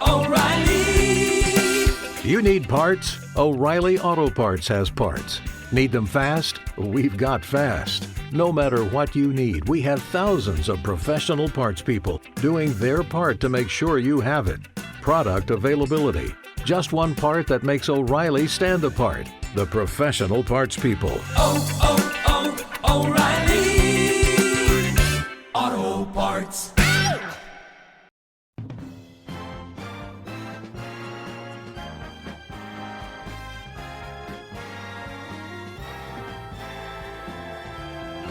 O'Reilly! You need parts? O'Reilly Auto Parts has parts. Need them fast? We've got fast. No matter what you need, we have thousands of professional parts people doing their part to make sure you have it. Product availability. Just one part that makes O'Reilly stand apart. The professional parts people. O'Reilly Auto Parts.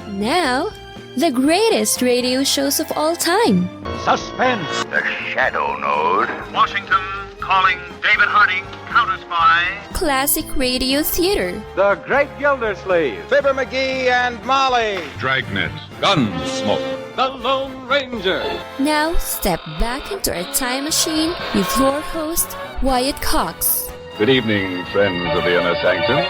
Now, the greatest radio shows of all time. Suspense. The Shadow Node. Washington calling David Harding, counter-spy. Classic radio theater. The Great Gildersleeve. Fibber McGee and Molly. Dragnet. Gunsmoke. The Lone Ranger. Now, step back into our time machine with your host, Wyatt Cox. Good evening, friends of the Inner Sanctum.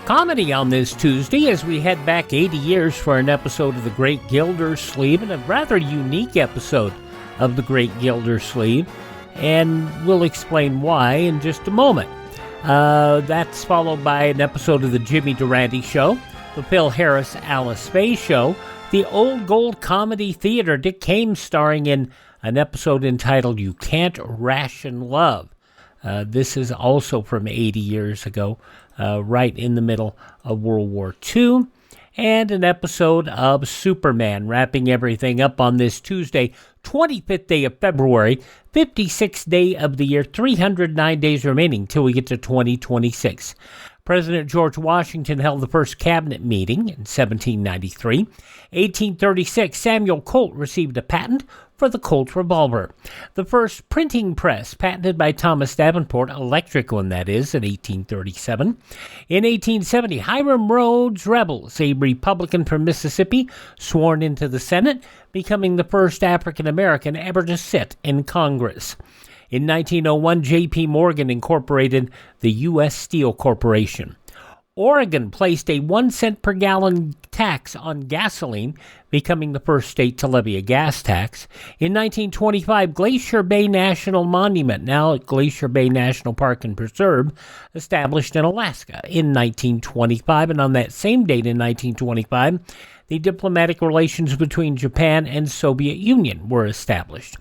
Comedy on this Tuesday as we head back 80 years for an episode of The Great Gildersleeve, and a rather unique episode of The Great Gildersleeve, and we'll explain why in just a moment. That's followed by an episode of The Jimmy Durante Show, The Phil Harris Alice Faye Show, the Old Gold Comedy Theater, Dick Haymes starring in an episode entitled You Can't Ration Love. This is also from 80 years ago. Right in the middle of World War II, and an episode of Superman, wrapping everything up on this Tuesday, 25th day of February, 56th day of the year, 309 days remaining till we get to 2026. President George Washington held the first cabinet meeting in 1793. 1836, Samuel Colt received a patent for the Colt revolver. The first printing press, patented by Thomas Davenport, electric one that is, in 1837. In 1870, Hiram Rhodes Rebels, a Republican from Mississippi, sworn into the Senate, becoming the first African-American ever to sit in Congress. In 1901, J.P. Morgan incorporated the U.S. Steel Corporation. Oregon placed a 1 cent per gallon tax on gasoline, becoming the first state to levy a gas tax. In 1925, Glacier Bay National Monument, now Glacier Bay National Park and Preserve, established in Alaska in 1925. And on that same date in 1925, the diplomatic relations between Japan and Soviet Union were established.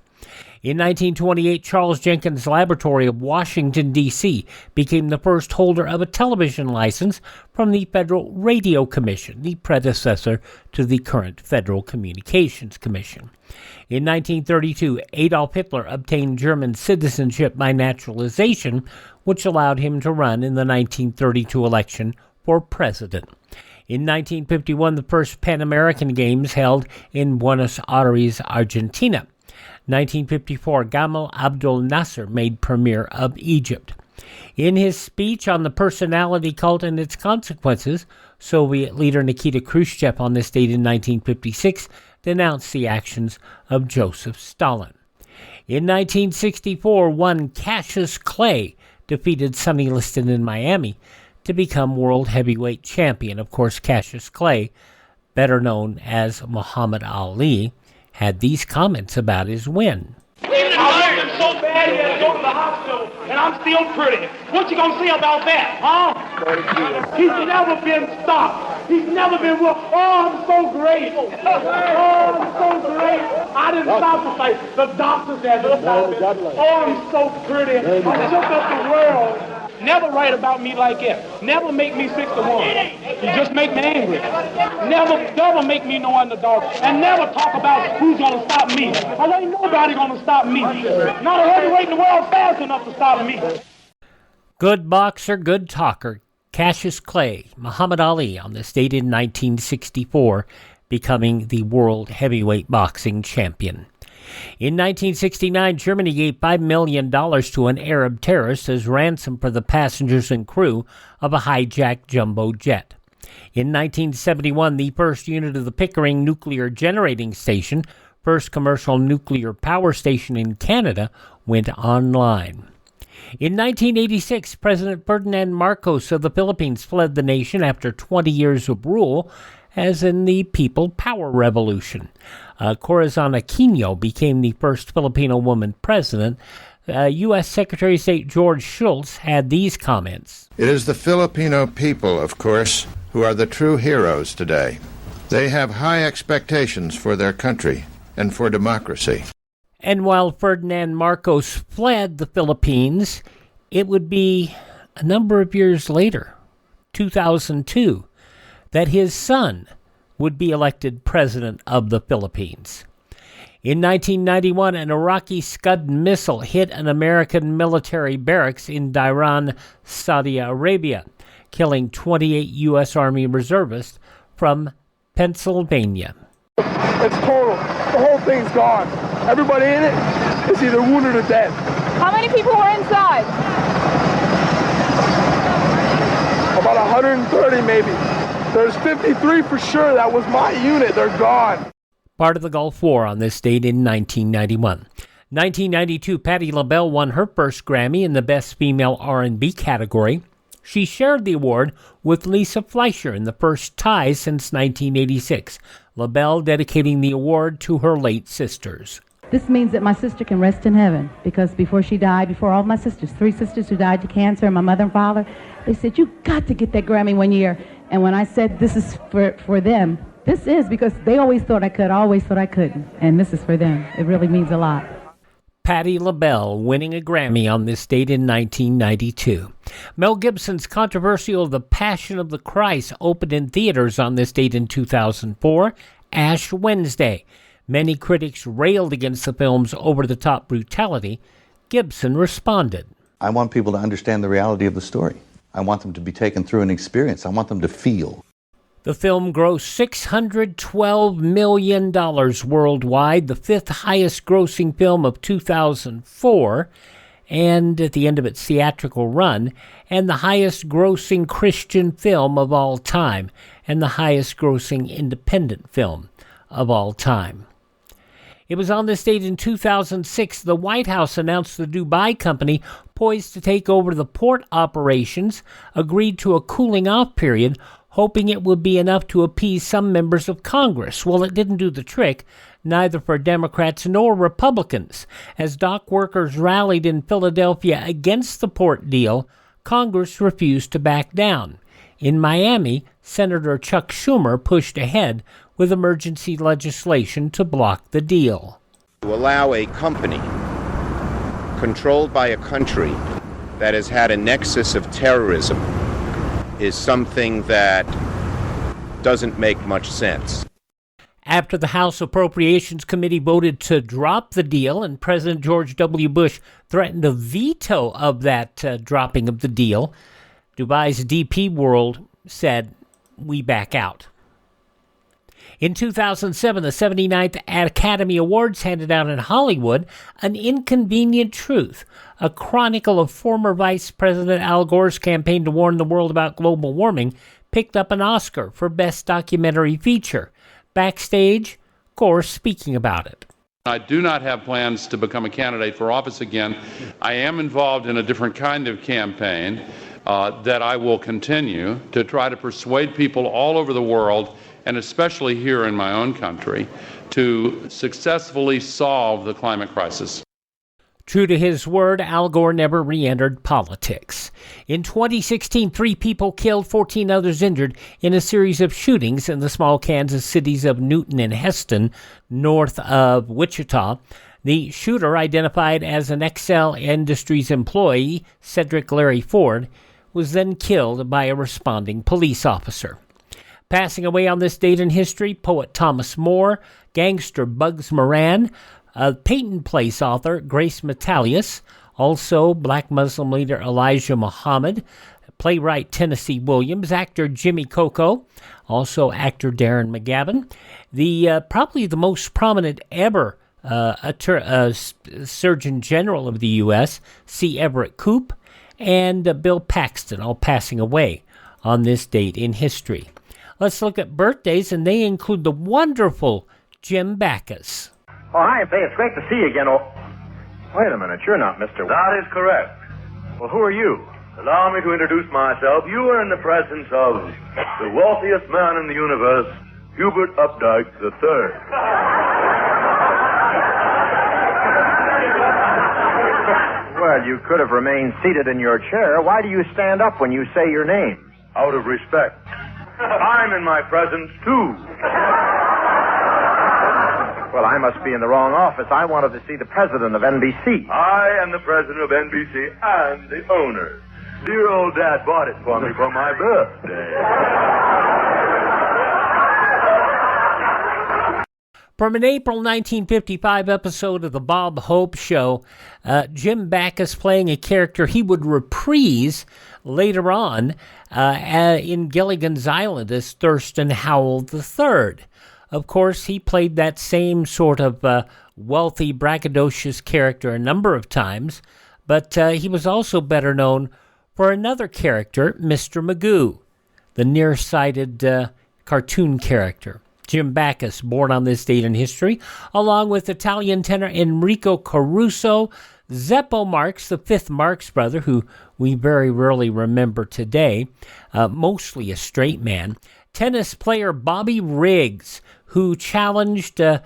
In 1928, Charles Jenkins Laboratory of Washington, D.C. became the first holder of a television license from the Federal Radio Commission, the predecessor to the current Federal Communications Commission. In 1932, Adolf Hitler obtained German citizenship by naturalization, which allowed him to run in the 1932 election for president. In 1951, the first Pan American Games held in Buenos Aires, Argentina. 1954, Gamal Abdel Nasser made premier of Egypt. In his speech on the personality cult and its consequences, Soviet leader Nikita Khrushchev on this date in 1956 denounced the actions of Joseph Stalin. In 1964, one Cassius Clay defeated Sonny Liston in Miami to become world heavyweight champion. Of course, Cassius Clay, better known as Muhammad Ali, had these comments about his win. Even if I hurt him so bad he had to go to the hospital, and I'm still pretty. What you gonna say about that, huh? He's never been stopped. He's never been, oh, I'm so great. Oh, I'm so great. I didn't stop the fight. The doctors had to stop it. Oh, I'm so pretty. I shook up the world. Never write about me like that. Never make me 6 to 1. You just make me angry. Never make me no underdog. And never talk about who's gonna stop me. There ain't nobody gonna stop me. Not a heavyweight in the world fast enough to stop me. Good boxer, good talker. Cassius Clay, Muhammad Ali, on this date in 1964, becoming the world heavyweight boxing champion. In 1969, Germany gave $5 million to an Arab terrorist as ransom for the passengers and crew of a hijacked jumbo jet. In 1971, the first unit of the Pickering Nuclear Generating Station, first commercial nuclear power station in Canada, went online. In 1986, President Ferdinand Marcos of the Philippines fled the nation after 20 years of rule as in the People Power Revolution. Corazon Aquino became the first Filipino woman president. U.S. Secretary of State George Shultz had these comments. It is the Filipino people, of course, who are the true heroes today. They have high expectations for their country and for democracy. And while Ferdinand Marcos fled the Philippines, it would be a number of years later, 2002, that his son would be elected president of the Philippines. In 1991, an Iraqi Scud missile hit an American military barracks in Dhahran, Saudi Arabia, killing 28 U.S. Army reservists from Pennsylvania. It's total. The whole thing's gone. Everybody in it is either wounded or dead. How many people were inside? About 130 maybe. There's 53 for sure. That was my unit. They're gone. Part of the Gulf War on this date in 1991. 1992, Patti LaBelle won her first Grammy in the Best Female R&B category. She shared the award with Lisa Fleischer in the first tie since 1986. LaBelle dedicating the award to her late sisters. This means that my sister can rest in heaven, because before she died, before all my sisters, 3 sisters who died to cancer, and my mother and father, they said, you got to get that Grammy one year. And when I said this is for them, this is because they always thought I could, I always thought I couldn't. And this is for them. It really means a lot. Patti LaBelle winning a Grammy on this date in 1992. Mel Gibson's controversial The Passion of the Christ opened in theaters on this date in 2004, Ash Wednesday. Many critics railed against the film's over-the-top brutality. Gibson responded. I want people to understand the reality of the story. I want them to be taken through an experience. I want them to feel. The film grossed $612 million worldwide, the 5th highest grossing film of 2004, and at the end of its theatrical run, and the highest grossing Christian film of all time, and the highest grossing independent film of all time. It was on this date in 2006 the White House announced the Dubai company, poised to take over the port operations, agreed to a cooling-off period, hoping it would be enough to appease some members of Congress. Well, it didn't do the trick, neither for Democrats nor Republicans. As dock workers rallied in Philadelphia against the port deal, Congress refused to back down. In Miami, Senator Chuck Schumer pushed ahead with emergency legislation to block the deal. To allow a company controlled by a country that has had a nexus of terrorism is something that doesn't make much sense. After the House Appropriations Committee voted to drop the deal and President George W. Bush threatened a veto of that dropping of the deal, Dubai's DP World said, we back out. In 2007, the 79th Academy Awards handed out in Hollywood An Inconvenient Truth, a chronicle of former Vice President Al Gore's campaign to warn the world about global warming, picked up an Oscar for Best Documentary Feature. Backstage, Gore speaking about it. I do not have plans to become a candidate for office again. I am involved in a different kind of campaign that I will continue to try to persuade people all over the world, and especially here in my own country, to successfully solve the climate crisis. True to his word, Al Gore never re-entered politics. In 2016, 3 people killed, 14 others injured in a series of shootings in the small Kansas cities of Newton and Heston, north of Wichita. The shooter, identified as an Excel Industries employee, Cedric Larry Ford, was then killed by a responding police officer. Passing away on this date in history, poet Thomas More, gangster Bugs Moran, Peyton Place author Grace Metalius, also black Muslim leader Elijah Muhammad, playwright Tennessee Williams, actor Jimmy Coco, also actor Darren McGavin, the probably the most prominent ever Surgeon General of the U.S., C. Everett Koop, and Bill Paxton, all passing away on this date in history. Let's look at birthdays, and they include the wonderful Jim Backus. Oh, hi, Fay. It's great to see you again. Oh, wait a minute. You're not Mr. That is correct. Well, who are you? Allow me to introduce myself. You are in the presence of the wealthiest man in the universe, Hubert Updike III. Well, you could have remained seated in your chair. Why do you stand up when you say your name? Out of respect. I'm in my presence, too. Well, I must be in the wrong office. I wanted to see the president of NBC. I am the president of NBC and the owner. Dear old Dad bought it for me for my birthday. From an April 1955 episode of The Bob Hope Show, Jim Backus playing a character he would reprise later on in Gilligan's Island as Thurston Howell III. Of course, he played that same sort of wealthy, braggadocious character a number of times, but he was also better known for another character, Mr. Magoo, the nearsighted cartoon character. Jim Backus, born on this date in history, along with Italian tenor Enrico Caruso, Zeppo Marx, the fifth Marx brother, who we very rarely remember today, mostly a straight man, tennis player Bobby Riggs, who challenged the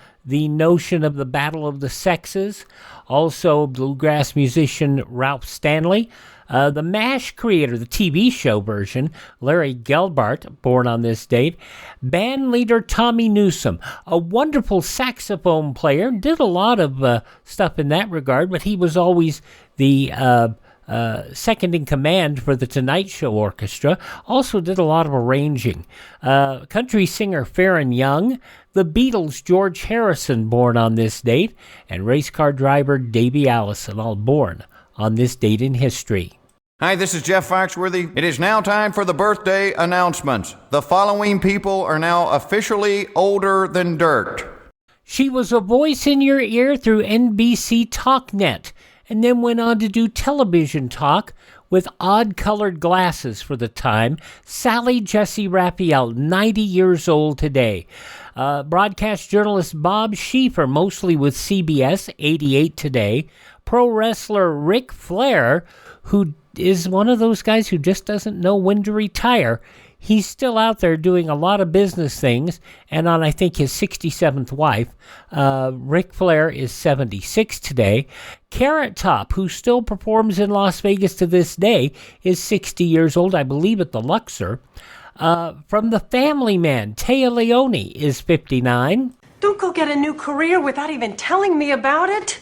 notion of the battle of the sexes, also bluegrass musician Ralph Stanley, the MASH creator, the TV show version, Larry Gelbart, born on this date, band leader Tommy Newsom, a wonderful saxophone player, did a lot of stuff in that regard, but he was always the second in command for the Tonight Show Orchestra, also did a lot of arranging. Country singer Farron Young, the Beatles' George Harrison, born on this date, and race car driver Davey Allison, all born on this date in history. Hi, this is Jeff Foxworthy. It is now time for the birthday announcements. The following people are now officially older than dirt. She was a voice in your ear through NBC TalkNet, and then went on to do television talk with odd-colored glasses for the time. Sally Jesse Raphael, 90 years old today. Broadcast journalist Bob Schieffer, mostly with CBS, 88 today. Pro wrestler Ric Flair, who is one of those guys who just doesn't know when to retire. He's still out there doing a lot of business things, and on, I think, his 67th wife. Ric Flair is 76 today. Carrot Top, who still performs in Las Vegas to this day, is 60 years old, I believe, at the Luxor. From The Family Man, Téa Leoni is 59. Don't go get a new career without even telling me about it.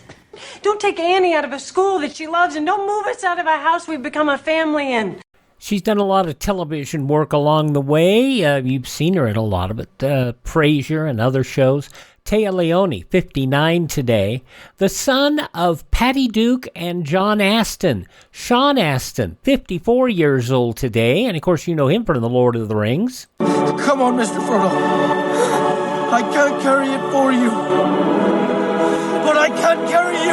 Don't take Annie out of a school that she loves, and don't move us out of a house we've become a family in. She's done a lot of television work along the way. You've seen her in a lot of it. Frasier and other shows. Téa Leoni, 59 today. The son of Patty Duke and John Aston. Sean Aston, 54 years old today. And, of course, you know him from The Lord of the Rings. Come on, Mr. Frodo. I can't carry it for you. But I can't carry you.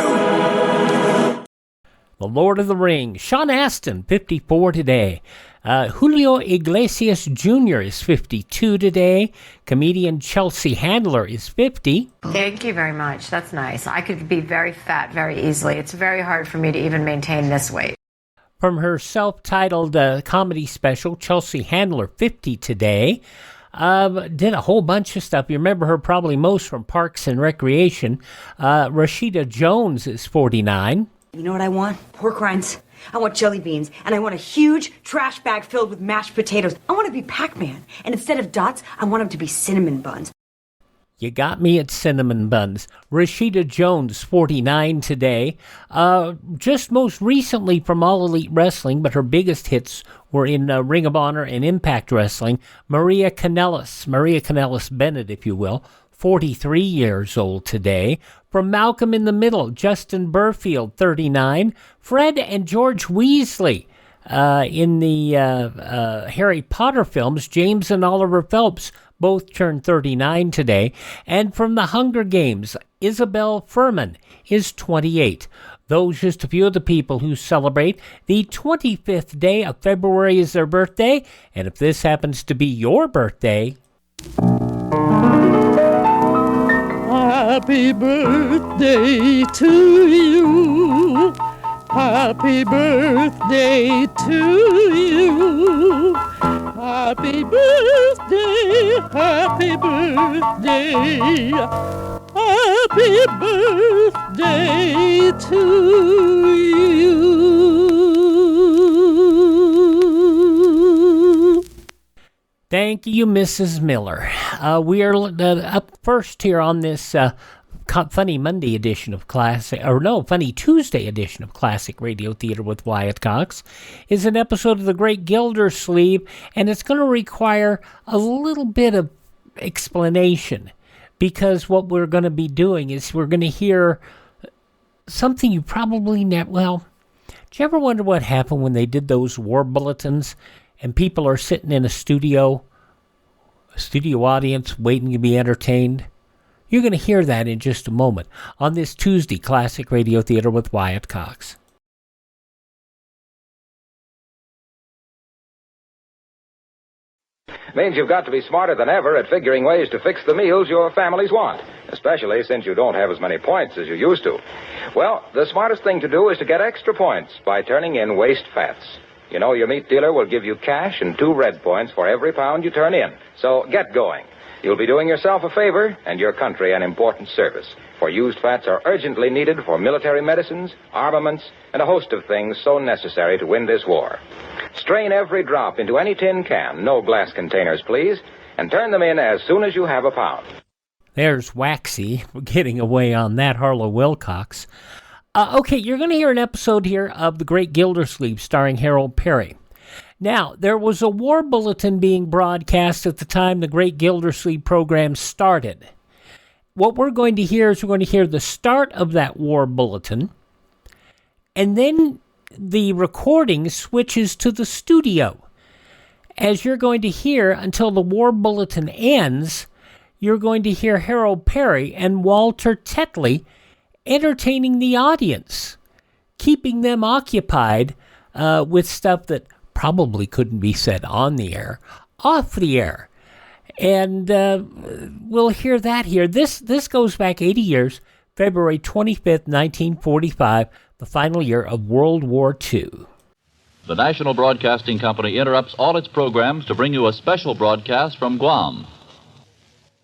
The Lord of the Rings. Sean Astin, 54 today. Julio Iglesias Jr. is 52 today. Comedian Chelsea Handler is 50. Thank you very much. That's nice. I could be very fat very easily. It's very hard for me to even maintain this weight. From her self-titled comedy special, Chelsea Handler, 50 today. Did a whole bunch of stuff. You remember her probably most from Parks and Recreation. Rashida Jones is 49. You know what I want? Pork rinds. I want jelly beans, and I want a huge trash bag filled with mashed potatoes. I want to be Pac-Man, and instead of dots, I want them to be cinnamon buns. You got me at cinnamon buns. Rashida Jones, 49 today. Just most recently from All Elite Wrestling, but her biggest hits were in Ring of Honor and Impact Wrestling. Maria Kanellis Bennett, if you will, 43 years old today. From Malcolm in the Middle, Justin Burfield, 39. Fred and George Weasley in the Harry Potter films, James and Oliver Phelps, both turned 39 today. And from the Hunger Games, Isabel Furman is 28. Those just a few of the people who celebrate the 25th day of February is their birthday. And if this happens to be your birthday... Happy birthday to you. Happy birthday to you. Happy birthday, happy birthday. Happy birthday to you. Thank you, Mrs. Miller. We are up first here on this Funny Monday edition of Funny Tuesday edition of Classic Radio Theater with Wyatt Cox is an episode of The Great Gildersleeve, and it's going to require a little bit of explanation, because what we're going to be doing is we're going to hear something you probably never... Well, did you ever wonder what happened when they did those war bulletins and people are sitting in a studio audience waiting to be entertained? You're going to hear that in just a moment on this Tuesday Classic Radio Theater with Wyatt Cox. Means you've got to be smarter than ever at figuring ways to fix the meals your families want, especially since you don't have as many points as you used to. Well, the smartest thing to do is to get extra points by turning in waste fats. You know, your meat dealer will give you cash and 2 red points for every pound you turn in. So get going. You'll be doing yourself a favor and your country an important service, for used fats are urgently needed for military medicines, armaments, and a host of things so necessary to win this war. Strain every drop into any tin can, no glass containers, please, and turn them in as soon as you have a pound. There's Waxy. We're getting away on that, Harlow Wilcox. Okay, you're going to hear an episode here of The Great Gildersleeve starring Harold Peary. Now, there was a war bulletin being broadcast at the time the Great Gildersleeve program started. What we're going to hear is we're going to hear the start of that war bulletin, and then the recording switches to the studio. As you're going to hear until the war bulletin ends, you're going to hear Harold Peary and Walter Tetley entertaining the audience, keeping them occupied with stuff that probably couldn't be said on the air, off the air. And we'll hear that here. This goes back 80 years, February 25th, 1945, the final year of World War II. The National Broadcasting Company interrupts all its programs to bring you a special broadcast from Guam.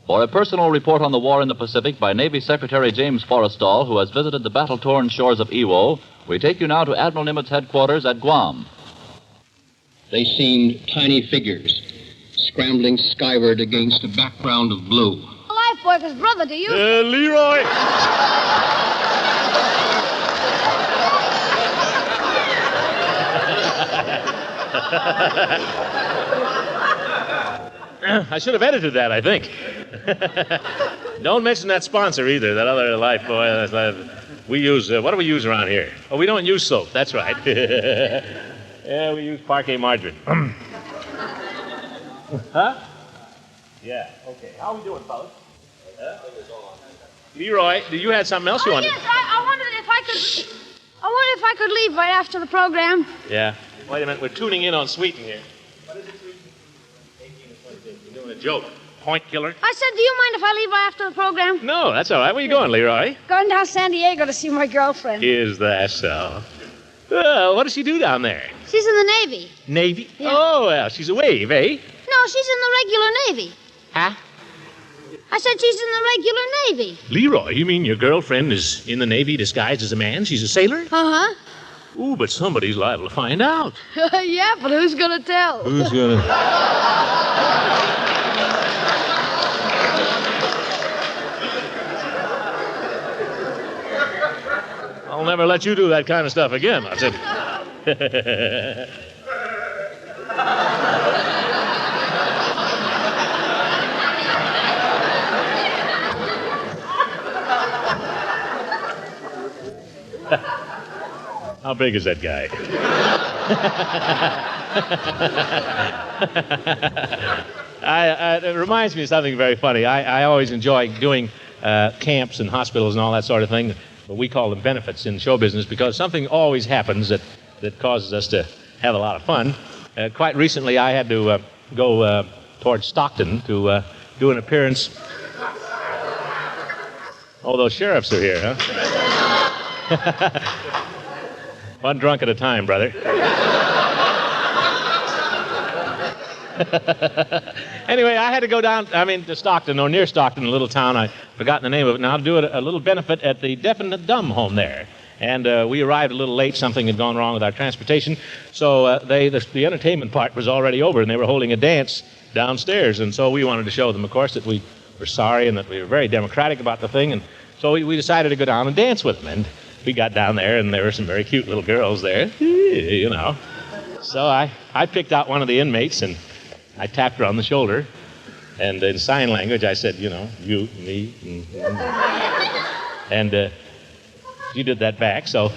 For a personal report on the war in the Pacific by Navy Secretary James Forrestal, who has visited the battle-torn shores of Iwo, we take you now to Admiral Nimitz headquarters at Guam. They seemed tiny figures scrambling skyward against a background of blue. Lifebuoy is brother to you. Leroy! I should have edited that, I think. Don't mention that sponsor either, that other Lifebuoy. We use, what do we use around here? Oh, we don't use soap, that's right. Yeah, we use parquet margarine. Huh? Yeah, okay. How are we doing, fellas? Leroy, you had something else you wanted? Yes, I wondered if I could leave right after the program. Yeah. Wait a minute, we're tuning in on Sweeten here. What is it, Sweeten? 18 or 26. You're doing a joke. Point killer. I said, do you mind if I leave right after the program? No, that's all right. Where are you going, Leroy? Going down to San Diego to see my girlfriend. Is that so? What does she do down there? She's in the Navy. Navy? Yeah. Oh, well, she's a wave, eh? No, she's in the regular Navy. Huh? I said she's in the regular Navy. Leroy, you mean your girlfriend is in the Navy disguised as a man? She's a sailor? Uh-huh. Ooh, but somebody's liable to find out. Yeah, but who's going to tell? Who's going to... I'll never let you do that kind of stuff again, I said. How big is that guy? It reminds me of something very funny. I always enjoy doing camps and hospitals and all that sort of thing. But we call them benefits in show business because something always happens that causes us to have a lot of fun. Quite recently, I had to go towards Stockton to do an appearance. Oh, those sheriffs are here, huh? One drunk at a time, brother. Anyway, I had to go down, to Stockton, or near Stockton, a little town. I've forgotten the name of it now, to do a little benefit at the deaf and dumb home there. And we arrived a little late. Something had gone wrong with our transportation. So the entertainment part was already over, and they were holding a dance downstairs. And so we wanted to show them, of course, that we were sorry and that we were very democratic about the thing. And so we decided to go down and dance with them. And we got down there, and there were some very cute little girls there, you know. So I picked out one of the inmates, and I tapped her on the shoulder. And in sign language, I said, you, me, and she did that back. So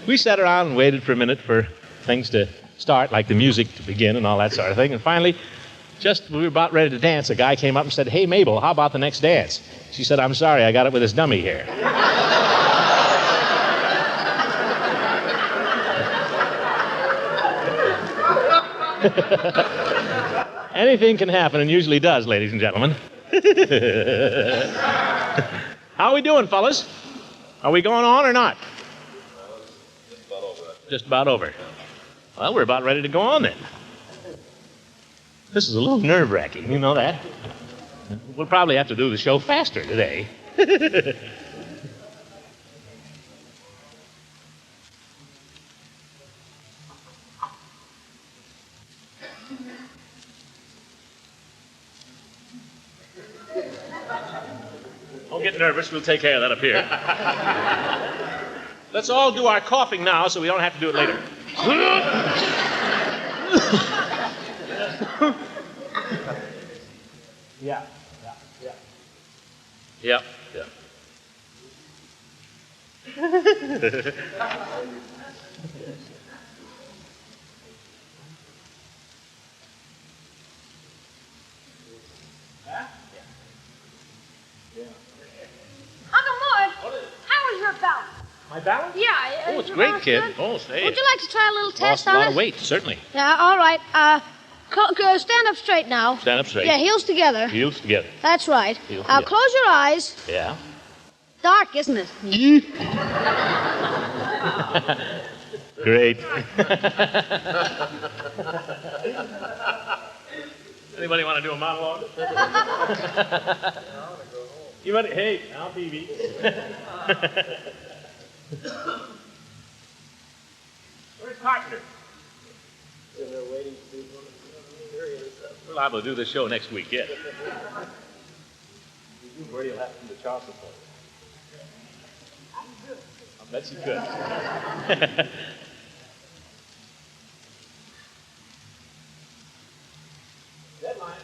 we sat around and waited for a minute for things to start, like the music to begin and all that sort of thing. And finally, just we were about ready to dance, a guy came up and said, "Hey, Mabel, how about the next dance?" She said, "I'm sorry, I got it with this dummy here." Anything can happen, and usually does, ladies and gentlemen. How are we doing, fellas? Are we going on or not? Just about over. Well, we're about ready to go on then. This is a little nerve-wracking, you know that? We'll probably have to do the show faster today. Don't get nervous. We'll take care of that up here. Let's all do our coughing now so we don't have to do it later. Yeah. Uncle Mort, how was your balance? My balance? Yeah. Oh, it's your great, balance kid. good? Oh, say Would it. you like to try a little test Lost a on lot us? of weight, certainly. Yeah, all right. Stand up straight now. Stand up straight. Yeah, heels together. Heels together. That's right. Heels together. Close your eyes. Yeah. Dark, isn't it? Great. Anybody want to do a monologue? You want to, hey, I'll TV. Where's Carpenter? We're liable to do this show next week, yeah. Where do you have to do the Charleston for? I bet you could. Deadline.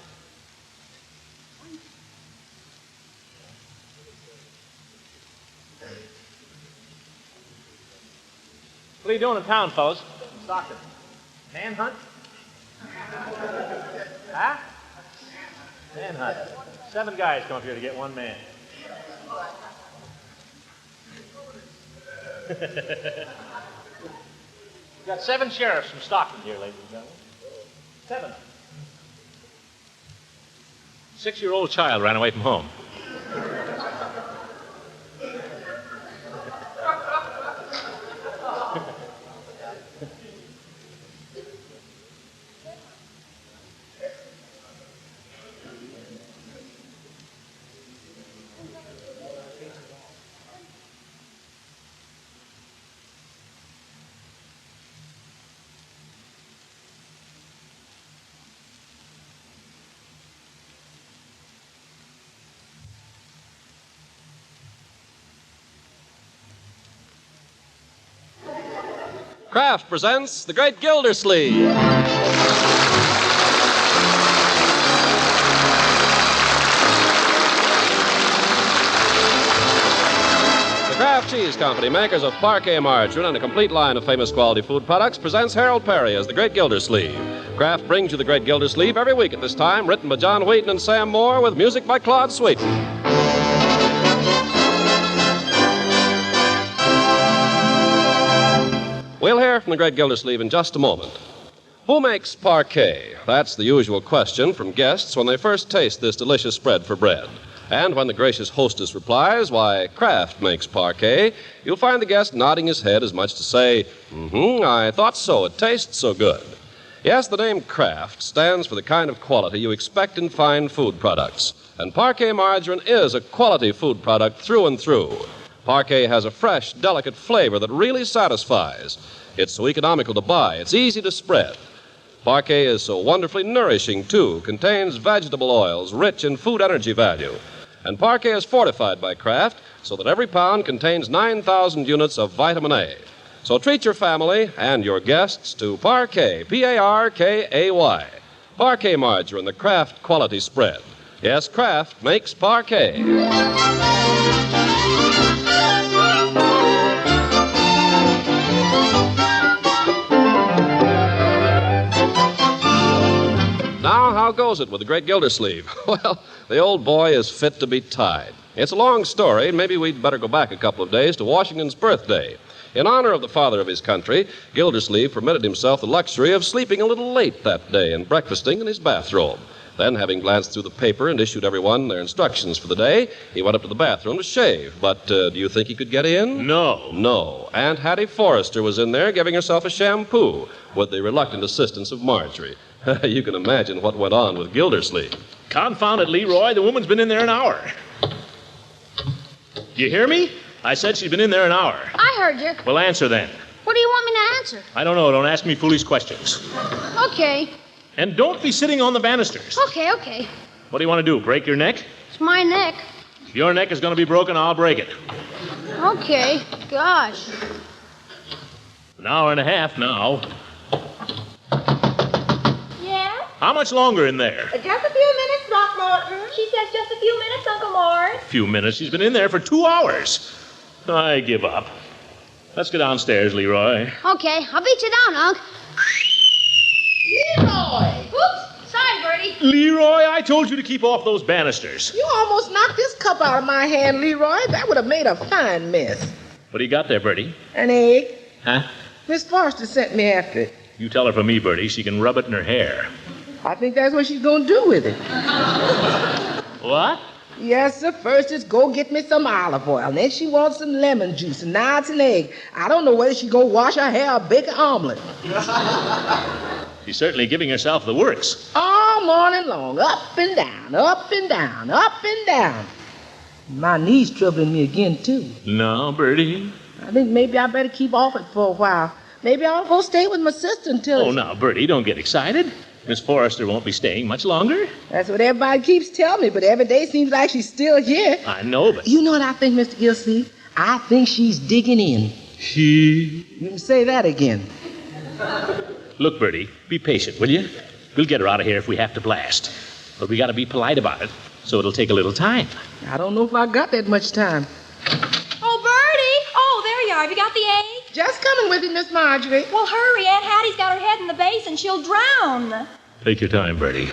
What are you doing in town, fellas? Stockton. Manhunt? Huh? Manhunt. 7 guys come up here to get 1 man. We've got 7 sheriffs from Stockton here, ladies and gentlemen. 7. 6-year-old child ran away from home. Kraft presents The Great Gildersleeve. The Kraft Cheese Company, makers of Parquet margarine and a complete line of famous quality food products, presents Harold Peary as The Great Gildersleeve. Kraft brings you The Great Gildersleeve every week at this time, written by John Wheaton and Sam Moore, with music by Claude Sweeten. We'll hear from the Great Gildersleeve in just a moment. Who makes parquet? That's the usual question from guests when they first taste this delicious spread for bread. And when the gracious hostess replies, why, Kraft makes Parquet, you'll find the guest nodding his head as much to say, I thought so. It tastes so good. Yes, the name Kraft stands for the kind of quality you expect in fine food products. And Parquet margarine is a quality food product through and through. Parquet has a fresh, delicate flavor that really satisfies. It's so economical to buy. It's easy to spread. Parquet is so wonderfully nourishing, too. Contains vegetable oils rich in food energy value. And Parquet is fortified by Kraft so that every pound contains 9,000 units of vitamin A. So treat your family and your guests to Parquet, P-A-R-K-A-Y. Parquet margarine, the Kraft quality spread. Yes, Kraft makes Parquet. Now, how goes it with the Great Gildersleeve? Well, the old boy is fit to be tied. It's a long story. Maybe we'd better go back a couple of days to Washington's birthday. In honor of the father of his country, Gildersleeve permitted himself the luxury of sleeping a little late that day and breakfasting in his bathrobe. Then, having glanced through the paper and issued everyone their instructions for the day, he went up to the bathroom to shave. But do you think he could get in? No. No. Aunt Hattie Forrester was in there giving herself a shampoo with the reluctant assistance of Marjorie. You can imagine what went on with Gildersleeve. Confound it, Leroy. The woman's been in there an hour. Do you hear me? I said she's been in there an hour. I heard you. Well, answer then. What do you want me to answer? I don't know. Don't ask me foolish questions. Okay. And don't be sitting on the banisters. Okay. What do you want to do, break your neck? It's my neck. If your neck is going to be broken, I'll break it. Okay. Gosh. An hour and a half now. Yeah? How much longer in there? Just a few minutes, Throckmorton. She says just a few minutes, Uncle Mort. A few minutes. She's been in there for 2 hours. I give up. Let's go downstairs, Leroy. Okay. I'll beat you down, Unc. Leroy! Oops. Sorry, Bertie. Leroy, I told you to keep off those banisters. You almost knocked this cup out of my hand, Leroy. That would have made a fine mess. What do you got there, Bertie? An egg. Huh? Miss Forrester sent me after it. You tell her for me, Bertie. She can rub it in her hair. I think that's what she's going to do with it. What? Yes, sir. First, just go get me some olive oil. And then she wants some lemon juice. And now it's an egg. I don't know whether she's going to wash her hair or bake an omelet. She's certainly giving herself the works. All morning long. Up and down, up and down, up and down. My knee's troubling me again, too. No, Bertie. I think maybe I better keep off it for a while. Maybe I'll go stay with my sister until... Oh, now, Bertie, don't get excited. Miss Forrester won't be staying much longer. That's what everybody keeps telling me, but every day seems like she's still here. I know, but... You know what I think, Mr. Gildersleeve? I think she's digging in. She... You can say that again. Look, Bertie, be patient, will you? We'll get her out of here if we have to blast. But we got to be polite about it, so it'll take a little time. I don't know if I got that much time. Oh, Bertie! Oh, there you are. Have you got the egg? Just coming with you, Miss Marjorie. Well, hurry. Aunt Hattie's got her head in the basin. She'll drown. Take your time, Bertie.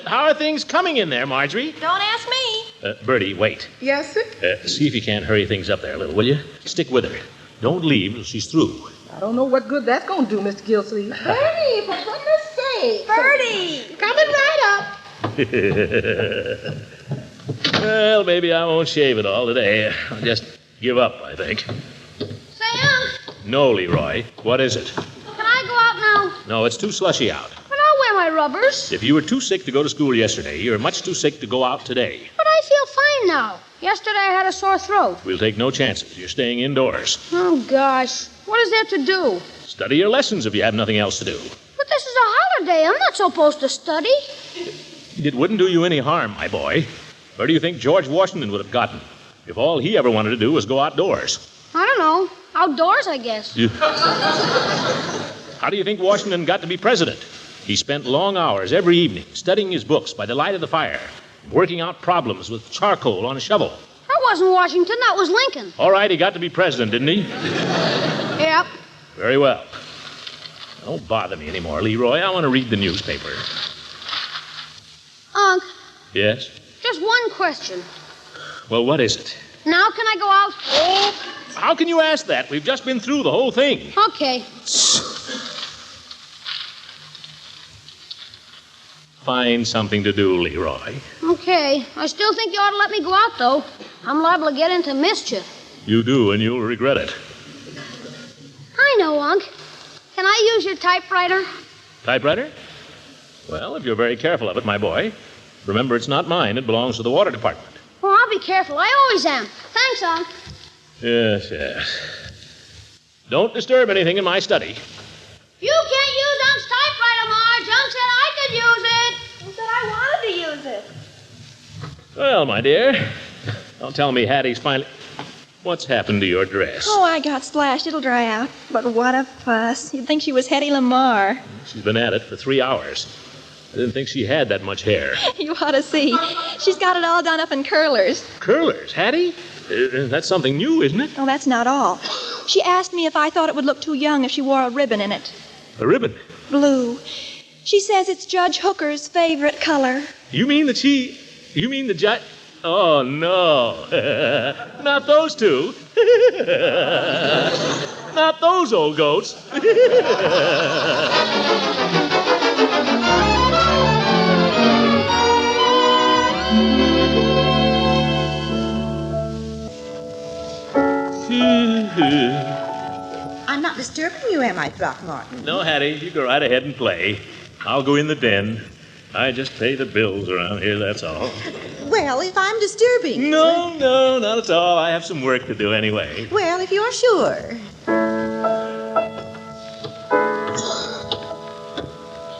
How are things coming in there, Marjorie? Don't ask me. Bertie, wait. Yes, sir? See if you can't hurry things up there a little, will you? Stick with her. Don't leave till she's through. I don't know what good that's going to do, Mr. Gildersleeve. Bertie, for goodness sake. Bertie! Coming right up. Well, maybe I won't shave it all today. I'll just give up, I think. Say, Unc. No, Leroy. What is it? Can I go out now? No, it's too slushy out. But I'll wear my rubbers. If you were too sick to go to school yesterday, you're much too sick to go out today. But I feel fine now. Yesterday I had a sore throat. We'll take no chances. You're staying indoors. Oh, gosh. What is there to do? Study your lessons if you have nothing else to do. But this is a holiday. I'm not supposed to study. It wouldn't do you any harm, my boy. Where do you think George Washington would have gotten if all he ever wanted to do was go outdoors? I don't know. Outdoors, I guess. How do you think Washington got to be president? He spent long hours every evening studying his books by the light of the fire, working out problems with charcoal on a shovel. That wasn't Washington. That was Lincoln. All right, he got to be president, didn't he? Yep. Very well. Don't bother me anymore, Leroy. I want to read the newspaper. Unc, Yes? just one question. Well, what is it? Now can I go out? Oh, how can you ask that? We've just been through the whole thing. Okay. Find something to do, Leroy. Okay. I still think you ought to let me go out, though. I'm liable to get into mischief. You do, and you'll regret it. I know, Unc. Can I use your typewriter? Typewriter? Well, if you're very careful of it, my boy. Remember, it's not mine. It belongs to the water department. Well, I'll be careful. I always am. Thanks, Unc. Yes, yes. Don't disturb anything in my study. You can't use Unc's typewriter, Marge. Unc said I could use it. He said I wanted to use it. Well, my dear, don't tell me Hattie's finally... What's happened to your dress? Oh, I got splashed. It'll dry out. But what a fuss. You'd think she was Hetty Lamar. She's been at it for 3 hours. I didn't think she had that much hair. You ought to see. She's got it all done up in curlers. Curlers, Hattie? That's something new, isn't it? Oh, that's not all. She asked me if I thought it would look too young if she wore a ribbon in it. A ribbon? Blue. She says it's Judge Hooker's favorite color. You mean the judge... Oh, no. Not those two. Not those old goats. I'm not disturbing you, am I, Throckmorton? No, Hattie, you go right ahead and play. I'll go in the den. I just pay the bills around here, that's all. Well, if I'm disturbing... No, not at all. I have some work to do anyway. Well, if you're sure.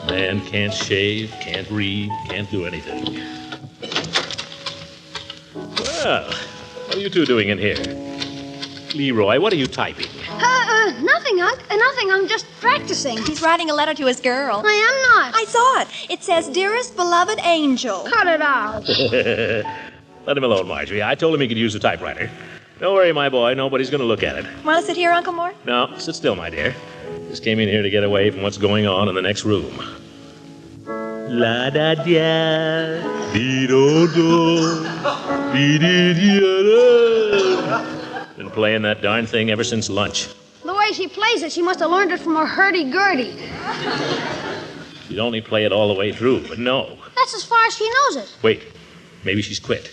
Man can't shave, can't read, can't do anything. Well, what are you two doing in here? Leroy, what are you typing? Nothing, Unc. Nothing. I'm just practicing. He's writing a letter to his girl. I am not. I saw it. It says, Dearest beloved angel. Cut it out. Let him alone, Marjorie. I told him he could use the typewriter. Don't worry, my boy. Nobody's going to look at it. Want to sit here, Uncle Mort? No, sit still, my dear. Just came in here to get away from what's going on in the next room. La da da, dee do do, dee dee dee da. Been playing that darn thing ever since lunch. The way she plays it, she must have learned it from her hurdy-gurdy. She'd only play it all the way through, but no. That's as far as she knows it. Wait, maybe she's quit.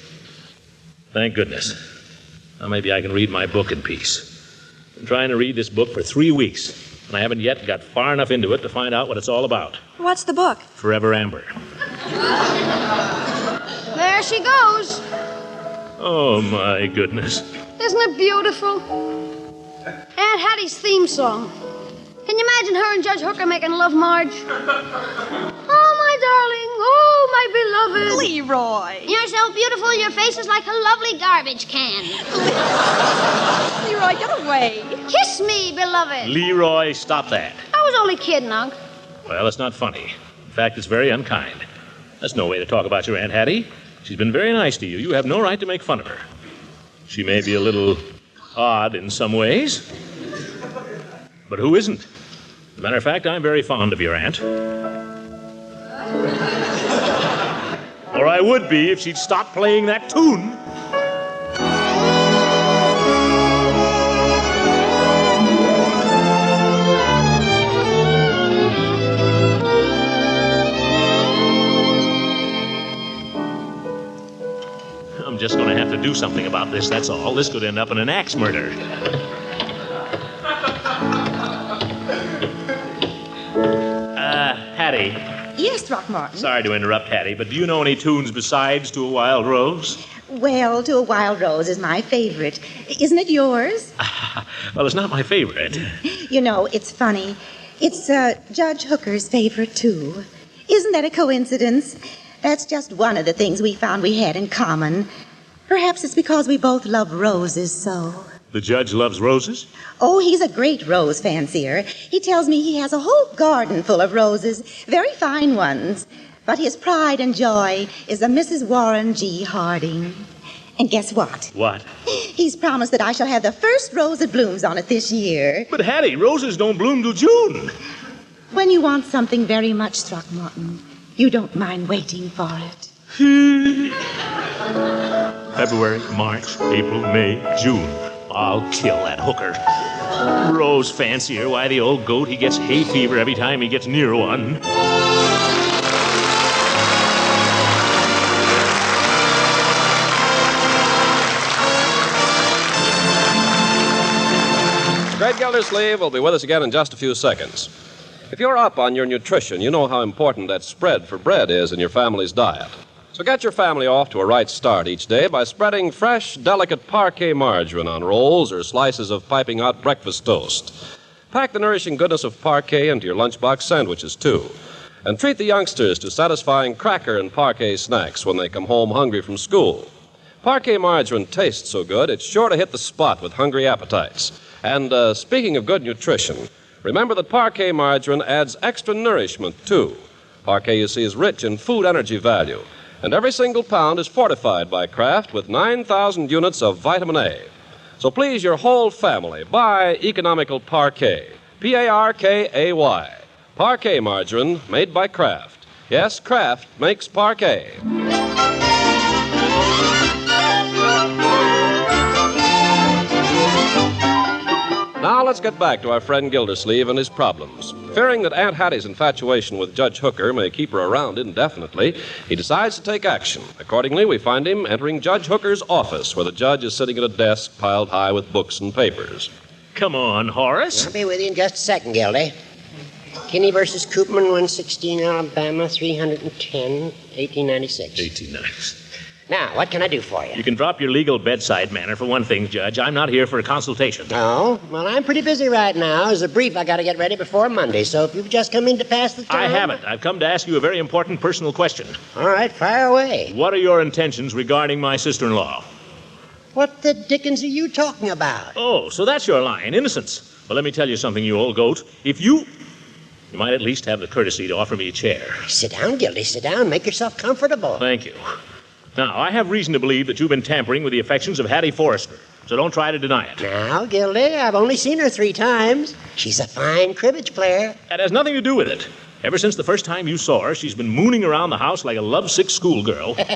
Thank goodness. Now maybe I can read my book in peace. Been trying to read this book for 3 weeks, and I haven't yet got far enough into it to find out what it's all about. What's the book? Forever Amber. There she goes. Oh, my goodness. Isn't it beautiful? Aunt Hattie's theme song. Can you imagine her and Judge Hooker making love, Marge? Oh, my darling. Oh, my beloved. Leroy. You're so beautiful. Your face is like a lovely garbage can. Leroy, get away. Kiss me, beloved. Leroy, stop that. I was only kidding, Unc. Well, it's not funny. In fact, it's very unkind. That's no way to talk about your Aunt Hattie. She's been very nice to you. You have no right to make fun of her. She may be a little odd in some ways, but who isn't? As a matter of fact, I'm very fond of your aunt. Or I would be if she'd stop playing that tune. I'm just going to have to do something about this, that's all. This could end up in an axe murder. Hattie. Yes, Throckmorton. Sorry to interrupt, Hattie, but do you know any tunes besides To a Wild Rose? Well, To a Wild Rose is my favorite. Isn't it yours? Well, it's not my favorite. You know, it's funny. It's Judge Hooker's favorite, too. Isn't that a coincidence? That's just one of the things we found we had in common. Perhaps it's because we both love roses so. The judge loves roses? Oh, he's a great rose fancier. He tells me he has a whole garden full of roses, very fine ones. But his pride and joy is a Mrs. Warren G. Harding. And guess what? What? He's promised that I shall have the first rose that blooms on it this year. But, Hattie, roses don't bloom till June. When you want something very much, Throckmorton, you don't mind waiting for it. February, March, April, May, June. I'll kill that hooker. Rose fancier. Why, the old goat, he gets hay fever every time he gets near one. Gildersleeve will be with us again in just a few seconds. If you're up on your nutrition, you know how important that spread for bread is in your family's diet. So get your family off to a right start each day by spreading fresh, delicate parquet margarine on rolls or slices of piping hot breakfast toast. Pack the nourishing goodness of parquet into your lunchbox sandwiches, too. And treat the youngsters to satisfying cracker and parquet snacks when they come home hungry from school. Parquet margarine tastes so good, it's sure to hit the spot with hungry appetites. And speaking of good nutrition, remember that parquet margarine adds extra nourishment, too. Parquet, you see, is rich in food energy value. And every single pound is fortified by Kraft with 9,000 units of vitamin A. So please, your whole family, buy economical Parquet. Parkay. Parquet margarine made by Kraft. Yes, Kraft makes Parquet. Now let's get back to our friend Gildersleeve and his problems. Fearing that Aunt Hattie's infatuation with Judge Hooker may keep her around indefinitely, he decides to take action. Accordingly, we find him entering Judge Hooker's office, where the judge is sitting at a desk piled high with books and papers. Come on, Horace. I'll be with you in just a second, Gildy. Kinney versus Koopman, 116 Alabama, 310, 1896. 1896. Now, what can I do for you? You can drop your legal bedside manner for one thing, Judge. I'm not here for a consultation. Oh? Well, I'm pretty busy right now. There's a brief I got to get ready before Monday, so if you've just come in to pass the time... I haven't. I've come to ask you a very important personal question. All right, fire away. What are your intentions regarding my sister-in-law? What the dickens are you talking about? Oh, so that's your line, innocence. Well, let me tell you something, you old goat. If you might at least have the courtesy to offer me a chair. Sit down, Gildy. Sit down. Make yourself comfortable. Thank you. Now, I have reason to believe that you've been tampering with the affections of Hattie Forrester, so don't try to deny it. Now, Gildy, I've only seen her 3 times. She's a fine cribbage player. That has nothing to do with it. Ever since the first time you saw her, she's been mooning around the house like a lovesick schoolgirl. Well,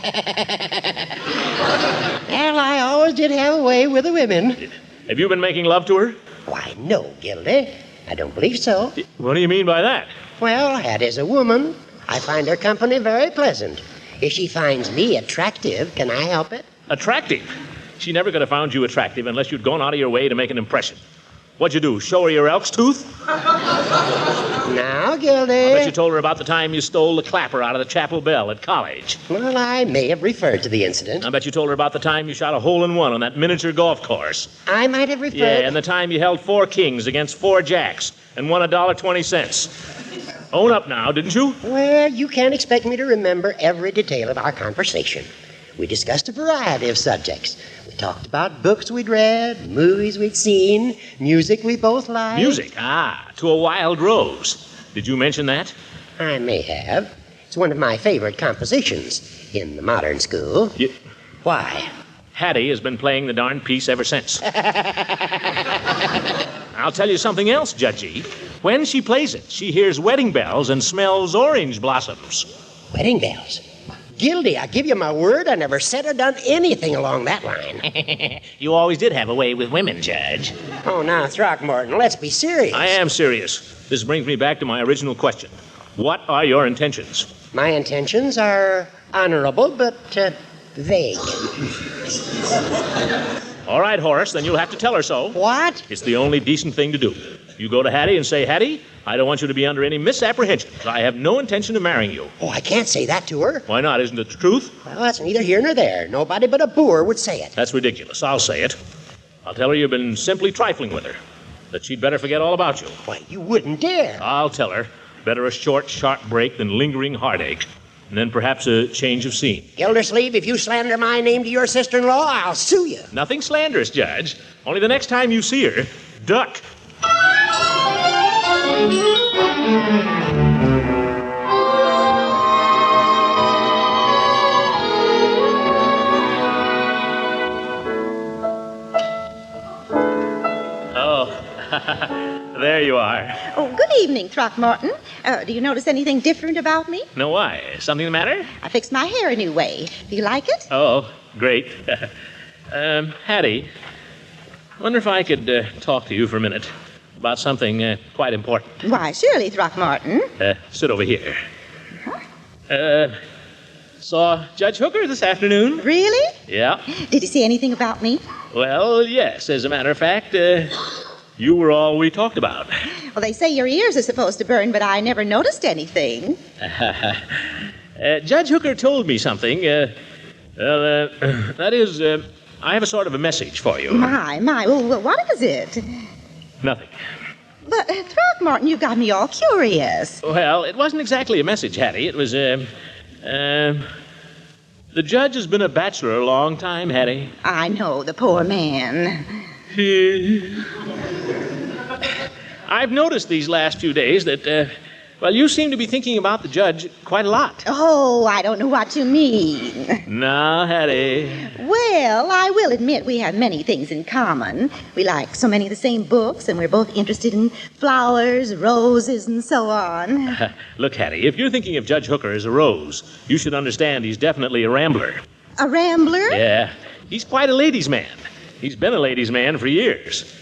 I always did have a way with the women. Have you been making love to her? Why, no, Gildy. I don't believe so. What do you mean by that? Well, Hattie's a woman. I find her company very pleasant. If she finds me attractive, can I help it? Attractive? She never could have found you attractive unless you'd gone out of your way to make an impression. What'd you do, show her your elk's tooth? Now, Gildy. I bet you told her about the time you stole the clapper out of the chapel bell at college. Well, I may have referred to the incident. I bet you told her about the time you shot a hole-in-one on that miniature golf course. I might have referred... Yeah, and the time you held 4 kings against 4 jacks and won $1.20. Own up now, didn't you? Well, you can't expect me to remember every detail of our conversation. We discussed a variety of subjects. We talked about books we'd read, movies we'd seen, music we both liked. Music? Ah, To a Wild Rose. Did you mention that? I may have. It's one of my favorite compositions in the modern school. Why? Hattie has been playing the darn piece ever since. I'll tell you something else, Judgy. When she plays it, she hears wedding bells and smells orange blossoms. Wedding bells? Gildy, I give you my word, I never said or done anything along that line. You always did have a way with women, Judge. Oh, now, Throckmorton, let's be serious. I am serious. This brings me back to my original question. What are your intentions? My intentions are honorable, but vague. All right, Horace, then you'll have to tell her so. What? It's the only decent thing to do. You go to Hattie and say, Hattie, I don't want you to be under any misapprehensions. I have no intention of marrying you. Oh, I can't say that to her. Why not? Isn't it the truth? Well, that's neither here nor there. Nobody but a boor would say it. That's ridiculous. I'll say it. I'll tell her you've been simply trifling with her. That she'd better forget all about you. Why, you wouldn't dare. I'll tell her. Better a short, sharp break than lingering heartache. And then perhaps a change of scene. Gildersleeve, if you slander my name to your sister-in-law, I'll sue you. Nothing slanderous, Judge. Only the next time you see her, duck. Oh, there you are. Oh, good evening, Throckmorton. Do you notice anything different about me? No, why? Something the matter? I fixed my hair a new way. Do you like it? Oh, great. Hattie, I wonder if I could talk to you for a minute about something quite important. Why, surely, Throckmorton. Sit over here. Saw Judge Hooker this afternoon. Really? Yeah. Did he say anything about me? Well, yes. As a matter of fact, You were all we talked about. Well, they say your ears are supposed to burn, but I never noticed anything. Judge Hooker told me something. That is, I have a sort of a message for you. My. Well, what is it? Nothing. But, Throckmorton, you got me all curious. Well, it wasn't exactly a message, Hattie. It was, the judge has been a bachelor a long time, Hattie. I know, the poor man. I've noticed these last few days that, you seem to be thinking about the judge quite a lot. Oh, I don't know what you mean. No, Hattie. Well, I will admit we have many things in common. We like so many of the same books, and we're both interested in flowers, roses, and so on. Look, Hattie, if you're thinking of Judge Hooker as a rose, you should understand he's definitely a rambler. A rambler? Yeah. He's quite a ladies' man. He's been a ladies' man for years.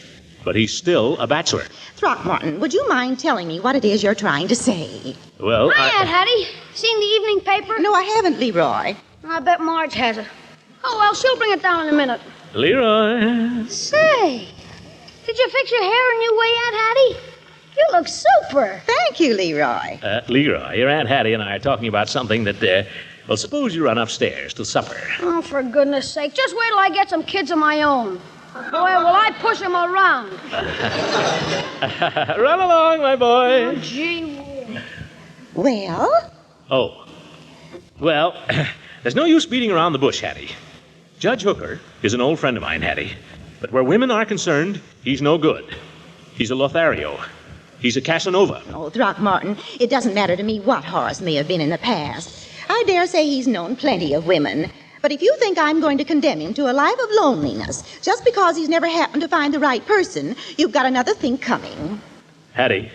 But he's still a bachelor. Throckmorton, would you mind telling me what it is you're trying to say? Well, Hi, Aunt Hattie. Seen the evening paper? No, I haven't, Leroy. I bet Marge has it. Oh, well, she'll bring it down in a minute. Leroy. Say, did you fix your hair a new way, Aunt Hattie? You look super. Thank you, Leroy. Leroy, your Aunt Hattie and I are talking about something that, suppose you run upstairs to supper. Oh, for goodness sake. Just wait till I get some kids of my own. Boy, will I push them around. Run along, my boy. Oh, gee. Well? Oh. Well, there's no use beating around the bush, Hattie. Judge Hooker is an old friend of mine, Hattie. But where women are concerned, he's no good. He's a Lothario. He's a Casanova. Oh, Throckmorton, it doesn't matter to me what Horace may have been in the past. I dare say he's known plenty of women. But if you think I'm going to condemn him to a life of loneliness just because he's never happened to find the right person, you've got another thing coming. Hattie,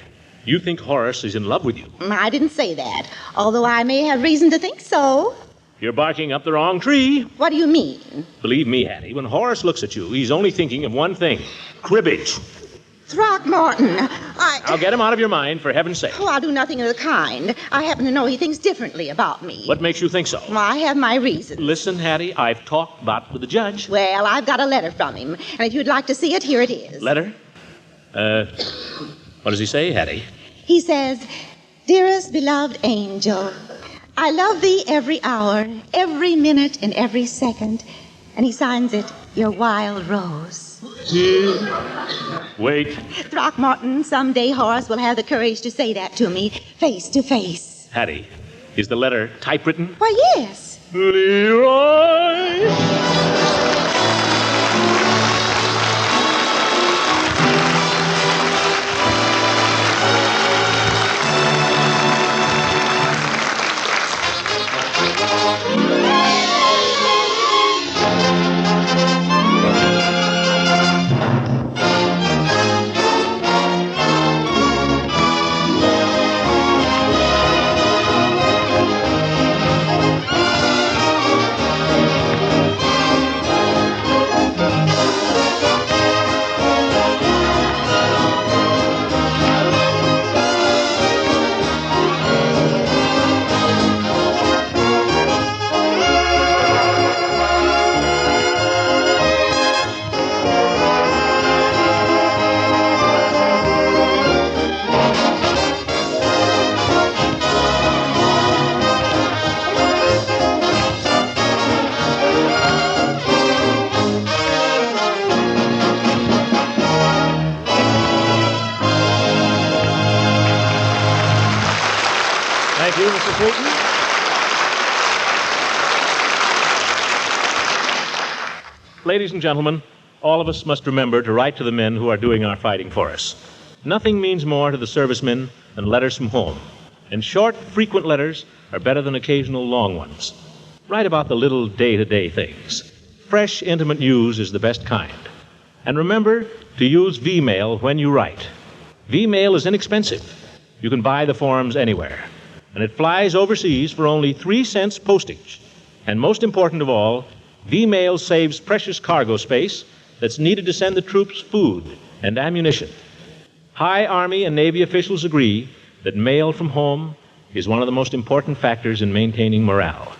you think Horace is in love with you? I didn't say that, although I may have reason to think so. You're barking up the wrong tree. What do you mean? Believe me, Hattie, when Horace looks at you, he's only thinking of one thing. Cribbage. Throckmorton, I'll get him out of your mind, for heaven's sake. Oh, I'll do nothing of the kind. I happen to know he thinks differently about me. What makes you think so? Well, I have my reasons. Listen, Hattie, I've talked about with the judge. Well, I've got a letter from him, and if you'd like to see it, here it is. Letter? What does he say, Hattie? He says, Dearest beloved angel, I love thee every hour, every minute, and every second. And he signs it, Your Wild Rose. Wait. Throckmorton, someday Horace will have the courage to say that to me, face to face. Hattie, is the letter typewritten? Why, yes. Leroy! Thank you, Mr. Fulton. Ladies and gentlemen, all of us must remember to write to the men who are doing our fighting for us. Nothing means more to the servicemen than letters from home. And short, frequent letters are better than occasional long ones. Write about the little day-to-day things. Fresh, intimate news is the best kind. And remember to use V-mail when you write. V-mail is inexpensive. You can buy the forms anywhere. And it flies overseas for only 3 cents postage. And most important of all, V-mail saves precious cargo space that's needed to send the troops food and ammunition. High Army and Navy officials agree that mail from home is one of the most important factors in maintaining morale.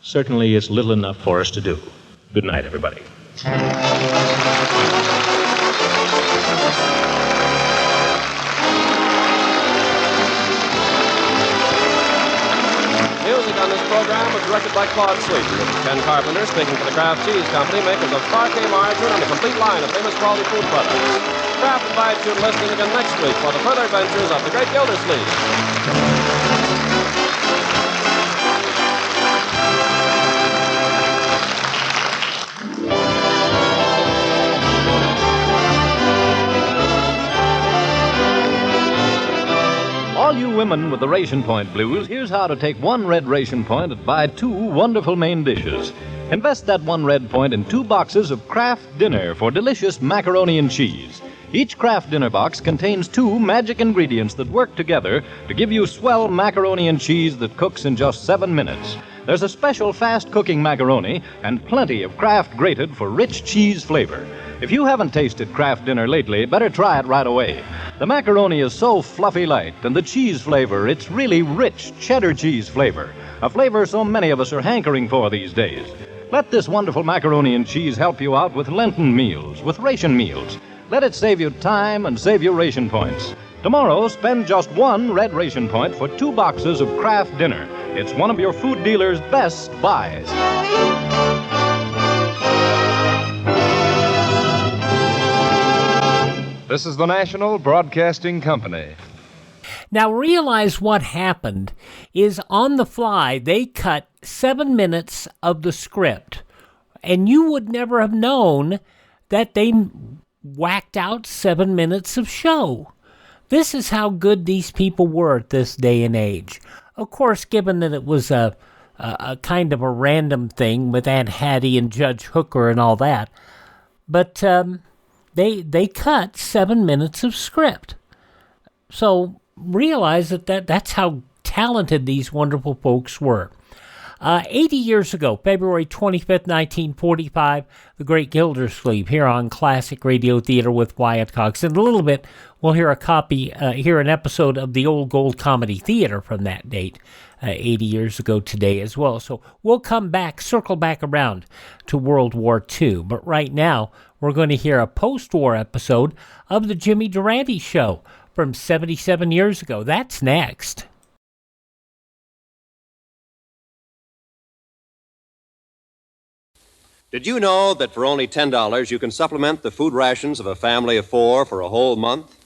Certainly, it's little enough for us to do. Good night, everybody. program was directed by Claude Sweeten. This is Ken Carpenter speaking for the Kraft Cheese Company, makers of Parquet margarine and a complete line of famous quality food products. Kraft invites you to listen again next week for the further adventures of the Great Gildersleeve. All you women with the ration point blues, here's how to take one red ration point and buy 2 wonderful main dishes. Invest that 1 red point in 2 boxes of Kraft Dinner for delicious macaroni and cheese. Each Kraft Dinner box contains 2 magic ingredients that work together to give you swell macaroni and cheese that cooks in just 7 minutes. There's a special fast-cooking macaroni and plenty of Kraft grated for rich cheese flavor. If you haven't tasted Kraft Dinner lately, better try it right away. The macaroni is so fluffy light, and the cheese flavor, it's really rich cheddar cheese flavor, a flavor so many of us are hankering for these days. Let this wonderful macaroni and cheese help you out with Lenten meals, with ration meals. Let it save you time and save you ration points. Tomorrow, spend just 1 red ration point for 2 boxes of Kraft Dinner. It's one of your food dealer's best buys. This is the National Broadcasting Company. Now realize what happened is on the fly, they cut 7 minutes of the script. And you would never have known that they whacked out 7 minutes of show. This is how good these people were at this day and age. Of course, given that it was a kind of a random thing with Aunt Hattie and Judge Hooker and all that. But they cut 7 minutes of script. So realize that's how talented these wonderful folks were. 80 years ago, February 25th, 1945, The Great Gildersleeve here on Classic Radio Theater with Wyatt Cox. In a little bit, we'll hear an episode of the Old Gold Comedy Theater from that date, 80 years ago today as well. So we'll circle back around to World War II. But right now, we're going to hear a post-war episode of the Jimmy Durante Show from 77 years ago. That's next. Did you know that for only $10 you can supplement the food rations of a family of 4 for a whole month?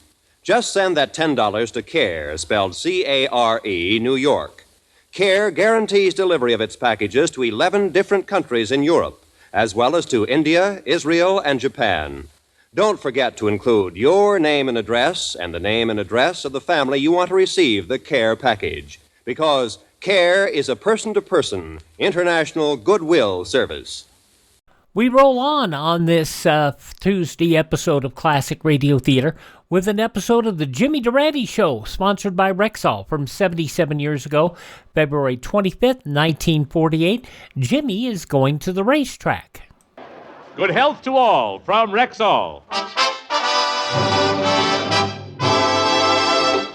Just send that $10 to CARE, spelled C-A-R-E, New York. CARE guarantees delivery of its packages to 11 different countries in Europe, as well as to India, Israel, and Japan. Don't forget to include your name and address and the name and address of the family you want to receive the CARE package, because CARE is a person-to-person, international goodwill service. We roll on this Tuesday episode of Classic Radio Theater with an episode of the Jimmy Durante Show, sponsored by Rexall from 77 years ago, February 25th, 1948. Jimmy is going to the racetrack. Good health to all from Rexall.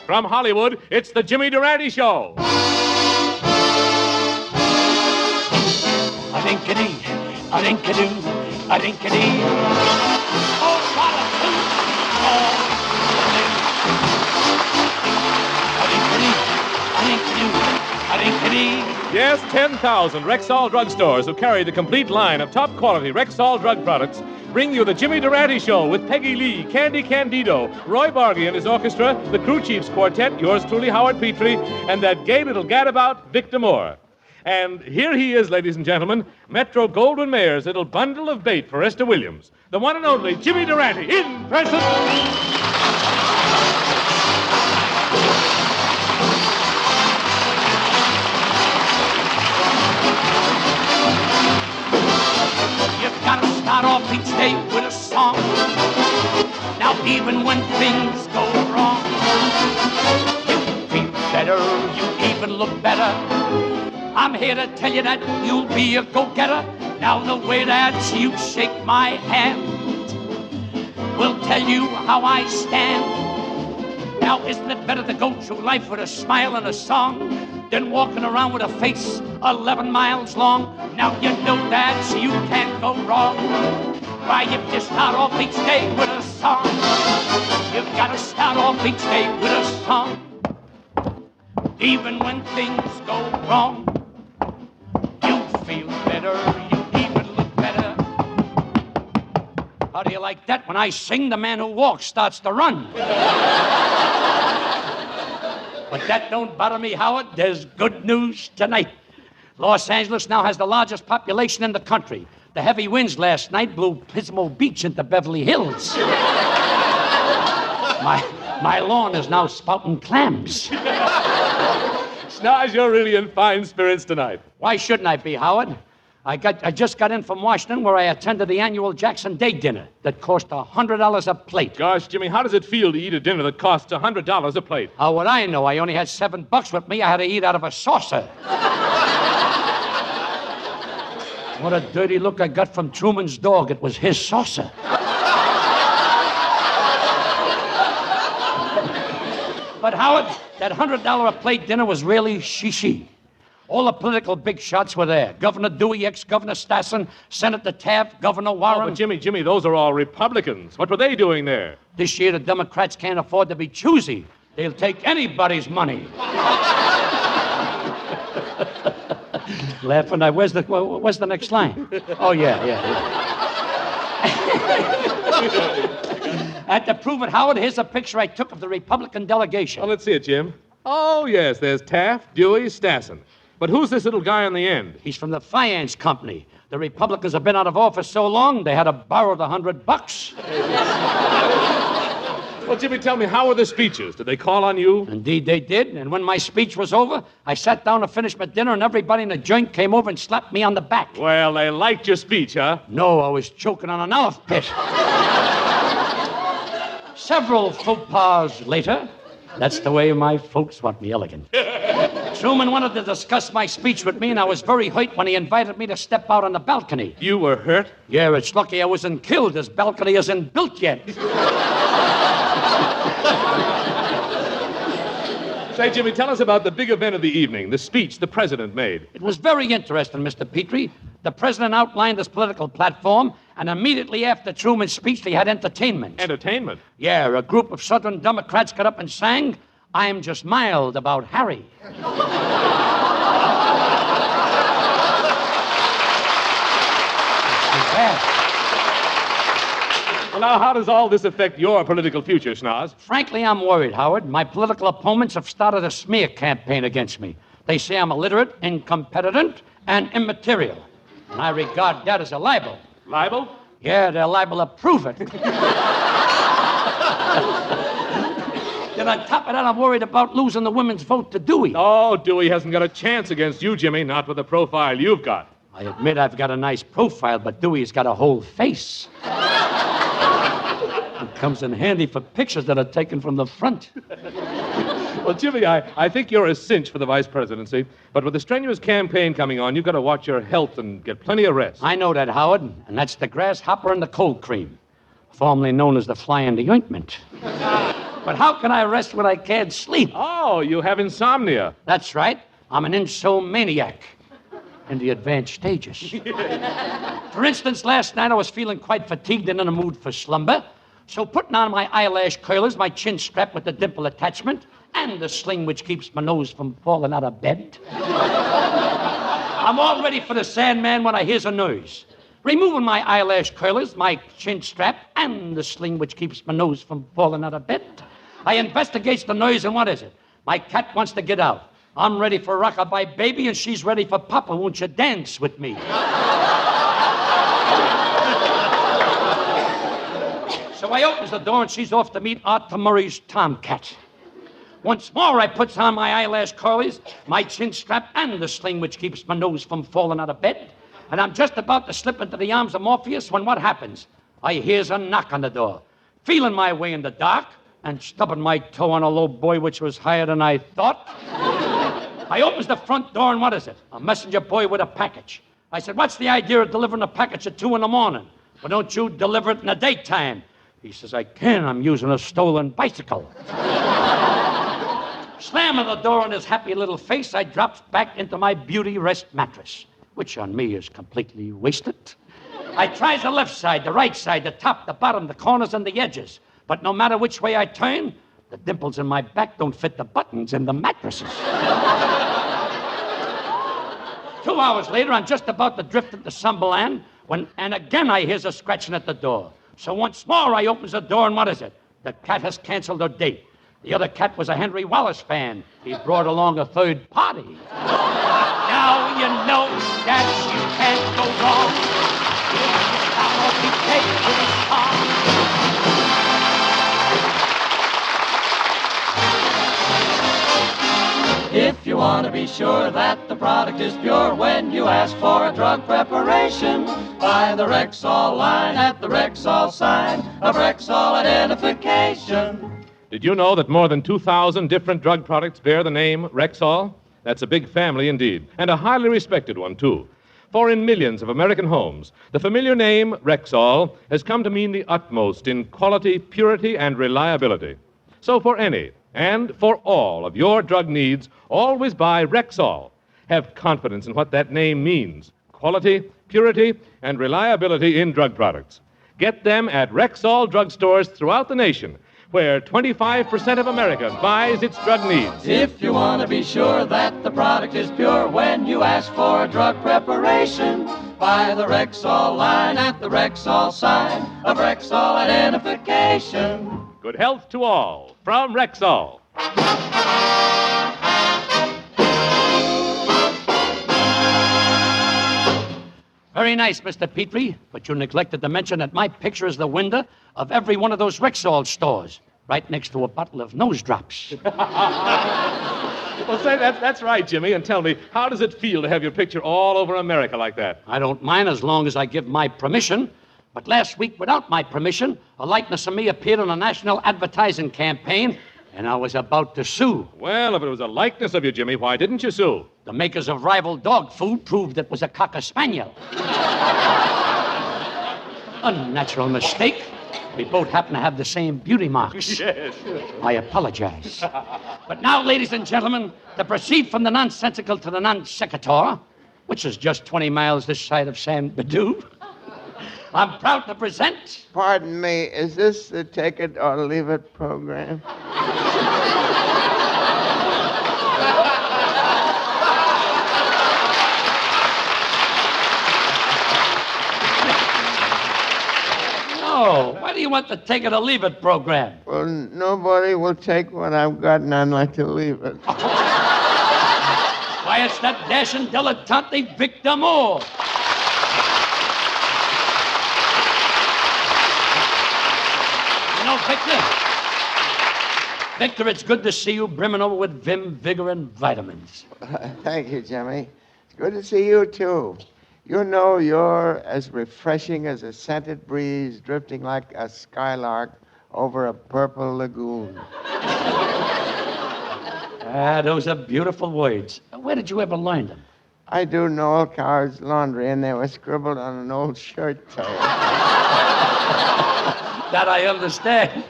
From Hollywood, it's the Jimmy Durante Show. A-dink-a-doo, a-dink-a-dee. Oh, what a toot! Oh, a-dink-a-dee, a-dink-a-doo, a-dink-a-dee. Yes, 10,000 Rexall drugstores who carry the complete line of top-quality Rexall drug products bring you the Jimmy Durante Show with Peggy Lee, Candy Candido, Roy Bargy and his orchestra, the Crew Chiefs Quartet, yours truly, Howard Petrie, and that gay little gadabout, Victor Moore. And here he is, ladies and gentlemen, Metro-Goldwyn-Mayer's little bundle of bait for Esther Williams, the one and only Jimmy Durante, in person. You've got to start off each day with a song. Now, even when things go wrong, you feel better, you even look better. I'm here to tell you that you'll be a go-getter. Now the way that you shake my hand will tell you how I stand. Now isn't it better to go through life with a smile and a song than walking around with a face 11 miles long? Now you know that you can't go wrong. Why, if you start off each day with a song, you've got to start off each day with a song. Even when things go wrong, feel better, you even look better. How do you like that? When I sing, the man who walks starts to run. But that don't bother me, Howard. There's good news tonight. Los Angeles now has the largest population in the country. The heavy winds last night blew Pismo Beach into Beverly Hills. My lawn is now spouting clams. Snaz, you're really in fine spirits tonight. Why shouldn't I be, Howard? I just got in from Washington where I attended the annual Jackson Day dinner that cost $100 a plate. Gosh, Jimmy, how does it feel to eat a dinner that costs $100 a plate? How would I know? I only had $7 with me. I had to eat out of a saucer. What a dirty look I got from Truman's dog. It was his saucer. But Howard, that $100 a plate dinner was really she. All the political big shots were there. Governor Dewey, ex-Governor Stassen, Senator Taft, Governor Warren. Oh, but Jimmy, those are all Republicans. What were they doing there? This year, the Democrats can't afford to be choosy. They'll take anybody's money. Laughing. Where's the next line? Oh, yeah. And to prove it, Howard, here's a picture I took of the Republican delegation. Oh, let's see it, Jim. Oh, yes, there's Taft, Dewey, Stassen. But who's this little guy on the end? He's from the finance company. The Republicans have been out of office so long, they had to borrow the $100. Well, Jimmy, tell me, how were the speeches? Did they call on you? Indeed, they did. And when my speech was over, I sat down to finish my dinner, and everybody in the joint came over and slapped me on the back. Well, they liked your speech, huh? No, I was choking on an olive pit. Several faux pas later, that's the way my folks want me elegant. Truman wanted to discuss my speech with me, and I was very hurt when he invited me to step out on the balcony. You were hurt? Yeah, it's lucky I wasn't killed. This balcony isn't built yet. Say, Jimmy, tell us about the big event of the evening, the speech the president made. It was very interesting, Mr. Petrie. The president outlined his political platform, and immediately after Truman's speech, they had entertainment. Entertainment? Yeah, a group of Southern Democrats got up and sang, "I'm Just Mild About Harry." Well, now, how does all this affect your political future, Schnoz? Frankly, I'm worried, Howard. My political opponents have started a smear campaign against me. They say I'm illiterate, incompetent, and immaterial. And I regard that as a libel. Libel? Yeah, they're liable to prove it. Then on top of that, I'm worried about losing the women's vote to Dewey. Oh, Dewey hasn't got a chance against you, Jimmy, not with the profile you've got. I admit I've got a nice profile, but Dewey's got a whole face. It comes in handy for pictures that are taken from the front. Well, Jimmy, I think you're a cinch for the vice presidency, but with the strenuous campaign coming on, you've got to watch your health and get plenty of rest. I know that, Howard, and that's the grasshopper and the cold cream, formerly known as the fly in the ointment. But how can I rest when I can't sleep? Oh, you have insomnia. That's right. I'm an insomniac in the advanced stages. For instance, last night I was feeling quite fatigued and in a mood for slumber. So putting on my eyelash curlers, my chin strap with the dimple attachment, and the sling which keeps my nose from falling out of bed, I'm all ready for the Sandman when I hears a noise. Removing my eyelash curlers, my chin strap, and the sling which keeps my nose from falling out of bed, I investigates the noise, and what is it? My cat wants to get out. I'm ready for rockabye baby, and she's ready for Papa. Won't you dance with me? So I opens the door, and she's off to meet Arthur Murray's tomcat. Once more, I puts on my eyelash curlies, my chin strap, and the sling which keeps my nose from falling out of bed. And I'm just about to slip into the arms of Morpheus when what happens? I hears a knock on the door. Feeling my way in the dark and stubbing my toe on a low boy which was higher than I thought. I opens the front door, and what is it? A messenger boy with a package. I said, what's the idea of delivering a package at 2 in the morning? Well, don't you deliver it in the daytime? He says, I can. I'm using a stolen bicycle. Slamming the door on his happy little face, I drops back into my beauty rest mattress, which on me is completely wasted. I tries the left side, the right side, the top, the bottom, the corners, and the edges. But no matter which way I turn, the dimples in my back don't fit the buttons in the mattresses. 2 hours later, I'm just about to drift into Summerland and again I hears a scratching at the door. So once more I opens the door, and what is it? The cat has canceled her date. The other cat was a Henry Wallace fan. He brought along a third party. Now you know that you can't go wrong. If you want to be sure that the product is pure when you ask for a drug preparation, buy the Rexall line at the Rexall sign of Rexall identification. Did you know that more than 2,000 different drug products bear the name Rexall? That's a big family indeed, and a highly respected one, too. For in millions of American homes, the familiar name Rexall has come to mean the utmost in quality, purity, and reliability. So for any and for all of your drug needs, always buy Rexall. Have confidence in what that name means. Quality, purity, and reliability in drug products. Get them at Rexall drugstores throughout the nation, where 25% of America buys its drug needs. If you want to be sure that the product is pure when you ask for a drug preparation, buy the Rexall line at the Rexall sign of Rexall identification. Good health to all from Rexall. Very nice, Mr. Petrie, but you neglected to mention that my picture is the window of every one of those Rexall stores, right next to a bottle of nose drops. Well, say that's right, Jimmy, and tell me, how does it feel to have your picture all over America like that? I don't mind as long as I give my permission. But last week, without my permission, a likeness of me appeared on a national advertising campaign, and I was about to sue. Well, if it was a likeness of you, Jimmy, why didn't you sue? The makers of rival dog food proved it was a Cocker Spaniel. Unnatural mistake. We both happen to have the same beauty marks. Yes. I apologize. But now, ladies and gentlemen, to proceed from the nonsensical to the non-sequitur, which is just 20 miles this side of San Bedou, I'm proud to present... Pardon me, is this the Take It or Leave It program? No, why do you want the Take It or Leave It program? Well, nobody will take what I've got, and I'd like to leave it. Why, it's that dashing dilettante Victor Moore. Victor, it's good to see you brimming over with vim, vigor, and vitamins. Thank you, Jimmy. It's good to see you, too. You know you're as refreshing as a scented breeze drifting like a skylark over a purple lagoon. Those are beautiful words. Where did you ever learn them? I do Noel Coward's laundry, and they were scribbled on an old shirt tail. That I understand.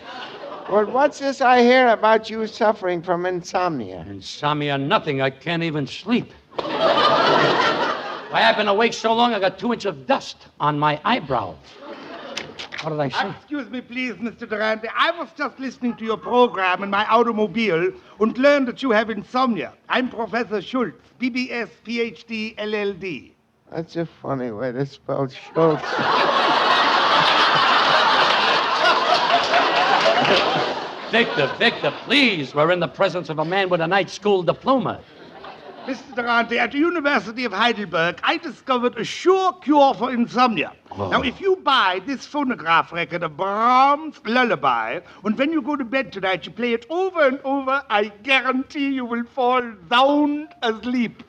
Well, what's this I hear about you suffering from insomnia? Insomnia, nothing. I can't even sleep. Why, I've been awake so long, I got 2 inches of dust on my eyebrow. What did I say? Excuse me, please, Mr. Durante. I was just listening to your program in my automobile and learned that you have insomnia. I'm Professor Schultz, BBS, PhD, LLD. That's a funny way to spell Schultz. Victor, please. We're in the presence of a man with a night school diploma. Mr. Durante, at the University of Heidelberg, I discovered a sure cure for insomnia. Oh. Now, if you buy this phonograph record of Brahms' Lullaby, and when you go to bed tonight, you play it over and over, I guarantee you will fall sound asleep.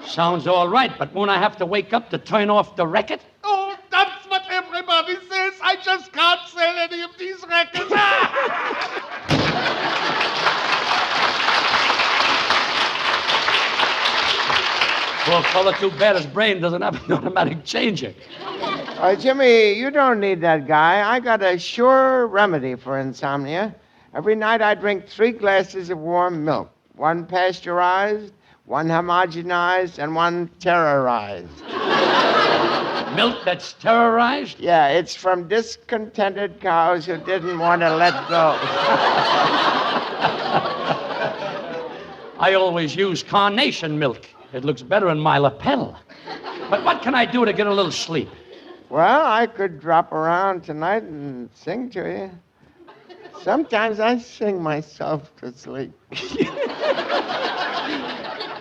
Sounds all right, but won't I have to wake up to turn off the record? Oh, that's what everybody says. I just can't sell any of these records. Poor fella, too bad his brain doesn't have an automatic changer. Jimmy, you don't need that guy. I got a sure remedy for insomnia. Every night I drink 3 glasses of warm milk. 1 pasteurized, 1 homogenized, and 1 terrorized. Milk that's terrorized? Yeah, it's from discontented cows who didn't want to let go. I always use carnation milk. It looks better in my lapel. But what can I do to get a little sleep? Well, I could drop around tonight and sing to you. Sometimes I sing myself to sleep.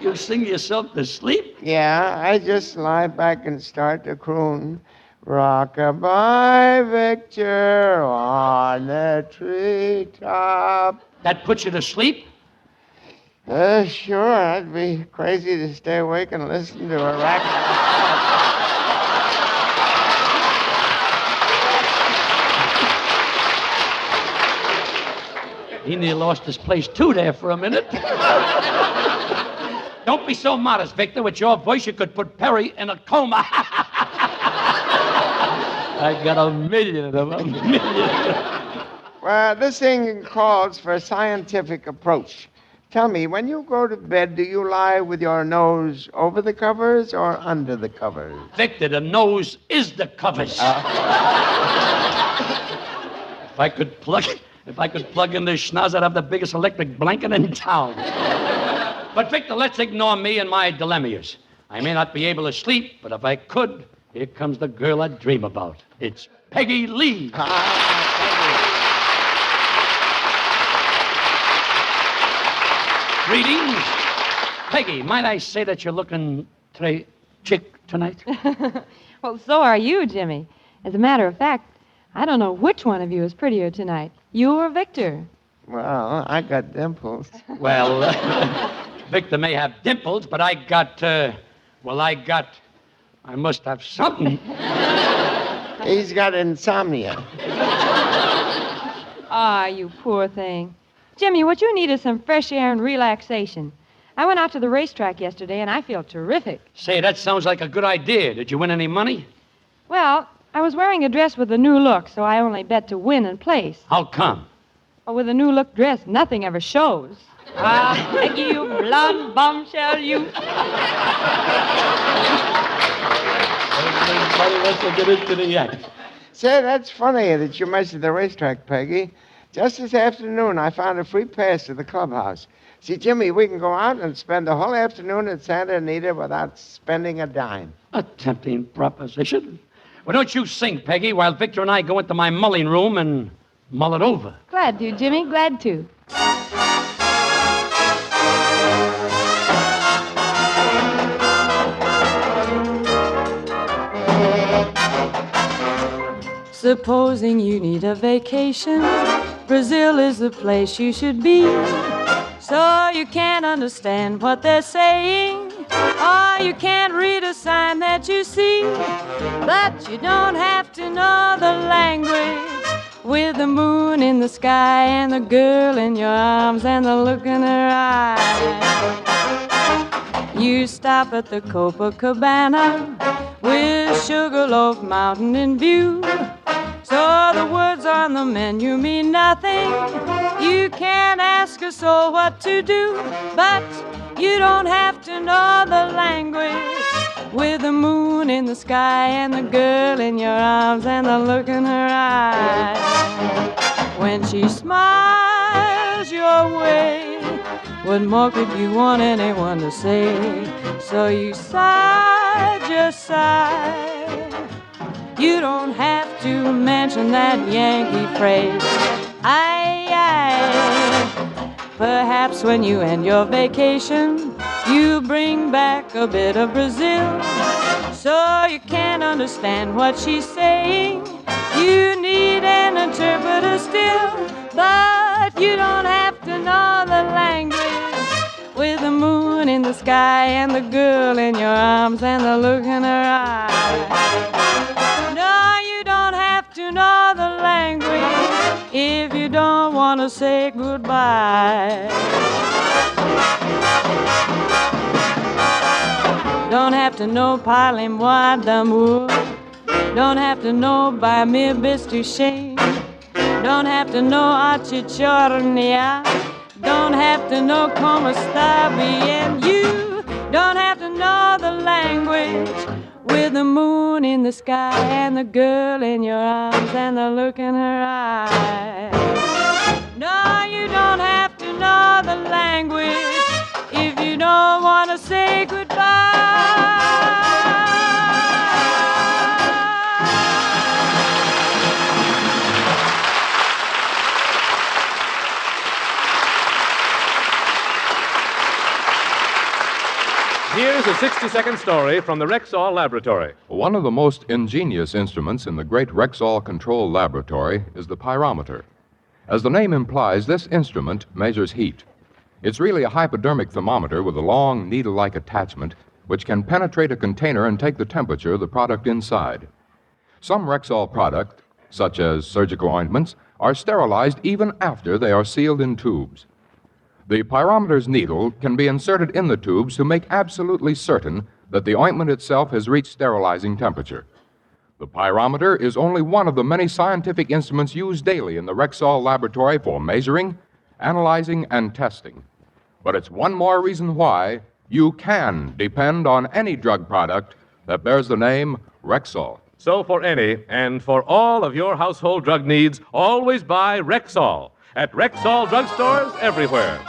You sing yourself to sleep? Yeah, I just lie back and start to croon. Rock-a-bye, Victor, on the treetop. That puts you to sleep? Sure. I'd be crazy to stay awake and listen to a racket. He nearly lost his place, too, there for a minute. Don't be so modest, Victor. With your voice, you could put Peary in a coma. I got a million of them, a million. Well, this thing calls for a scientific approach. Tell me, when you go to bed, do you lie with your nose over the covers or under the covers? Victor, the nose is the covers. If I could plug in this schnoz, I'd have the biggest electric blanket in town. But, Victor, let's ignore me and my dilemmas. I may not be able to sleep, but if I could, here comes the girl I dream about. It's Peggy Lee. Greetings. Peggy, might I say that you're looking chick tonight? Well, so are you, Jimmy. As a matter of fact, I don't know which one of you is prettier tonight, you or Victor. Well, I got dimples. Well, Victor may have dimples, but I must have something. He's got insomnia. Ah, you poor thing. Jimmy, what you need is some fresh air and relaxation. I went out to the racetrack yesterday, and I feel terrific. Say, that sounds like a good idea. Did you win any money? Well, I was wearing a dress with a new look, so I only bet to win and place. How come? Well, with a new look dress, nothing ever shows. Ah, Peggy, you blonde bombshell, you. Everybody wants to get into the act. Say, that's funny that you mentioned the racetrack, Peggy. Just this afternoon, I found a free pass to the clubhouse. See, Jimmy, we can go out and spend the whole afternoon at Santa Anita without spending a dime. A tempting proposition. Well, don't you sing, Peggy, while Victor and I go into my mulling room and mull it over. Glad to, Jimmy, glad to. Supposing you need a vacation, Brazil is the place you should be. So you can't understand what they're saying, or you can't read a sign that you see. But you don't have to know the language. With the moon in the sky and the girl in your arms and the look in her eyes. You stop at the Copacabana with Sugarloaf Mountain in view. So the words on the menu mean nothing. You can't ask a soul what to do, but you don't have to know the language. With the moon in the sky and the girl in your arms and the look in her eyes. When she smiles your way, what more could you want anyone to say? So you sigh, just sigh. You don't have to mention that Yankee phrase. Aye, aye. Perhaps when you end your vacation, you bring back a bit of Brazil. So you can't understand what she's saying. You need an interpreter still. But you don't have to know the language. With the moon in the sky and the girl in your arms and the look in her eyes. No, you don't have to know the language if you don't want to say goodbye. Don't have to know parlez-moi d'amour. Don't have to know by mere Shane. Don't have to know Achichornia. Don't have to know como está bien. You don't have to know the language. With the moon in the sky and the girl in your arms and the look in her eyes. No, you don't have to know the language if you don't want to say goodbye. 60-second story from the Rexall Laboratory. One of the most ingenious instruments in the great Rexall Control Laboratory is the pyrometer. As the name implies, this instrument measures heat. It's really a hypodermic thermometer with a long needle-like attachment which can penetrate a container and take the temperature of the product inside. Some Rexall products, such as surgical ointments, are sterilized even after they are sealed in tubes. The pyrometer's needle can be inserted in the tubes to make absolutely certain that the ointment itself has reached sterilizing temperature. The pyrometer is only one of the many scientific instruments used daily in the Rexall Laboratory for measuring, analyzing, and testing. But it's one more reason why you can depend on any drug product that bears the name Rexall. So for any and for all of your household drug needs, always buy Rexall at Rexall drugstores everywhere.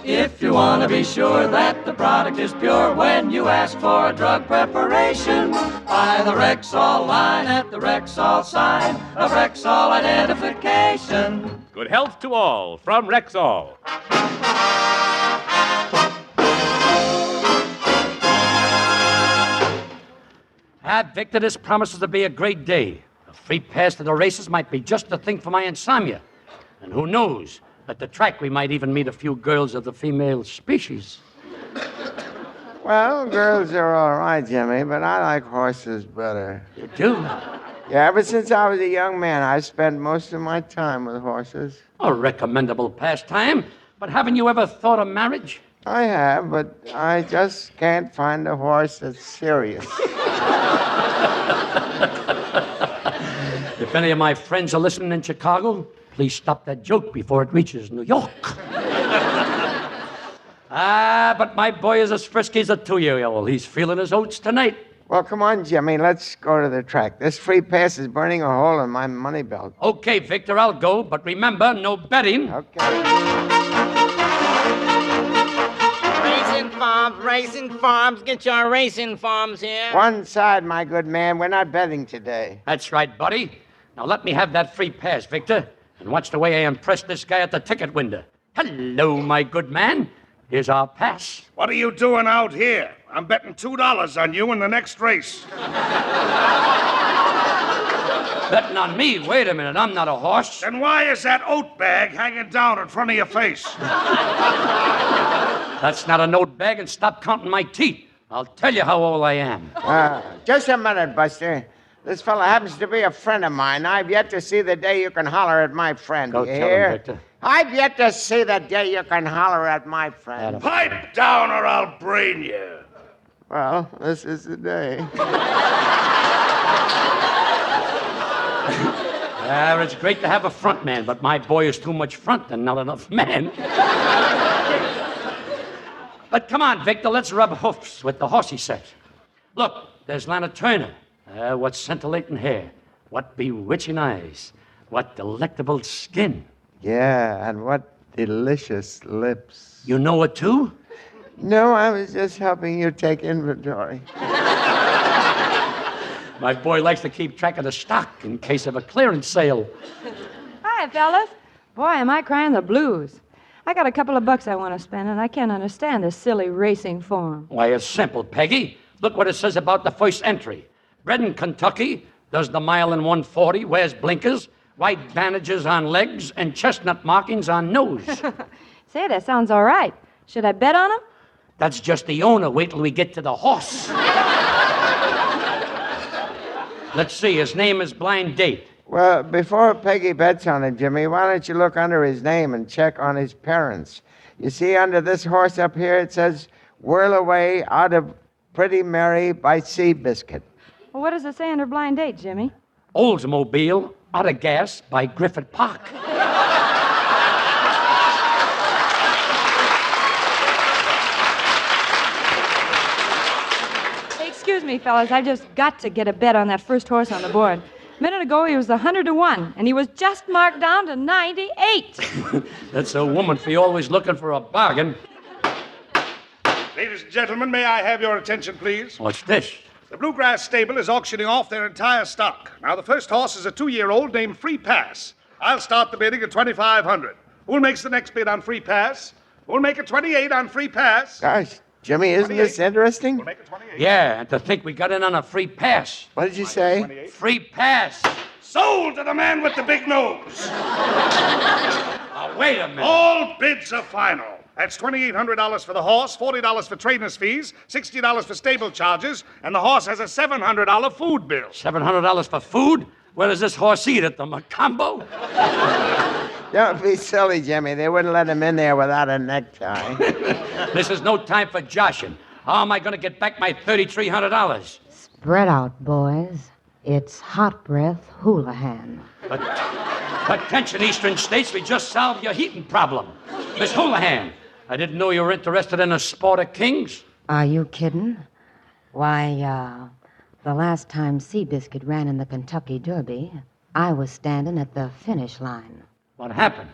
If you want to be sure that the product is pure when you ask for a drug preparation, buy the Rexall line at the Rexall sign of Rexall identification. Good health to all from Rexall. Victor, this promises to be a great day. A free pass to the races might be just the thing for my insomnia. And who knows, at the track we might even meet a few girls of the female species. Well, girls are all right, Jimmy, but I like horses better. You do? Yeah, ever since I was a young man, I spent most of my time with horses. A recommendable pastime. But haven't you ever thought of marriage? I have, but I just can't find a horse that's serious. If any of my friends are listening in Chicago, please stop that joke before it reaches New York. But my boy is as frisky as a 2-year-old. He's feeling his oats tonight. Well, come on, Jimmy, let's go to the track. This free pass is burning a hole in my money belt. Okay, Victor, I'll go, but remember, no betting. Okay. Racing farms, get your racing farms here. One side, my good man. We're not betting today. That's right, buddy. Now let me have that free pass, Victor, and watch the way I impress this guy at the ticket window. Hello, my good man. Here's our pass. What are you doing out here? I'm betting $2 on you in the next race. Betting on me? Wait a minute, I'm not a horse. Then why is that oat bag hanging down in front of your face? That's not a note bag, and stop counting my teeth. I'll tell you how old I am. Just a minute, Buster. This fella happens to be a friend of mine. I've yet to see the day you can holler at my friend. Go you tell hear? him, Victor. I've yet to see the day you can holler at my friend. Pipe down or I'll brain you. Well, this is the day. It's great to have a front man, but my boy is too much front and not enough man. But come on, Victor, let's rub hoofs with the horsey set. Look, there's Lana Turner. What scintillating hair. What bewitching eyes. What delectable skin. Yeah, and what delicious lips. You know it, too? No, I was just helping you take inventory. My boy likes to keep track of the stock in case of a clearance sale. Hi, fellas. Boy, am I crying the blues. I got a couple of bucks I want to spend, and I can't understand this silly racing form. Why, it's simple, Peggy. Look what it says about the first entry. Bred in Kentucky, does the mile in 140, wears blinkers, white bandages on legs, and chestnut markings on nose. Say, that sounds all right. Should I bet on him? That's just the owner. Wait till we get to the horse. Let's see. His name is Blind Date. Well, before Peggy bets on it, Jimmy, why don't you look under his name and check on his parents? You see, under this horse up here, it says, "Whirl away out of Pretty Mary by Seabiscuit." Well, what does it say under Blind Date, Jimmy? Oldsmobile, out of gas by Griffith Park. Hey, excuse me, fellas. I just got to get a bet on that first horse on the board. A minute ago, he was 100-1, and he was just marked down to 98. That's a woman for you, always looking for a bargain. Ladies and gentlemen, may I have your attention, please? What's this? The Bluegrass Stable is auctioning off their entire stock. Now, the first horse is a 2-year-old named Free Pass. I'll start the bidding at $2,500. Who makes the next bid on Free Pass? Who'll make it 28 on Free Pass? Gosh, Jimmy, isn't this interesting? Yeah, and to think we got in on a free pass. What did you say? Free pass. Sold to the man with the big nose. Now, wait a minute. All bids are final. That's $2,800 for the horse, $40 for trainer's fees, $60 for stable charges, and the horse has a $700 food bill. $700 for food? Where does this horse eat? At the Macombo? Don't be silly, Jimmy. They wouldn't let him in there without a necktie. This is no time for joshing. How am I going to get back my $3,300? Spread out, boys. It's hot breath Houlihan. Attention, Eastern States, we just solved your heating problem. Miss Houlihan, I didn't know you were interested in a sport of kings. Are you kidding? Why, the last time Seabiscuit ran in the Kentucky Derby, I was standing at the finish line. What happened?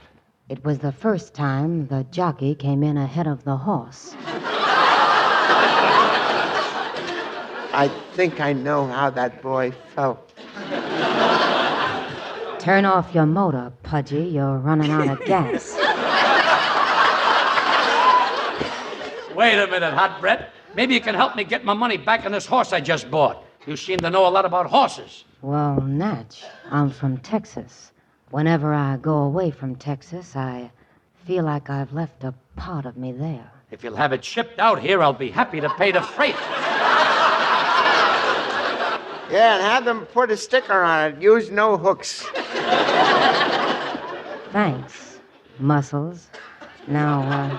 It was the first time the jockey came in ahead of the horse. I think I know how that boy felt. Turn off your motor, Pudgy. You're running out of gas. Wait a minute, Hot Brett. Maybe you can help me get my money back on this horse I just bought. You seem to know a lot about horses. Well, Natch, I'm from Texas. Whenever I go away from Texas, I feel like I've left a part of me there. If you'll have it shipped out here, I'll be happy to pay the freight. Yeah, and have them put a sticker on it. Use no hooks. Thanks, Muscles. Now,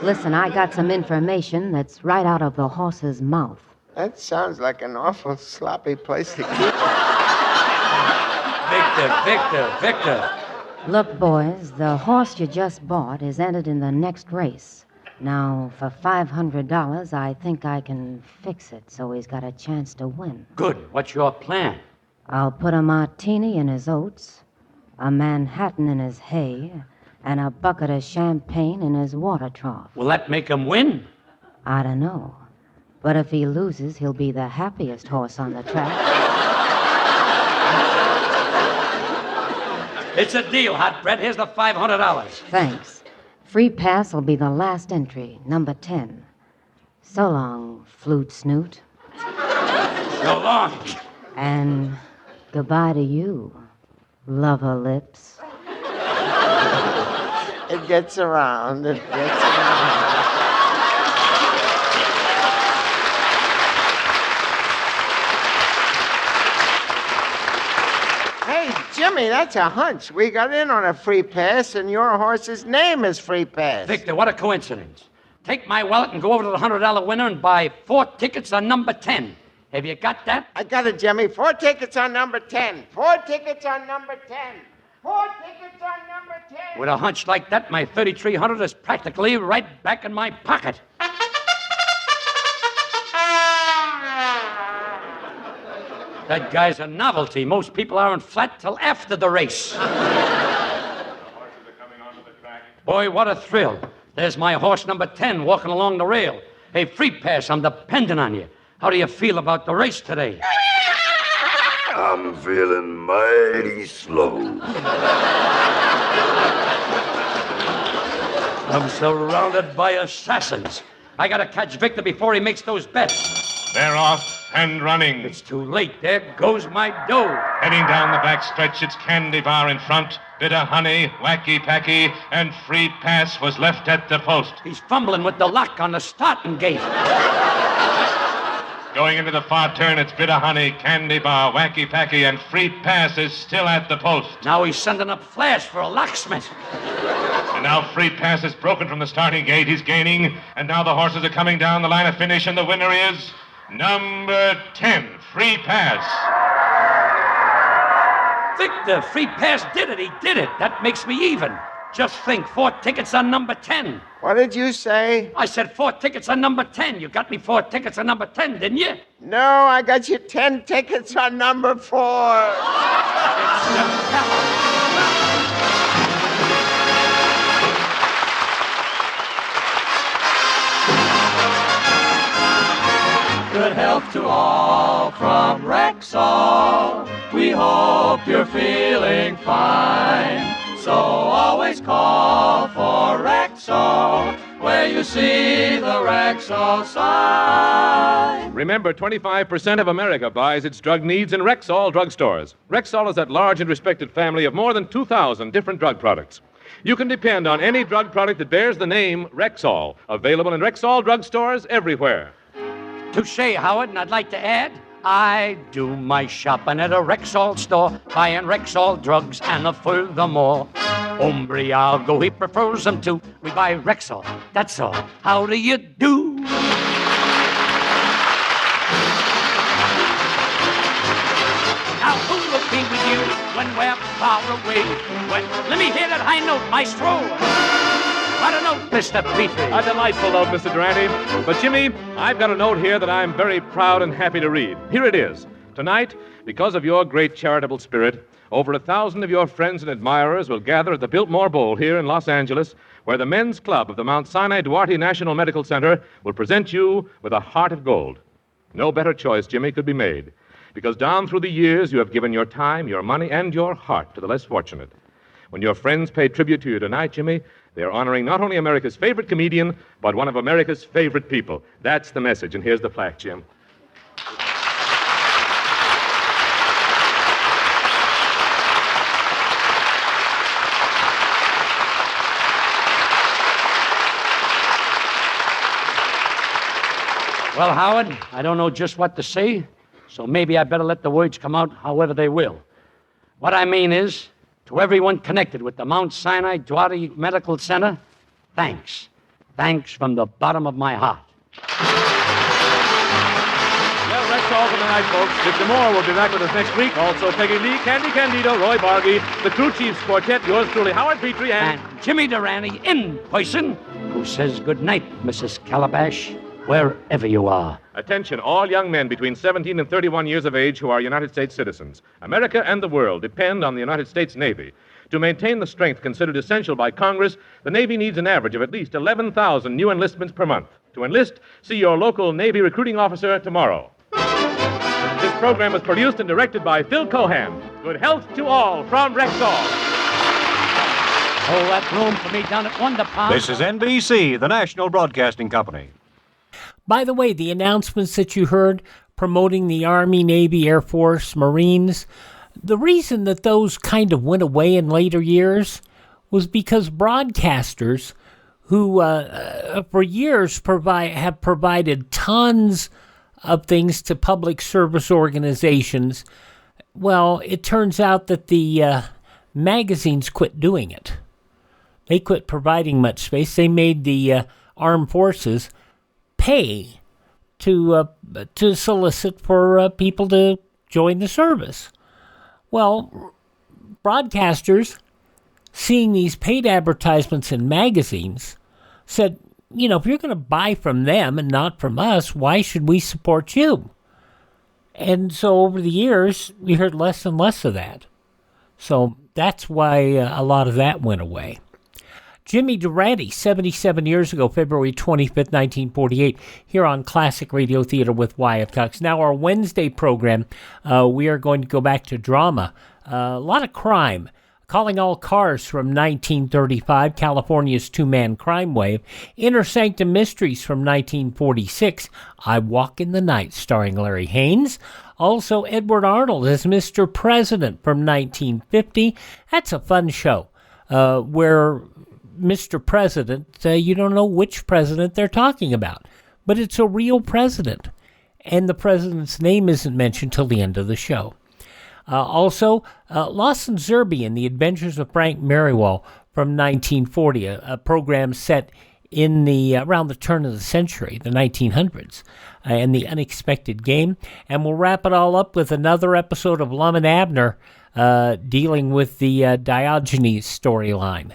listen, I got some information that's right out of the horse's mouth. That sounds like an awful sloppy place to keep it. Victor. Look, boys, the horse you just bought is entered in the next race. Now, for $500, I think I can fix it so he's got a chance to win. Good. What's your plan? I'll put a martini in his oats, a Manhattan in his hay, and a bucket of champagne in his water trough. Will that make him win? I don't know. But if he loses, he'll be the happiest horse on the track. It's a deal, Hot Brett. Here's the $500. Thanks. Free pass will be the last entry, number 10. So long, flute snoot. So long. And goodbye to you, lover lips. It gets around. It gets around. Hey, Jimmy, that's a hunch. We got in on a free pass, and your horse's name is Free Pass. Victor, what a coincidence. Take my wallet and go over to the $100 winner and buy 4 tickets on number 10. Have you got that? I got it, Jimmy. 4 tickets on number 10. 4 tickets on number 10. 4 tickets on number 10. With a hunch like that, my $3,300 is practically right back in my pocket. That guy's a novelty. Most people aren't flat till after the race. Boy, what a thrill. There's my horse number 10 walking along the rail. Hey, Free Pass, I'm depending on you. How do you feel about the race today? I'm feeling mighty slow. I'm surrounded by assassins. I gotta catch Victor before he makes those bets. They're off and running. It's too late. There goes my dough. Heading down the back stretch, it's Candy Bar in front. Bit of Honey, Wacky Packy, and Free Pass was left at the post. He's fumbling with the lock on the starting gate. Going into the far turn, it's Bit of Honey, Candy Bar, Wacky Packy, and Free Pass is still at the post. Now he's sending up flash for a locksmith. And now Free Pass is broken from the starting gate. He's gaining, and now the horses are coming down the line of finish, and the winner is number 10, Free Pass. Victor, Free Pass did it. He did it. That makes me even. Just think, 4 tickets on number 10. What did you say? I said 4 tickets on number 10. You got me 4 tickets on number 10, didn't you? No, I got you 10 tickets on number 4. Good health to all from Rexall. We hope you're feeling fine. So always call for Rexall when where you see the Rexall sign. Remember, 25% of America buys its drug needs in Rexall drugstores. Rexall is that large and respected family of more than 2,000 different drug products. You can depend on any drug product that bears the name Rexall, available in Rexall drugstores everywhere. Touche, Howard, and I'd like to add, I do my shopping at a Rexall store, buying Rexall drugs and furthermore. Umbriago, he prefers them too. We buy Rexall, that's all. How do you do? Now who will be with you when we're far away? Let me hear that high note, maestro. What a note, Mr. Peary. A delightful note, Mr. Durante. But, Jimmy, I've got a note here that I'm very proud and happy to read. Here it is. Tonight, because of your great charitable spirit, over 1,000 of your friends and admirers will gather at the Biltmore Bowl here in Los Angeles, where the Men's Club of the Mount Sinai Duarte National Medical Center will present you with a heart of gold. No better choice, Jimmy, could be made, because down through the years you have given your time, your money, and your heart to the less fortunate. When your friends pay tribute to you tonight, Jimmy, they are honoring not only America's favorite comedian, but one of America's favorite people. That's the message, and here's the plaque, Jim. Well, Howard, I don't know just what to say, so maybe I better let the words come out however they will. What I mean is, to everyone connected with the Mount Sinai Duarte Medical Center, thanks. Thanks from the bottom of my heart. Well, that's all for tonight, folks. Victor Moore will be back with us next week. Also, Peggy Lee, Candy Candido, Roy Bargy, the Crew Chiefs Quartet, yours truly, Howard Peary, and Jimmy Durante in person, who says good night, Mrs. Calabash, wherever you are. Attention, all young men between 17 and 31 years of age who are United States citizens. America and the world depend on the United States Navy. To maintain the strength considered essential by Congress, the Navy needs an average of at least 11,000 new enlistments per month. To enlist, see your local Navy recruiting officer tomorrow. This program was produced and directed by Phil Cohan. Good health to all from Rexall. Oh, that room for me down at Wonder Pond. This is NBC, the National Broadcasting Company. By the way, the announcements that you heard promoting the Army, Navy, Air Force, Marines, the reason that those kind of went away in later years was because broadcasters who for years have provided tons of things to public service organizations, well, it turns out that the magazines quit doing it. They quit providing much space. They made the armed forces pay to solicit for people to join the service. Well, broadcasters, seeing these paid advertisements in magazines, said, you know, if you're going to buy from them and not from us, why should we support you? And so over the years, we heard less and less of that. So that's why a lot of that went away. Jimmy Durante, 77 years ago, February 25th, 1948, here on Classic Radio Theater with Wyatt Cox. Now, our Wednesday program, we are going to go back to drama. A lot of crime. Calling All Cars from 1935, California's two-man crime wave. Inner Sanctum Mysteries from 1946, I Walk in the Night, starring Larry Haynes. Also, Edward Arnold as Mr. President from 1950. That's a fun show where Mr. President, you don't know which president they're talking about, but it's a real president, and the president's name isn't mentioned till the end of the show. Also, Lawson Zerbe and the Adventures of Frank Merriwell from 1940, a program set in around the turn of the century, the 1900s, and The Unexpected Game. And we'll wrap it all up with another episode of Lum and Abner dealing with the Diogenes storyline.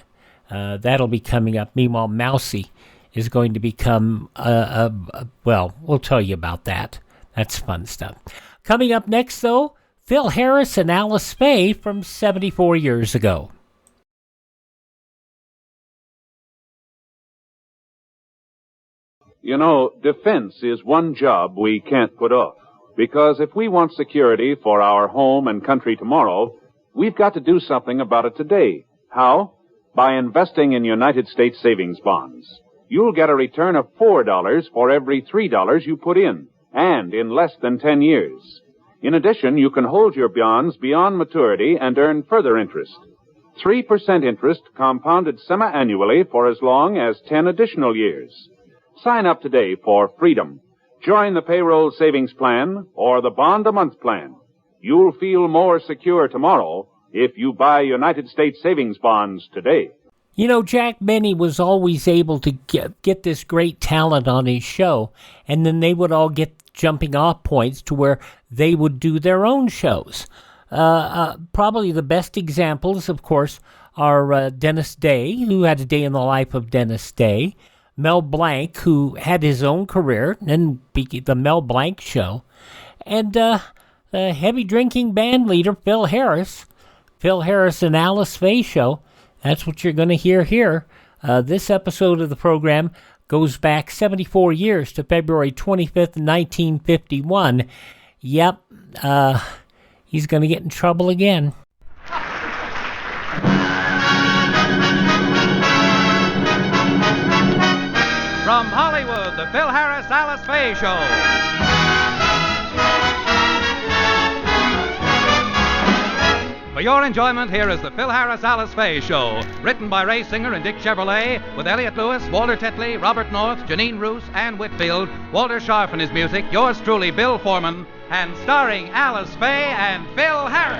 That'll be coming up. Meanwhile, Mousy is going to become, well, we'll tell you about that. That's fun stuff. Coming up next, though, Phil Harris and Alice Faye from 74 years ago. You know, defense is one job we can't put off. Because if we want security for our home and country tomorrow, we've got to do something about it today. How? By investing in United States savings bonds. you'll get a return of $4 for every $3 you put in, and in less than 10 years. In addition, you can hold your bonds beyond maturity and earn further interest. 3% interest compounded semi-annually for as long as 10 additional years. Sign up today for freedom. Join the payroll savings plan or the bond-a-month plan. You'll feel more secure tomorrow if you buy United States savings bonds today. You know, Jack Benny was always able to get this great talent on his show, and then they would all get jumping off points to where they would do their own shows. Probably the best examples, of course, are Dennis Day, who had a day in the life of Dennis Day, Mel Blanc, who had his own career, and the Mel Blanc Show, and the heavy drinking band leader, Phil Harris and Alice Faye Show. That's what you're going to hear here. This episode of the program goes back 74 years to February 25th, 1951. Yep, he's going to get in trouble again. From Hollywood, the Phil Harris, Alice Faye Show. For your enjoyment, here is the Phil Harris, Alice Faye Show, written by Ray Singer and Dick Chevrolet, with Elliott Lewis, Walter Tetley, Robert North, Janine Roos, Ann Whitfield, Walter Scharf and his music, yours truly, Bill Foreman, and starring Alice Faye and Phil Harris.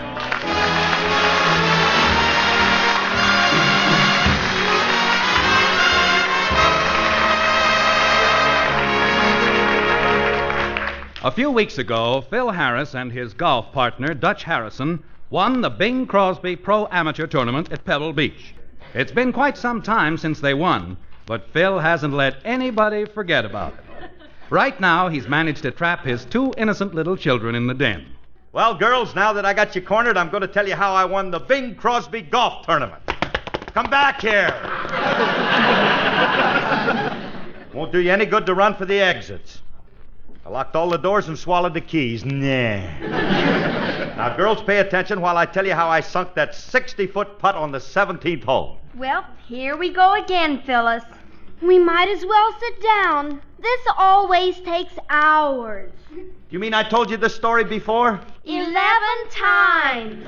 A few weeks ago, Phil Harris and his golf partner, Dutch Harrison, won the Bing Crosby Pro Amateur Tournament at Pebble Beach. It's been quite some time since they won, but Phil hasn't let anybody forget about it. Right now, he's managed to trap his two innocent little children in the den. Well, girls, now that I got you cornered, I'm going to tell you how I won the Bing Crosby Golf Tournament. Come back here. Won't do you any good to run for the exits. I locked all the doors and swallowed the keys. Nah. Now, girls, pay attention while I tell you how I sunk that 60-foot putt on the 17th hole. Well, here we go again, Phyllis. We might as well sit down. This always takes hours. You mean I told you this story before? 11 times.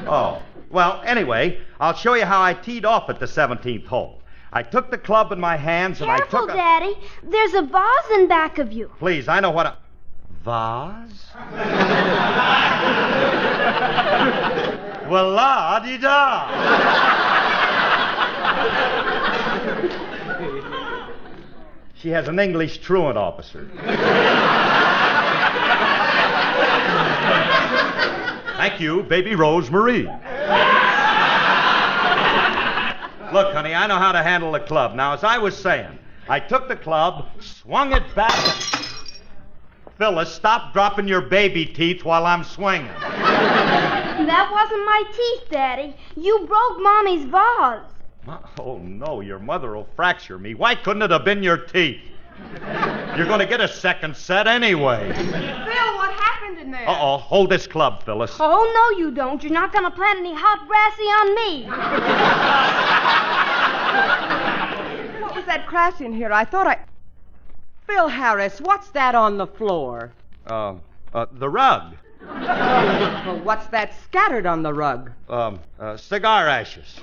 Oh. Well, anyway, I'll show you how I teed off at the 17th hole. I took the club in my hands and Careful, I took a... Daddy. There's a vase in back of you. Please, I know what a... Vase? Well, la-di-da. She has an English truant officer. Thank you, baby Rosemary. Look, honey, I know how to handle the club. Now, as I was saying, I took the club, swung it back. Phyllis, stop dropping your baby teeth while I'm swinging. That wasn't my teeth, Daddy. You broke Mommy's vase. Oh, no, your mother will fracture me. Why couldn't it have been your teeth? You're going to get a second set anyway. Phil, what happened in there? Uh-oh, hold this club, Phyllis. Oh, no, you don't. You're not going to plant any hot brassy on me. What was that crashing here? I thought I... Phil Harris, what's that on the floor? The rug. Well, what's that scattered on the rug? Cigar ashes.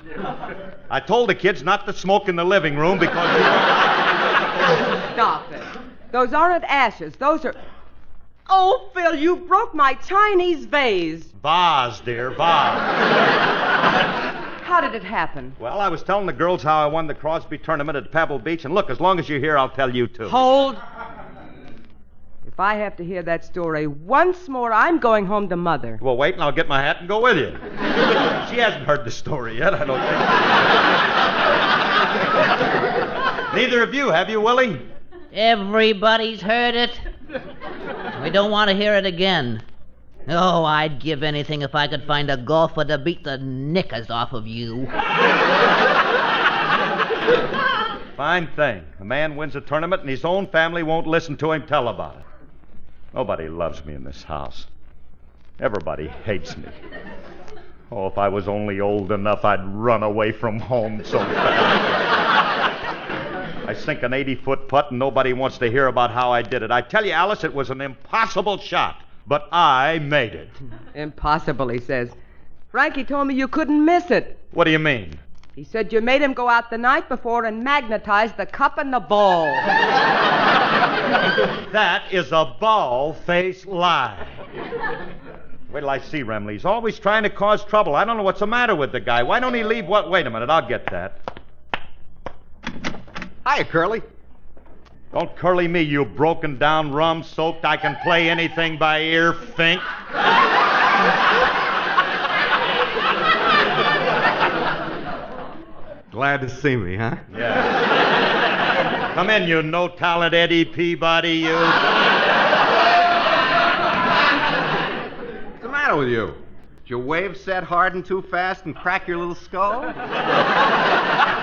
I told the kids not to smoke in the living room because... Stop it. Those aren't ashes. Those are... Oh, Phil, you broke my Chinese vase. Vase, dear, vase. How did it happen? Well, I was telling the girls how I won the Crosby tournament at Pebble Beach, and look, as long as you're here, I'll tell you, too. Hold. If I have to hear that story once more, I'm going home to Mother. Well, wait, and I'll get my hat and go with you. She hasn't heard the story yet, I don't think. Neither of you, have you, Willie? Everybody's heard it. We don't want to hear it again. Oh, I'd give anything if I could find a golfer to beat the knickers off of you. Fine thing. A man wins a tournament and his own family won't listen to him tell about it. Nobody loves me in this house. Everybody hates me. Oh, if I was only old enough, I'd run away from home so fast. I sink an 80-foot putt and nobody wants to hear about how I did it. I tell you, Alice, it was an impossible shot, but I made it. Impossible, he says. Frankie told me you couldn't miss it. What do you mean? He said you made him go out the night before and magnetize the cup and the ball. That is a bald-faced lie. Wait till I see Remley. He's always trying to cause trouble. I don't know what's the matter with the guy. Why don't he leave what? Wait a minute, I'll get that. Hiya, Curly. Don't curly me, you broken down, rum-soaked, I can play anything by ear fink. Glad to see me, huh? Yeah. Come in, you no-talent Eddie Peabody, you. What's the matter with you? Did your wave set harden too fast and crack your little skull?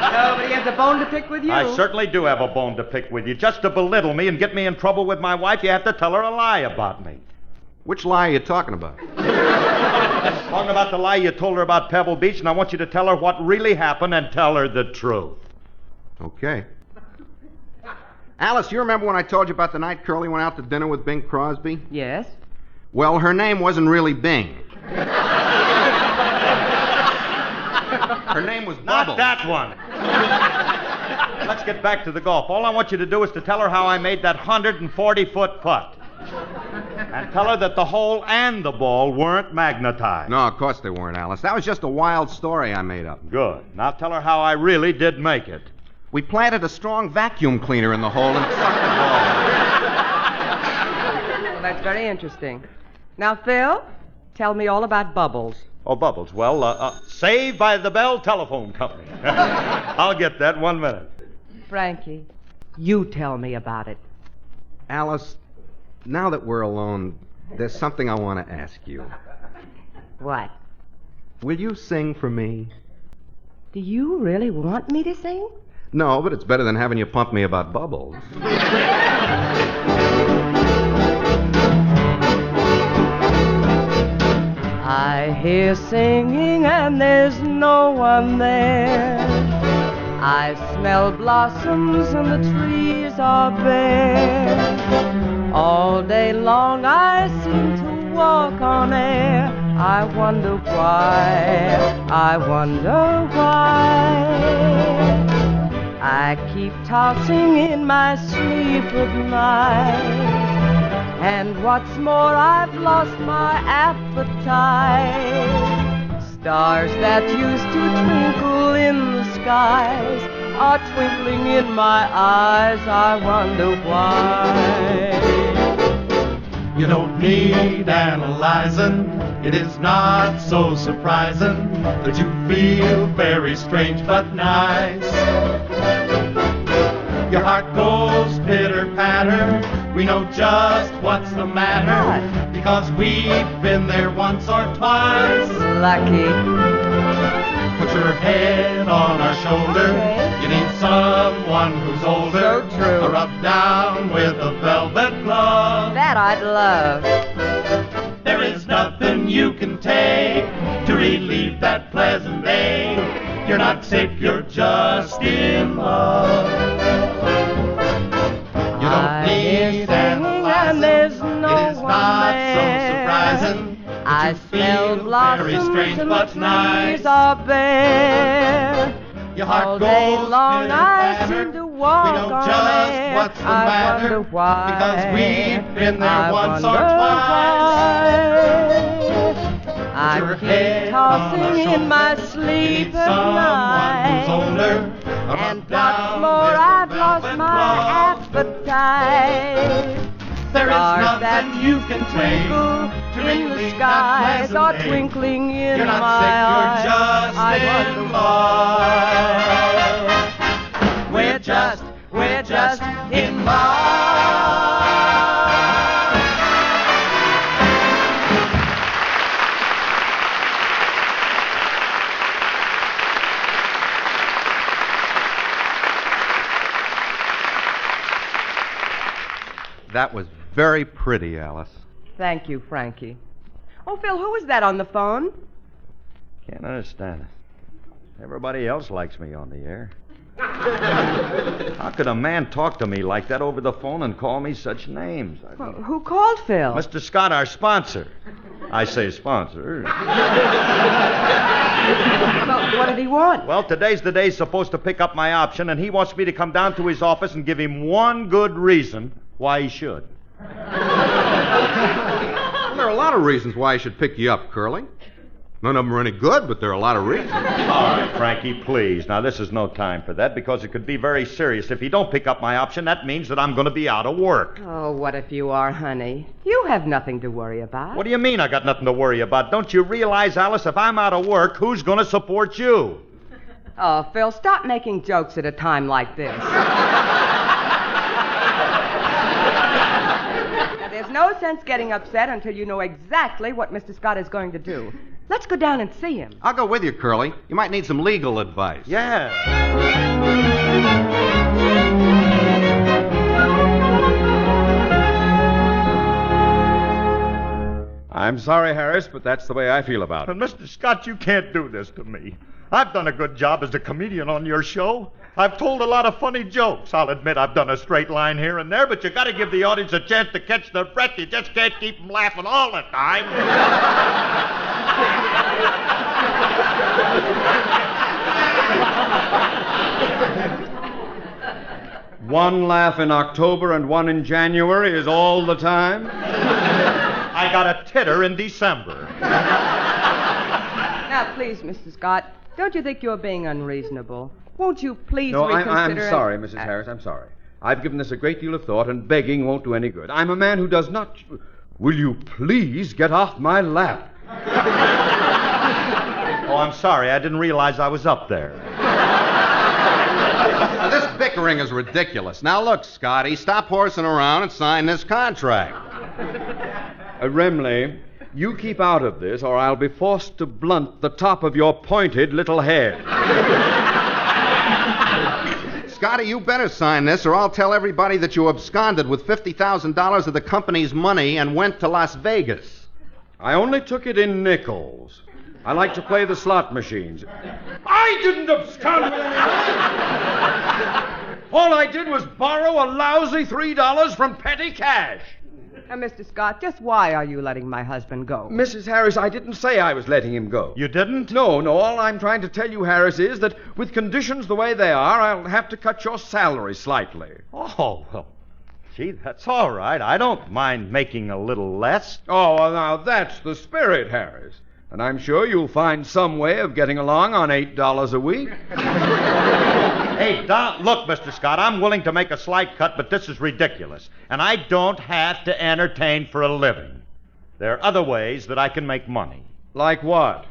No, but he has a bone to pick with you. I certainly do have a bone to pick with you. Just to belittle me and get me in trouble with my wife, you have to tell her a lie about me. Which lie are you talking about? Talking about the lie you told her about Pebble Beach, and I want you to tell her what really happened and tell her the truth. Okay. Alice, you remember when I told you about the night Curly went out to dinner with Bing Crosby? Yes. Well, her name wasn't really Bing. Her name was Bubbles. Not that one. Let's get back to the golf. All I want you to do is to tell her how I made that 140-foot putt. And tell her that the hole and the ball weren't magnetized. No, of course they weren't, Alice. That was just a wild story I made up. Good. Now tell her how I really did make it. We planted a strong vacuum cleaner in the hole and sucked the ball. Well, that's very interesting. Now, Phil, tell me all about Bubbles. Oh, Bubbles. Well, Saved by the Bell Telephone Company. I'll get that 1 minute. Frankie, you tell me about it. Alice, now that we're alone, there's something I want to ask you. What? Will you sing for me? Do you really want me to sing? No, but it's better than having you pump me about Bubbles. I hear singing and there's no one there. I smell blossoms and the trees are bare. All day long I seem to walk on air. I wonder why, I wonder why. I keep tossing in my sleep at night. And what's more, I've lost my appetite. Stars that used to twinkle in the skies are twinkling in my eyes. I wonder why. You don't need analyzing. It is not so surprising that you feel very strange but nice. Your heart goes pitter-patter. We know just what's the matter because we've been there once or twice. Lucky. Put your head on our shoulder. You need someone who's older. So true. Rub down with a velvet glove. That I'd love. There is nothing you can take to relieve that pleasant ache. You're not sick, you're just in love. You don't need analyzing. There's no it is not so surprising. I smell Very blossoms strange and but the nice. trees are bare. Your heart all day goes long I pitter-patter. seem to walk We know on just air. what's the I matter wonder why. because we've been there I once or wonder twice. why. I keep tossing in my sleep at night. And what's more, I've lost my appetite. There is Stars nothing that you used can to take twinkle to in the relieve skies that are pleasant twinkling in You're not my sick, eyes. you're just I in love. We're just in That was very pretty, Alice. Thank you, Frankie. Oh, Phil, who is that on the phone? Can't understand it. Everybody else likes me on the air. How could a man talk to me like that over the phone and call me such names? Well, who called Phil? Mr. Scott, our sponsor. I say sponsor. Well, what did he want? Well, today's the day he's supposed to pick up my option, and he wants me to come down to his office and give him one good reason why he should. Well, there are a lot of reasons why I should pick you up, Curly. None of them are any good, but there are a lot of reasons. All right, Frankie, please. Now, this is no time for that because it could be very serious. If you don't pick up my option, that means that I'm going to be out of work. Oh, what if you are, honey? You have nothing to worry about. What do you mean I got nothing to worry about? Don't you realize, Alice, if I'm out of work, who's going to support you? Oh, Phil, stop making jokes at a time like this. Now, there's no sense getting upset until you know exactly what Mr. Scott is going to do. Let's go down and see him. I'll go with you, Curly. You might need some legal advice. Yeah. I'm sorry, Harris, but that's the way I feel about it. But, Mr. Scott, you can't do this to me. I've done a good job as a comedian on your show. I've told a lot of funny jokes. I'll admit I've done a straight line here and there, but you got to give the audience a chance to catch their breath. You just can't keep them laughing all the time. One laugh in October and one in January is all the time? I got a titter in December. Now, please, Mr. Scott, don't you think you're being unreasonable? Won't you please reconsider... I'm sorry, Mrs. Harris, I'm sorry. I've given this a great deal of thought, and begging won't do any good. I'm a man who does not... Will you please get off my lap? Oh, I'm sorry. I didn't realize I was up there. Now, this bickering is ridiculous. Now, look, Scotty, stop horsing around and sign this contract. Remley, you keep out of this, or I'll be forced to blunt the top of your pointed little head. Scotty, you better sign this, or I'll tell everybody that you absconded with $50,000 of the company's money and went to Las Vegas. I only took it in nickels. I like to play the slot machines. I didn't abscond with any money. All I did was borrow a lousy $3 from petty cash. Now, Mr. Scott, just why are you letting my husband go? Mrs. Harris, I didn't say I was letting him go. You didn't? No. All I'm trying to tell you, Harris, is that with conditions the way they are, I'll have to cut your salary slightly. Oh, well, gee, that's all right. I don't mind making a little less. Oh, well, now that's the spirit, Harris. And I'm sure you'll find some way of getting along on $8 a week. Hey, look, Mr. Scott, I'm willing to make a slight cut, but this is ridiculous. And I don't have to entertain for a living. There are other ways that I can make money. Like what?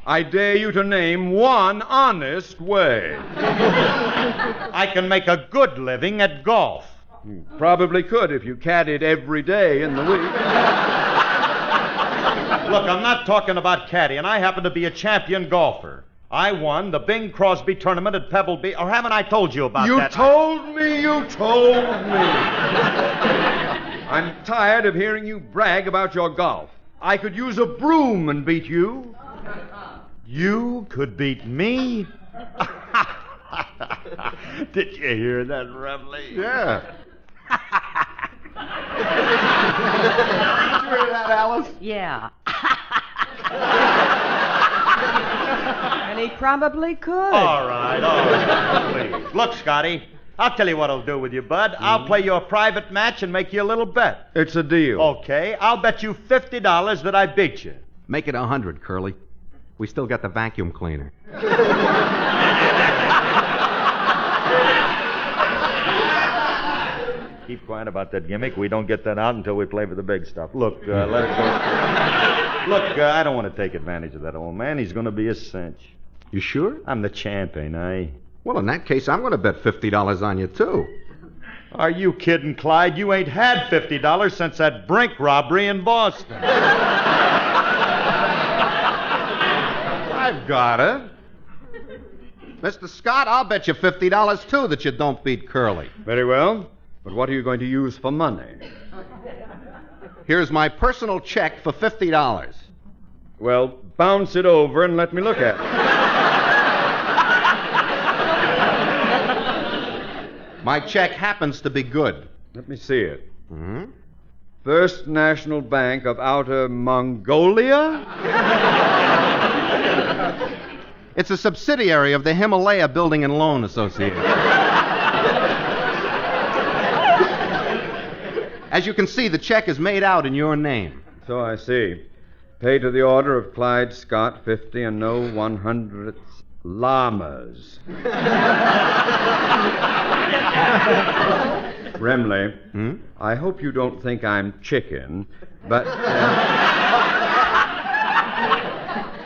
I dare you to name one honest way. I can make a good living at golf. You probably could if you caddied every day in the week. Look, I'm not talking about caddying. I happen to be a champion golfer. I won the Bing Crosby tournament at Pebble Beach. Or haven't I told you about that? You told me. I'm tired of hearing you brag about your golf. I could use a broom and beat you. You could beat me? Did you hear that, Remley? Yeah. Did you hear that, Alice? Yeah. And he probably could. All right, please. Look, Scotty, I'll tell you what I'll do with you, bud. I'll play you a private match and make you a little bet. It's a deal. Okay, I'll bet you $50 that I beat you. Make it 100, Curly. We still got the vacuum cleaner. Keep quiet about that gimmick. We don't get that out until we play for the big stuff. Look, let it go. Look, I don't want to take advantage of that old man. He's going to be a cinch. You sure? I'm the champ, ain't I? Well, in that case, I'm going to bet $50 on you, too. Are you kidding, Clyde? You ain't had $50 since that Brink robbery in Boston. I've got it. Mr. Scott, I'll bet you $50, too, that you don't beat Curly. Very well. But what are you going to use for money? Here's my personal check for $50. Well, bounce it over and let me look at My check happens to be good. Let me see it. Hmm? First National Bank of Outer Mongolia? It's a subsidiary of the Himalaya Building and Loan Association. As you can see, the check is made out in your name. So I see. Pay to the order of Clyde Scott, 50 and no 100th llamas. Remley, I hope you don't think I'm chicken, but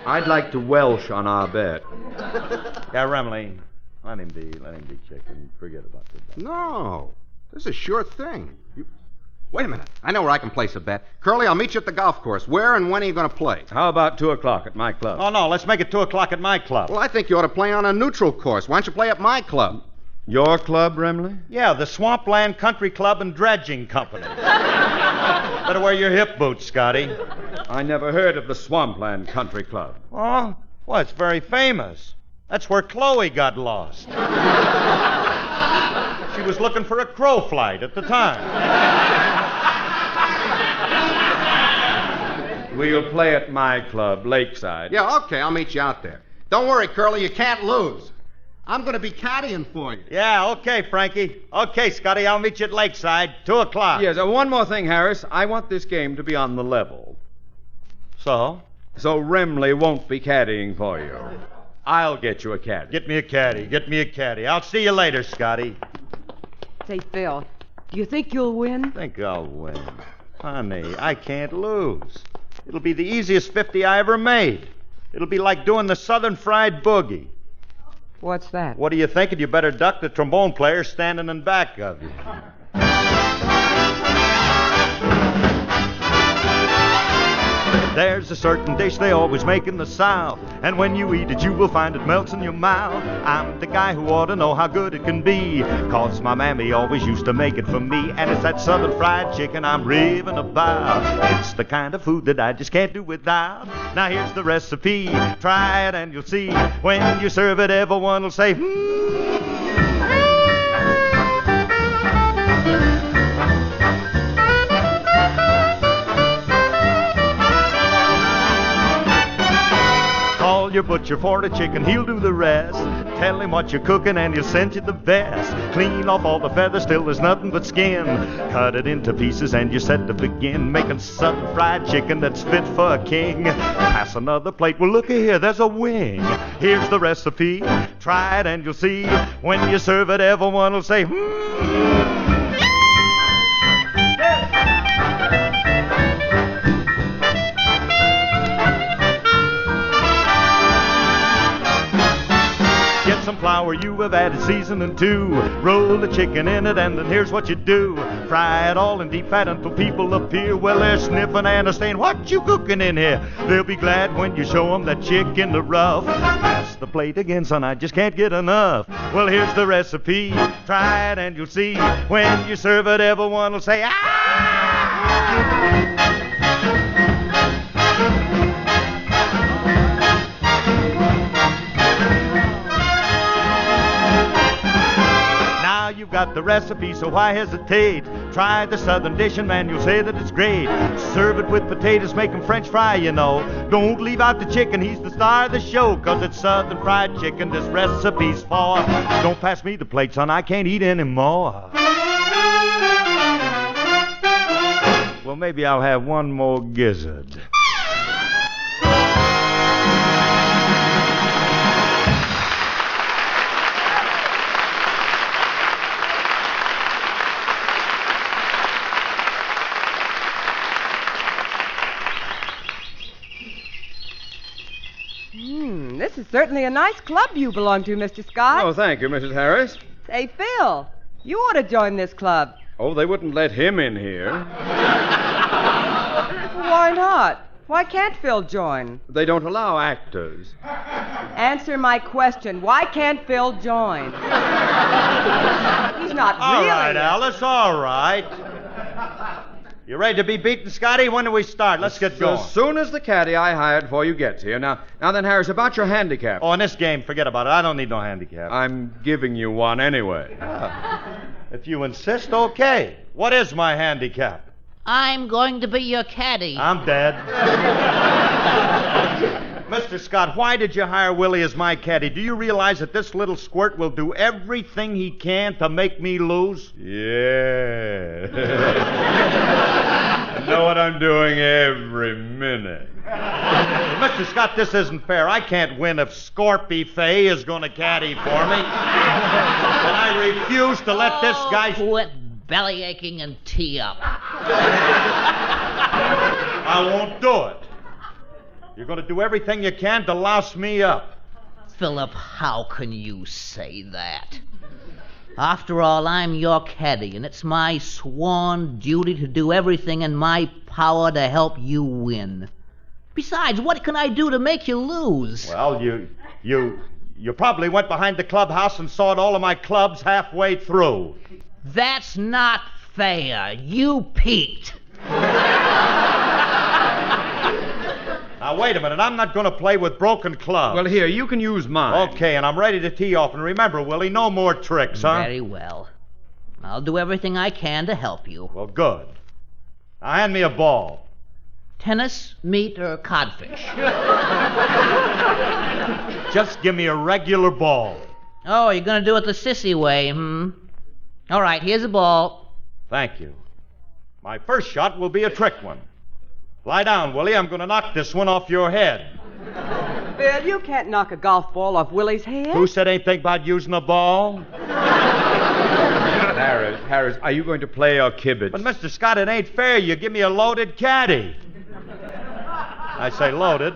I'd like to Welsh on our bet. Yeah, Remley, let him be chicken. Forget about this. No, this is a sure thing. Wait a minute. I know where I can place a bet. Curly, I'll meet you at the golf course. Where and when are you going to play? How about 2 o'clock at my club? Oh, no, let's make it 2 o'clock at my club. Well, I think you ought to play on a neutral course. Why don't you play at my club? Your club, Remley? Yeah, the Swampland Country Club and Dredging Company. Better wear your hip boots, Scotty. I never heard of the Swampland Country Club. Oh? Well, it's very famous. That's where Chloe got lost. She was looking for a crow flight at the time. We'll play at my club, Lakeside. Yeah, okay, I'll meet you out there. Don't worry, Curly, you can't lose. I'm going to be caddying for you. Yeah, okay, Frankie. Okay, Scotty, I'll meet you at Lakeside, 2 o'clock. Yes, one more thing, Harris. I want this game to be on the level. So? So Remley won't be caddying for you. I'll get you a caddy. Get me a caddy. I'll see you later, Scotty. Say, Phil, do you think you'll win? Think I'll win. Honey, I can't lose. It'll be the easiest 50 I ever made. It'll be like doing the Southern Fried Boogie. What's that? What are you thinking? You better duck the trombone player standing in back of you. There's a certain dish they always make in the South, and when you eat it, you will find it melts in your mouth. I'm the guy who ought to know how good it can be, 'cause my mammy always used to make it for me, and it's that Southern fried chicken I'm raving about. It's the kind of food that I just can't do without. Now here's the recipe. Try it and you'll see. When you serve it, everyone will say, Call your butcher for the chicken, he'll do the rest. Tell him what you're cooking and he'll send you the best. Clean off all the feathers till there's nothing but skin. Cut it into pieces and you're set to begin making Southern fried chicken that's fit for a king. Pass another plate, well looky here, there's a wing. Here's the recipe, try it and you'll see. When you serve it, everyone will say, some flour you have added seasoning to. Roll the chicken in it and then here's what you do. Fry it all in deep fat until people appear. Well, they're sniffing and they're saying, what you cooking in here? They'll be glad when you show them that chick in the rough. Pass the plate again, son, I just can't get enough. Well, here's the recipe. Try it and you'll see. When you serve it, everyone will say, You've got the recipe, so why hesitate? Try the Southern dish and man, you'll say that it's great. Serve it with potatoes, make them French fry, you know. Don't leave out the chicken, he's the star of the show, 'cause it's Southern fried chicken this recipe's for. Don't pass me the plate, son, I can't eat anymore. Well, maybe I'll have one more gizzard. This is certainly a nice club you belong to, Mr. Scott. Oh, thank you, Mrs. Harris. Say, Phil, you ought to join this club. Oh, they wouldn't let him in here. Why not? Why can't Phil join? They don't allow actors. Answer my question. Why can't Phil join? He's not All really... right, Alice, all right. You ready to be beaten, Scotty? When do we start? Let's get going. As soon as the caddy I hired for you gets here. Now then, Harris, about your handicap. Oh, in this game, forget about it. I don't need no handicap. I'm giving you one anyway. If you insist, okay. What is my handicap? I'm going to be your caddy. I'm dead. Mr. Scott, why did you hire Willie as my caddy? Do you realize that this little squirt will do everything he can to make me lose? Yeah. I know what I'm doing every minute. Mr. Scott, this isn't fair. I can't win if Scorpy Fay is going to caddy for me. And I refuse to let this guy... Quit belly aching and tee up. I won't do it. You're going to do everything you can to louse me up. Philip, how can you say that? After all, I'm your caddy, and it's my sworn duty to do everything in my power to help you win. Besides, what can I do to make you lose? Well, you probably went behind the clubhouse and sawed all of my clubs halfway through. That's not fair. You peaked. Now, wait a minute. I'm not going to play with broken clubs. Well, here, you can use mine. Okay, and I'm ready to tee off. And remember, Willie, no more tricks, huh? Very well. I'll do everything I can to help you. Well, good. Now, hand me a ball. Tennis, meat, or codfish? Just give me a regular ball. Oh, you're going to do it the sissy way, All right, here's a ball. Thank you. My first shot will be a trick one. Lie down, Willie. I'm going to knock this one off your head. Bill, you can't knock a golf ball off Willie's head. Who said anything about using a ball? Harris, are you going to play or kibitz? But, Mr. Scott, it ain't fair. You give me a loaded caddy. I say loaded.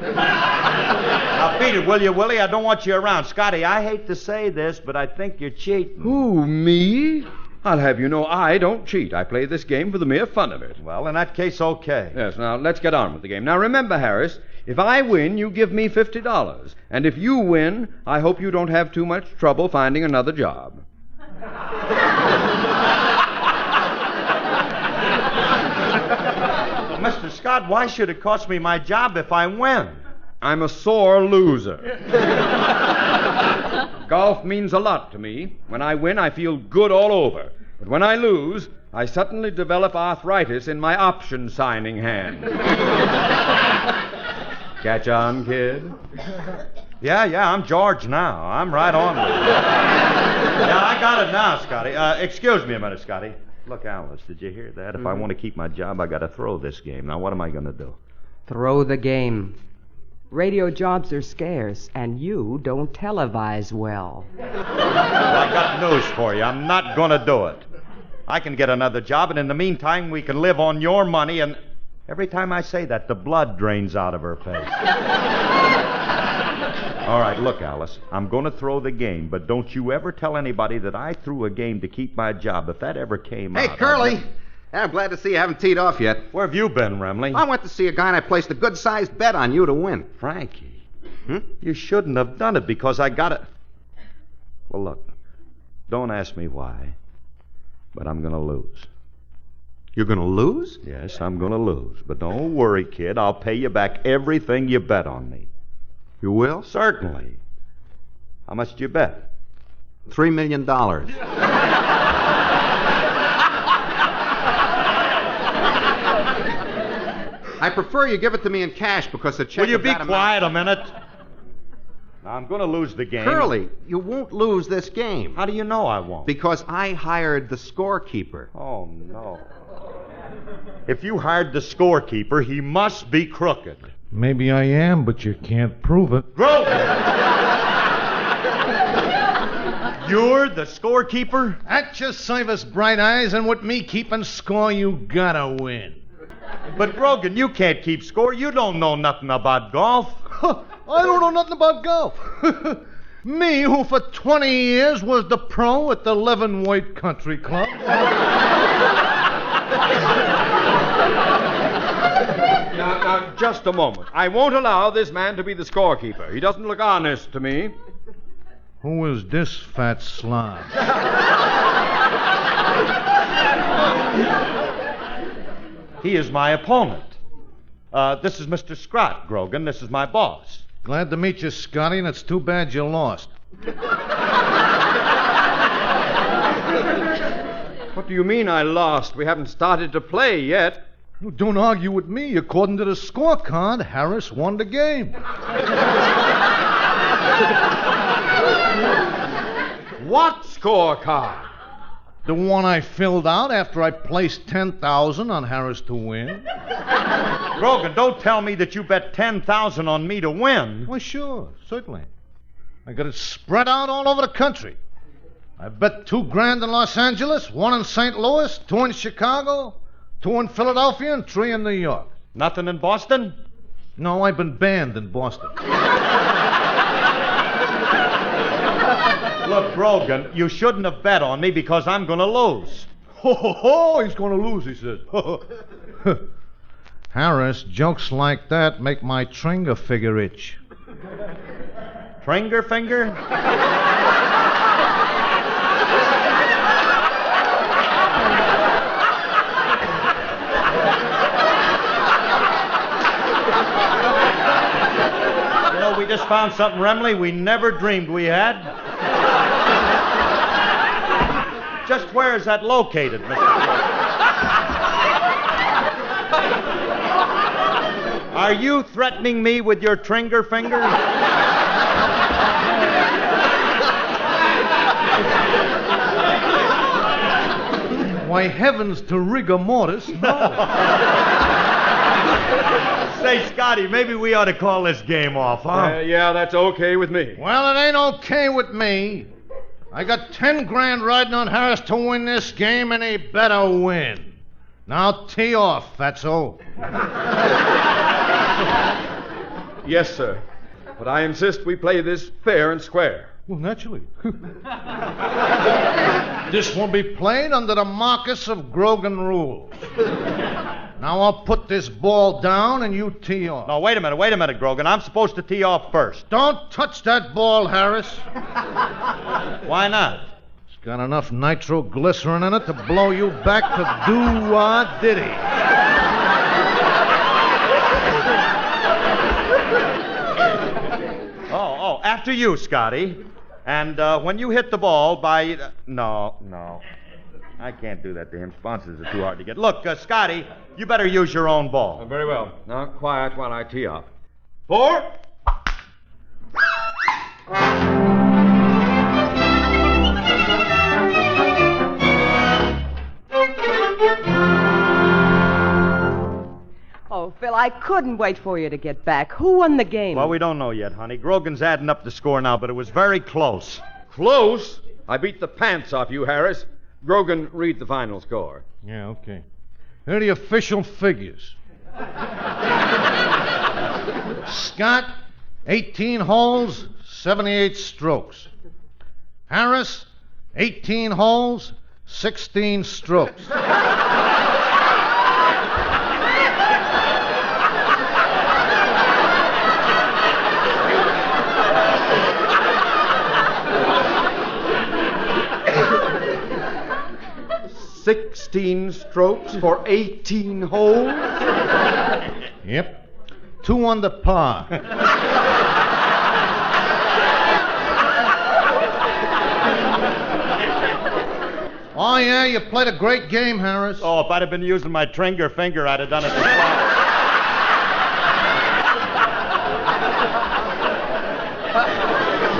Now, beat it, will you, Willie? I don't want you around. Scotty, I hate to say this, but I think you're cheating. Who, me? I'll have you know I don't cheat. I play this game for the mere fun of it. Well, in that case, okay. Yes, now let's get on with the game. Now remember, Harris, if I win, you give me $50. And if you win, I hope you don't have too much trouble finding another job. Mr. Scott, why should it cost me my job if I win? I'm a sore loser. Golf means a lot to me. When I win, I feel good all over. But when I lose, I suddenly develop arthritis in my option signing hand. Catch on, kid? Yeah, I'm George now. I'm right on with you. Yeah, I got it now, Scotty. Excuse me a minute, Scotty. Look, Alice, did you hear that? If I want to keep my job, I got to throw this game. Now, what am I going to do? Throw the game. Radio jobs are scarce, and you don't televise well. Well, I got news for you. I'm not going to do it. I can get another job, and in the meantime, we can live on your money, and every time I say that, the blood drains out of her face. All right, look, Alice, I'm going to throw the game, but don't you ever tell anybody that I threw a game to keep my job. If that ever came out... Hey, Curly! I'm glad to see you haven't teed off yet. Where have you been, Remley? I went to see a guy and I placed a good-sized bet on you to win. Frankie, you shouldn't have done it because I got it. Well, look, don't ask me why, but I'm going to lose. You're going to lose? Yes, I'm going to lose. But don't worry, kid. I'll pay you back everything you bet on me. You will? Certainly. How much do you bet? $3 million. I prefer you give it to me in cash because the check... Will you be quiet a minute? Now, I'm going to lose the game. Curly, you won't lose this game. How do you know I won't? Because I hired the scorekeeper. Oh, no. If you hired the scorekeeper, he must be crooked. Maybe I am, but you can't prove it. Grover! You're the scorekeeper? At your service, Bright Eyes, and with me keeping score, you gotta win. But, Grogan, you can't keep score. You don't know nothing about golf. I don't know nothing about golf. Me, who for 20 years was the pro at the Leavenworth Country Club. Now, just a moment. I won't allow this man to be the scorekeeper. He doesn't look honest to me. Who is this fat slob? He is my opponent. This is Mr. Scott, Grogan. This is my boss. Glad to meet you, Scotty, and it's too bad you lost. What do you mean I lost? We haven't started to play yet. You don't argue with me. According to the scorecard, Harris won the game. What scorecard? The one I filled out after I placed 10,000 on Harris to win. Grogan, don't tell me that you bet 10,000 on me to win. Well, sure, certainly. I got it spread out all over the country. I bet $2,000 in Los Angeles, 1 in St. Louis, 2 in Chicago, 2 in Philadelphia, and 3 in New York. Nothing in Boston? No, I've been banned in Boston. Look, Grogan, you shouldn't have bet on me because I'm going to lose. Ho, ho, ho, he's going to lose, he says. Harris, jokes like that make my Tringer figure itch. Tringer finger? You know, we just found something, Remley, we never dreamed we had. Just where is that located, Mr. Are you threatening me with your Tringer finger? Why, heavens to rigor mortis, no. Say, Scotty, maybe we ought to call this game off, huh? Yeah, that's okay with me. Well, it ain't okay with me. I got $10,000 riding on Harris to win this game, and he better win. Now tee off, fatso. Yes, sir. But I insist we play this fair and square. Well, naturally. This will be played under the Marcus of Grogan rules. Now I'll put this ball down and you tee off. No, wait a minute, Grogan. I'm supposed to tee off first. Don't touch that ball, Harris. Why not? It's got enough nitroglycerin in it to blow you back to doo-wah-diddy. Oh, after you, Scotty. And when you hit the ball by... No. I can't do that to him. Sponsors are too hard to get. Look, Scotty, you better use your own ball. Very well. Now, quiet while I tee off. 4. Oh, Phil, I couldn't wait for you to get back. Who won the game? Well, we don't know yet, honey. Grogan's adding up the score now, but it was very close. Close? I beat the pants off you, Harris. Grogan, read the final score. Yeah, okay. Here are the official figures. Scott, 18 holes, 78 strokes. Harris, 18 holes, 16 strokes. $16 strokes for 18 holes? Yep. 2 under par. Oh, yeah, you played a great game, Harris. Oh, if I'd have been using my Tringer finger, I'd have done it before.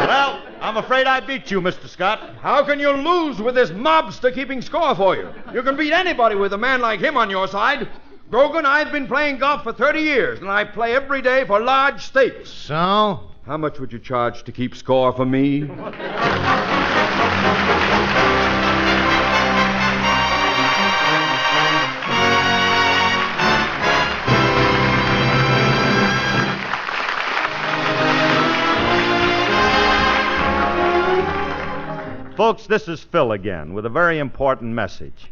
Well, I'm afraid I beat you, Mr. Scott. How can you lose with this mobster keeping score for you? You can beat anybody with a man like him on your side. Grogan, I've been playing golf for 30 years, and I play every day for large stakes. So? How much would you charge to keep score for me? Folks, this is Phil again with a very important message.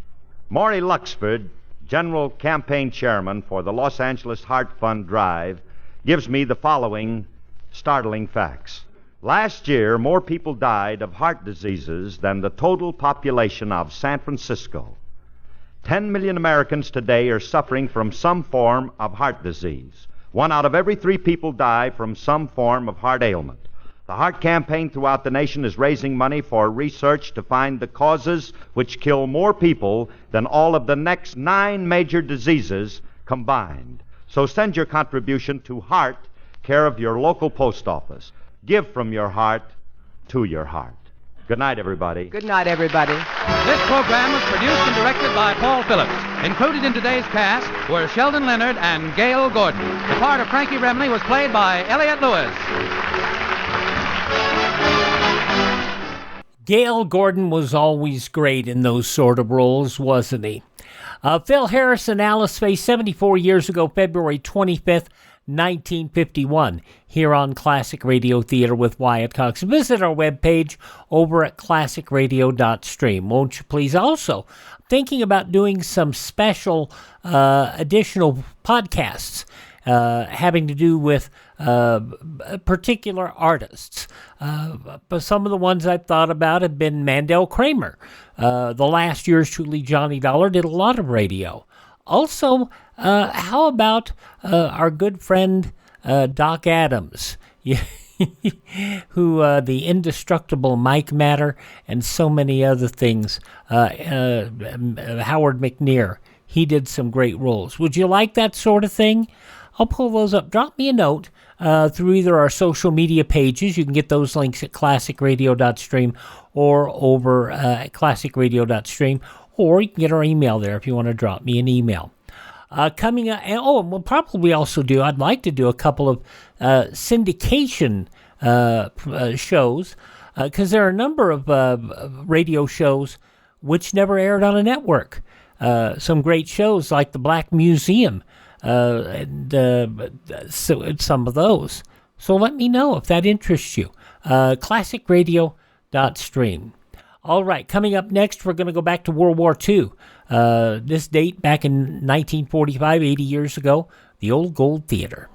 Maury Luxford, General Campaign Chairman for the Los Angeles Heart Fund Drive, gives me the following startling facts. Last year, more people died of heart diseases than the total population of San Francisco. 10 million Americans today are suffering from some form of heart disease. 1 out of every 3 people die from some form of heart ailment. The heart campaign throughout the nation is raising money for research to find the causes which kill more people than all of the next 9 major diseases combined. So send your contribution to Heart, care of your local post office. Give from your heart to your heart. Good night, everybody. Good night, everybody. This program was produced and directed by Paul Phillips. Included in today's cast were Sheldon Leonard and Gail Gordon. The part of Frankie Remley was played by Elliot Lewis. Gail Gordon was always great in those sort of roles, wasn't he? Phil Harris and Alice Faye, 74 years ago, February 25th, 1951, here on Classic Radio Theater with Wyatt Cox. Visit our webpage over at classicradio.stream, won't you please? Also, thinking about doing some special additional podcasts having to do with particular artists. But some of the ones I've thought about have been Mandel Kramer. The last year's truly Johnny Dollar did a lot of radio. Also, how about our good friend Doc Adams, who the indestructible Mike Matter and so many other things. Howard McNear, he did some great roles. Would you like that sort of thing? I'll pull those up. Drop me a note through either our social media pages. You can get those links at classicradio.stream or over at classicradio.stream, or you can get our email there if you want to drop me an email. Coming up, and we'll probably also I'd like to do a couple of syndication shows, because there are a number of radio shows which never aired on a network. Some great shows like the Black Museum, and some of those. So let me know if that interests you. Classicradio.stream. All right, coming up next, we're going to go back to World War II. This date back in 1945, 80 years ago, the Old Gold Theater.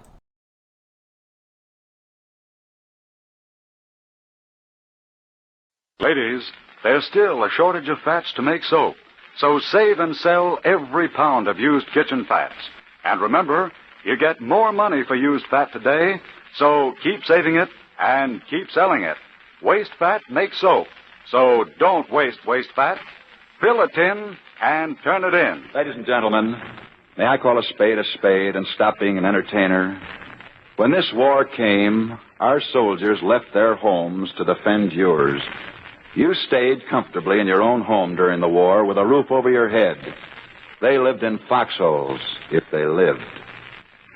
Ladies, there's still a shortage of fats to make soap. So save and sell every pound of used kitchen fats. And remember, you get more money for used fat today, so keep saving it and keep selling it. Waste fat makes soap. So don't waste fat. Fill a tin and turn it in. Ladies and gentlemen, may I call a spade and stop being an entertainer? When this war came, our soldiers left their homes to defend yours. You stayed comfortably in your own home during the war with a roof over your head. They lived in foxholes, if they lived.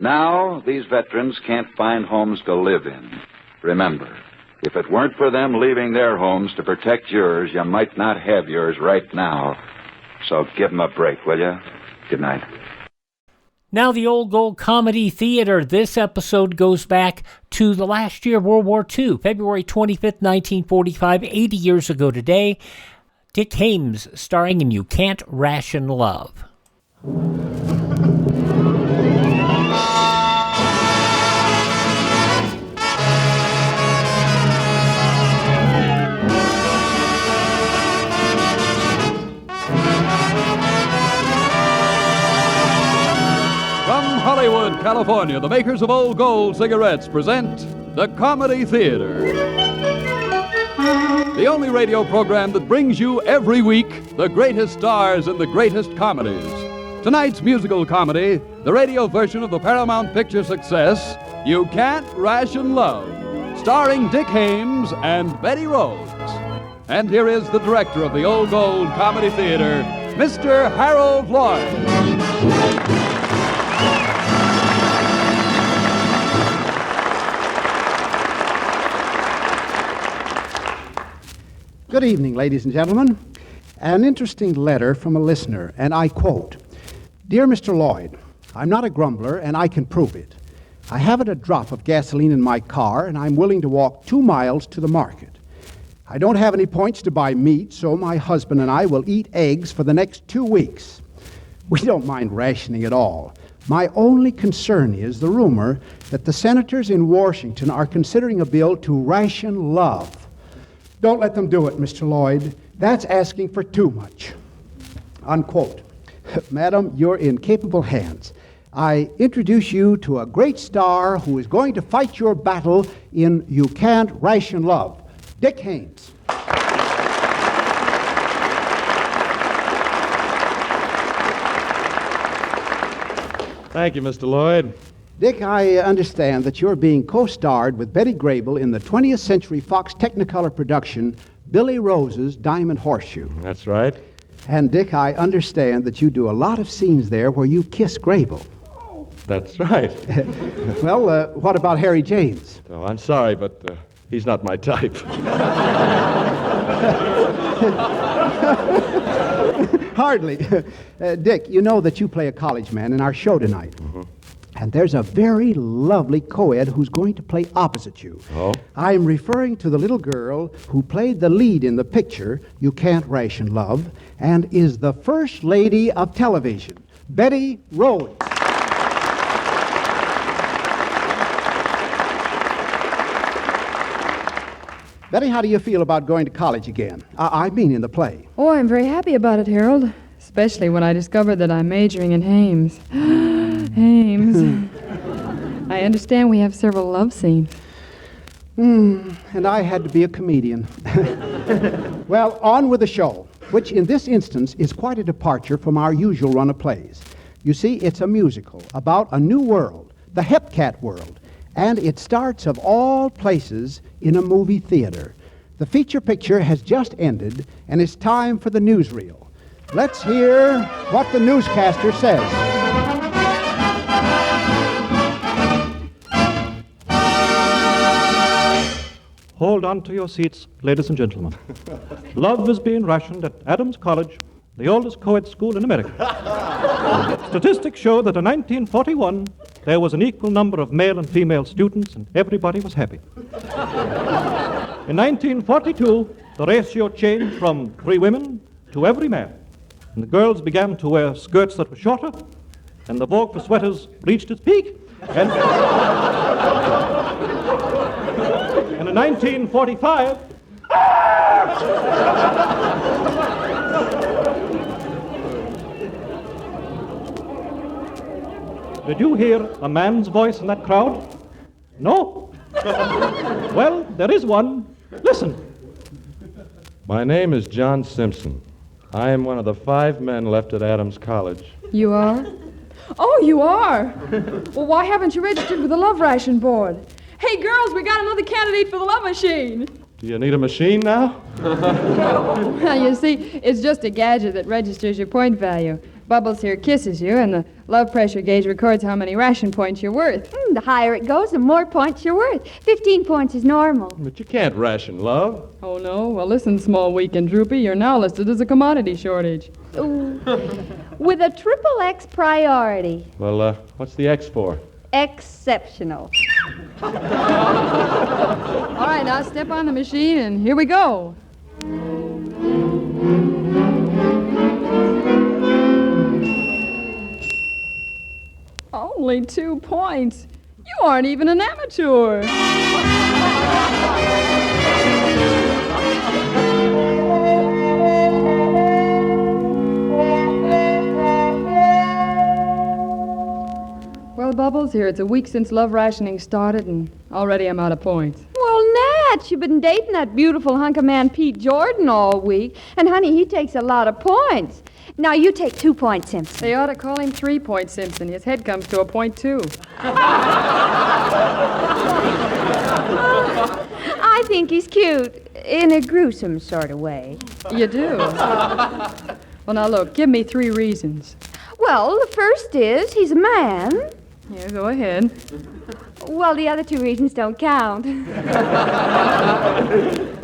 Now, these veterans can't find homes to live in. Remember, if it weren't for them leaving their homes to protect yours, you might not have yours right now. So give them a break, will you? Good night. Now the Old Gold Comedy Theater. This episode goes back to the last year of World War II, February 25th, 1945, 80 years ago today. Dick Haymes starring in You Can't Ration Love. Hollywood, California, the makers of Old Gold cigarettes present the Comedy Theater. The only radio program that brings you every week the greatest stars in the greatest comedies. Tonight's musical comedy, the radio version of the Paramount Picture success, You Can't Ration Love, starring Dick Haymes and Betty Rhodes. And here is the director of the Old Gold Comedy Theater, Mr. Harold Lloyd. Good evening, ladies and gentlemen. An interesting letter from a listener, and I quote, "Dear Mr. Lloyd, I'm not a grumbler, and I can prove it. I haven't a drop of gasoline in my car, and I'm willing to walk 2 miles to the market. I don't have any points to buy meat, so my husband and I will eat eggs for the next 2 weeks. We don't mind rationing at all. My only concern is the rumor that the senators in Washington are considering a bill to ration love. Don't let them do it, Mr. Lloyd. That's asking for too much." Unquote. Madam, you're in capable hands. I introduce you to a great star who is going to fight your battle in You Can't Ration Love, Dick Haymes. Thank you, Mr. Lloyd. Dick, I understand that you're being co-starred with Betty Grable in the 20th Century Fox Technicolor production, Billy Rose's Diamond Horseshoe. That's right. And Dick, I understand that you do a lot of scenes there where you kiss Grable. That's right. Well, what about Harry James? Oh, I'm sorry, but he's not my type. Hardly. Dick, you know that you play a college man in our show tonight. Mm-hmm. And there's a very lovely co-ed who's going to play opposite you. Oh? I'm referring to the little girl who played the lead in the picture, You Can't Ration Love, and is the first lady of television, Betty Rose. Betty, how do you feel about going to college again? I mean in the play. Oh, I'm very happy about it, Harold. Especially when I discovered that I'm majoring in Haymes. Haymes. I understand we have several love scenes. And I had to be a comedian. Well, on with the show, which in this instance is quite a departure from our usual run of plays. You see, it's a musical about a new world, the Hepcat world, and it starts of all places in a movie theater. The feature picture has just ended, and it's time for the newsreel. Let's hear what the newscaster says. Hold on to your seats, ladies and gentlemen. Love is being rationed at Adams College, the oldest co-ed school in America. Statistics show that in 1941, there was an equal number of male and female students, and everybody was happy. In 1942, the ratio changed from 3 women to every man. And the girls began to wear skirts that were shorter, and the vogue for sweaters reached its peak. And in 1945... Did you hear a man's voice in that crowd? No? Well, there is one. Listen. My name is John Simpson. I am one of the 5 men left at Adams College. You are? Oh, you are? Well, why haven't you registered with the Love Ration Board? Hey, girls, we got another candidate for the love machine. Do you need a machine now? Well, you see, it's just a gadget that registers your point value. Bubbles here kisses you, and the love pressure gauge records how many ration points you're worth. The higher it goes, the more points you're worth. 15 points is normal. But you can't ration love. Oh, no? Well, listen, small, weak, and droopy, you're now listed as a commodity shortage. Ooh. With a triple X priority. Well, what's the X for? Exceptional. All right, now step on the machine, and here we go. Only 2 points. You aren't even an amateur. Well, Bubbles, here it's a week since love rationing started, and already I'm out of points. Well, Nat, you've been dating that beautiful hunk of man Pete Jordan all week, and honey, he takes a lot of points. Now you take 2 points, Simpson. They ought to call him 3 Point Simpson. His head comes to a point, too. I think he's cute, in a gruesome sort of way. You do? Well, now look, give me 3 reasons. Well, the first is he's a man. Yeah, go ahead. Well, the other 2 reasons don't count.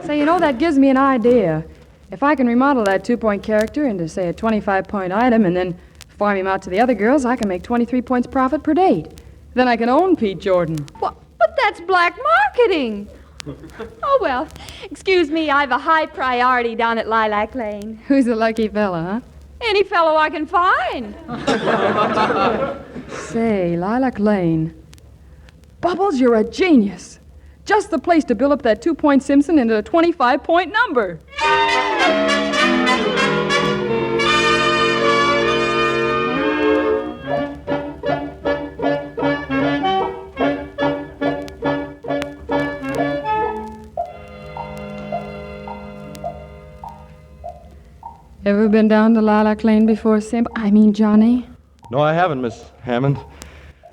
Say, you know, that gives me an idea. If I can remodel that 2-point character into, say, a 25-point item and then farm him out to the other girls, I can make 23 points profit per date. Then I can own Pete Jordan. But that's black marketing. Oh, well, excuse me, I've a high priority down at Lilac Lane. Who's a lucky fella, huh? Any fellow I can find. Say, Lilac Lane. Bubbles, you're a genius. Just the place to build up that 2-point Simpson into a 25-point number. Ever been down to Lilac Lane before, Simp? I mean, Johnny? No, I haven't, Miss Hammond.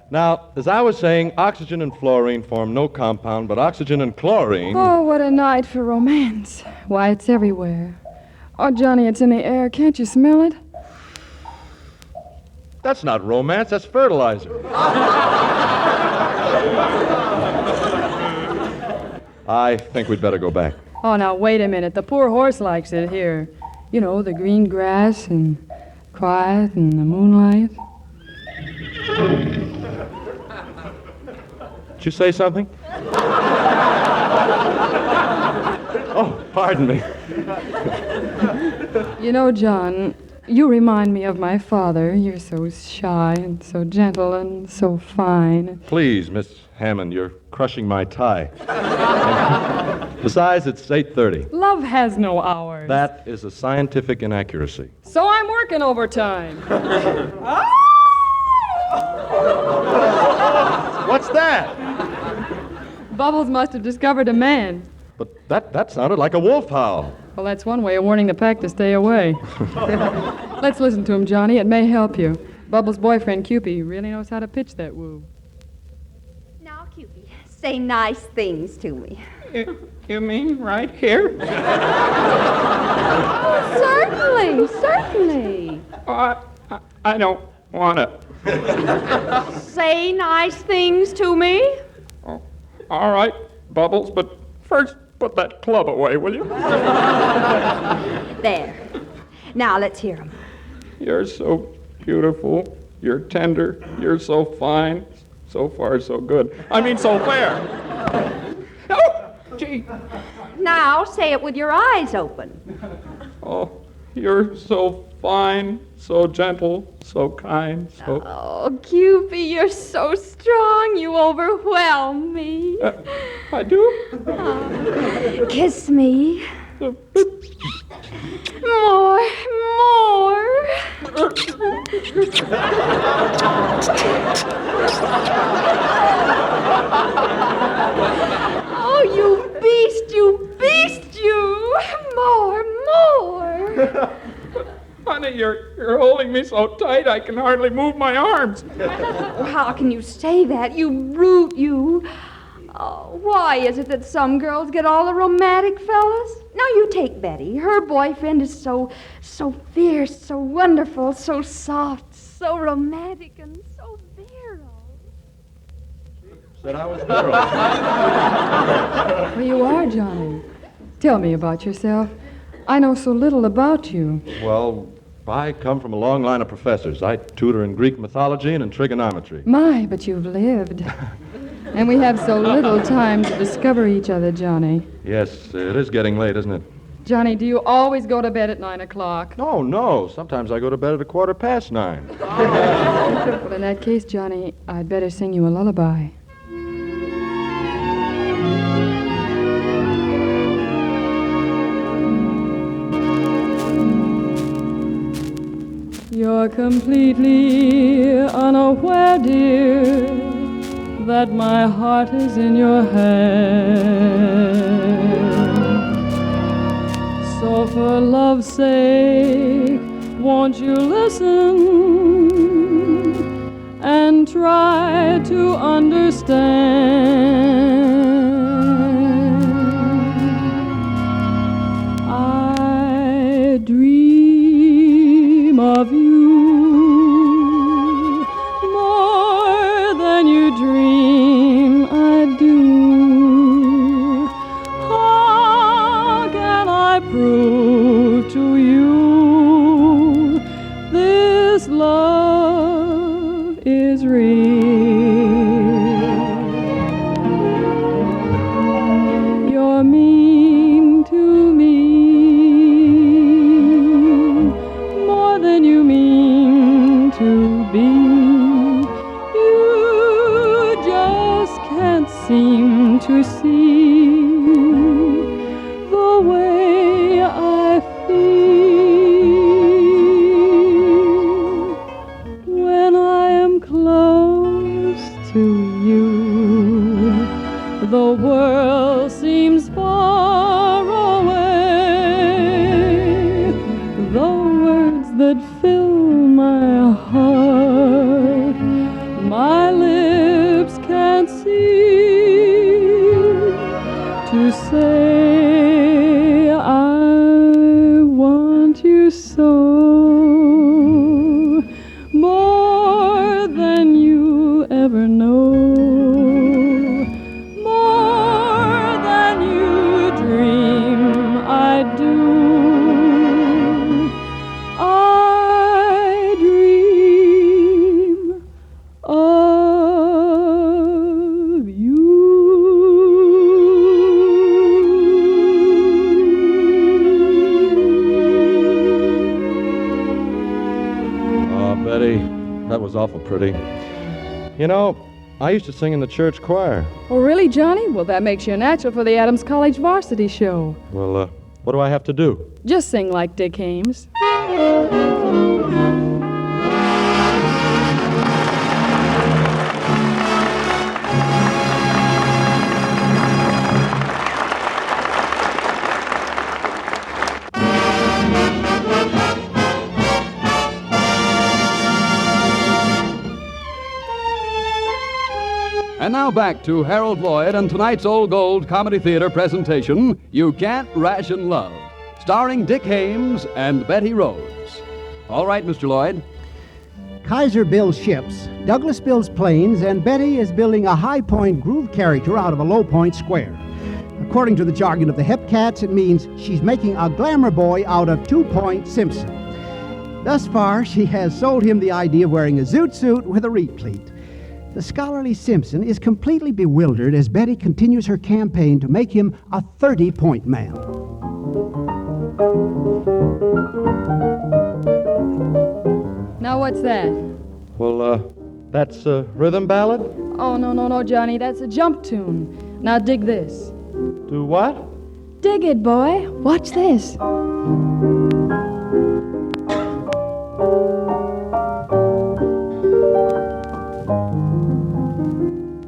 Now, as I was saying, oxygen and fluorine form no compound, but oxygen and chlorine... Oh, what a night for romance. Why, it's everywhere. Oh, Johnny, it's in the air. Can't you smell it? That's not romance, that's fertilizer. I think we'd better go back. Oh, now, wait a minute. The poor horse likes it here. You know, the green grass and quiet and the moonlight. Did you say something? Oh, pardon me. You know, John, you remind me of my father. You're so shy and so gentle and so fine. Please, Miss Hammond, you're crushing my tie. Besides, it's 8:30. Love has no hours. That is a scientific inaccuracy. So I'm working overtime. What's that? Bubbles must have discovered a man. But that sounded like a wolf howl. Well, that's one way of warning the pack to stay away. Let's listen to him, Johnny. It may help you. Bubbles' boyfriend, Cupid, really knows how to pitch that woo. Now, Cupid, say nice things to me. You mean right here? Certainly, certainly. I don't want to. Say nice things to me. Oh, all right, Bubbles, but first put that club away, will you? There. Now, let's hear him. You're so beautiful. You're tender. You're so fine. So far, so good. I mean, so fair. Oh, gee. Now, say it with your eyes open. Oh, you're so fine, so gentle, so kind, so... Oh, Cupid, you're so strong. You overwhelm me. I do? Kiss me. More. Oh, you beast, you. More. Honey, you're holding me so tight I can hardly move my arms. Oh, how can you say that, you brute, you? Oh, why is it that some girls get all the romantic fellas? Now you take Betty. Her boyfriend is so fierce, so wonderful, so soft, so romantic, and so virile. Said I was virile. Well, you are, Johnny. Tell me about yourself. I know so little about you. Well, I come from a long line of professors. I tutor in Greek mythology and in trigonometry. My, but you've lived. And we have so little time to discover each other, Johnny. Yes, it is getting late, isn't it? Johnny, do you always go to bed at 9 o'clock? No. Sometimes I go to bed at 9:15. Well, in that case, Johnny, I'd better sing you a lullaby. You're completely unaware, dear, that my heart is in your hand. So for love's sake, won't you listen and try to understand? I dream of you more than you dream I do. How can I prove to you this love is real? to say I want you so, more than you ever know, more than you dream I do. I dream of you. Oh, Betty, that was awful pretty. You know, I used to sing in the church choir. Oh, really, Johnny? Well, that makes you a natural for the Adams College varsity show. Well, what do I have to do? Just sing like Dick Haymes. And now back to Harold Lloyd and tonight's Old Gold Comedy Theater presentation, You Can't Ration Love, starring Dick Haymes and Betty Rhodes. All right, Mr. Lloyd. Kaiser builds ships, Douglas builds planes, and Betty is building a high-point groove character out of a low-point square. According to the jargon of the Hepcats, it means she's making a glamour boy out of 2-Point Simpson. Thus far, she has sold him the idea of wearing a zoot suit with a replete. The scholarly Simpson is completely bewildered as Betty continues her campaign to make him a 30-point man. Now, what's that? Well, that's a rhythm ballad? Oh, no, Johnny. That's a jump tune. Now, dig this. Do what? Dig it, boy. Watch this.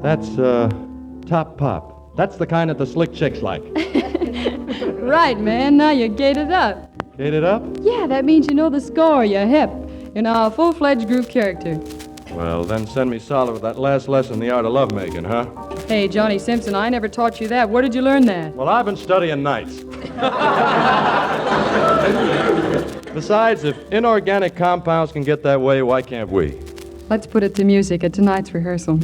That's, top pop. That's the kind that the slick chicks like. Right, man. Now you're gated up. Gated up? Yeah, that means you know the score. You're hip. You're now a full-fledged groove character. Well, then send me solid with that last lesson, The Art of Lovemaking, huh? Hey, Johnny Simpson, I never taught you that. Where did you learn that? Well, I've been studying nights. Besides, if inorganic compounds can get that way, why can't we? Let's put it to music at tonight's rehearsal,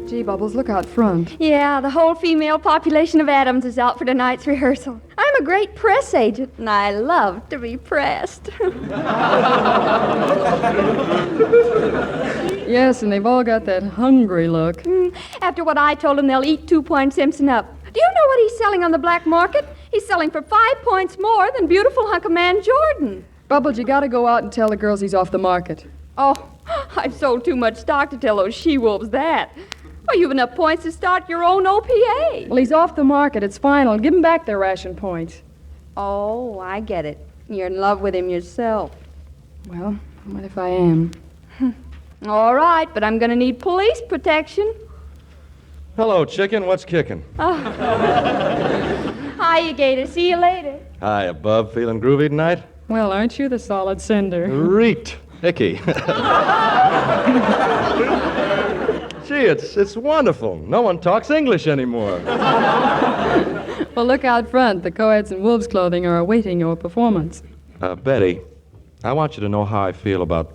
Gee, Bubbles, look out front. Yeah, the whole female population of Adams is out for tonight's rehearsal. I'm a great press agent, and I love to be pressed. Yes, and they've all got that hungry look. After what I told them, they'll eat 2-Point Simpson up. Do you know what he's selling on the black market? He's selling for 5 points more than beautiful hunk of man Jordan. Bubbles, you gotta go out and tell the girls he's off the market. Oh, I've sold too much stock to tell those she-wolves that. Well, you've enough points to start your own OPA. Well, he's off the market. It's final. Give him back their ration points. Oh, I get it. You're in love with him yourself. Well, what if I am? All right, but I'm going to need police protection. Hello, chicken. What's kicking? Oh. Hiya, Gator. See you later. Hi, Bub. Feeling groovy tonight? Well, aren't you the solid cinder? Reet. Icky. Gee, it's wonderful. No one talks English anymore. Well, look out front. The co-eds in wolves' clothing are awaiting your performance. Betty, I want you to know how I feel about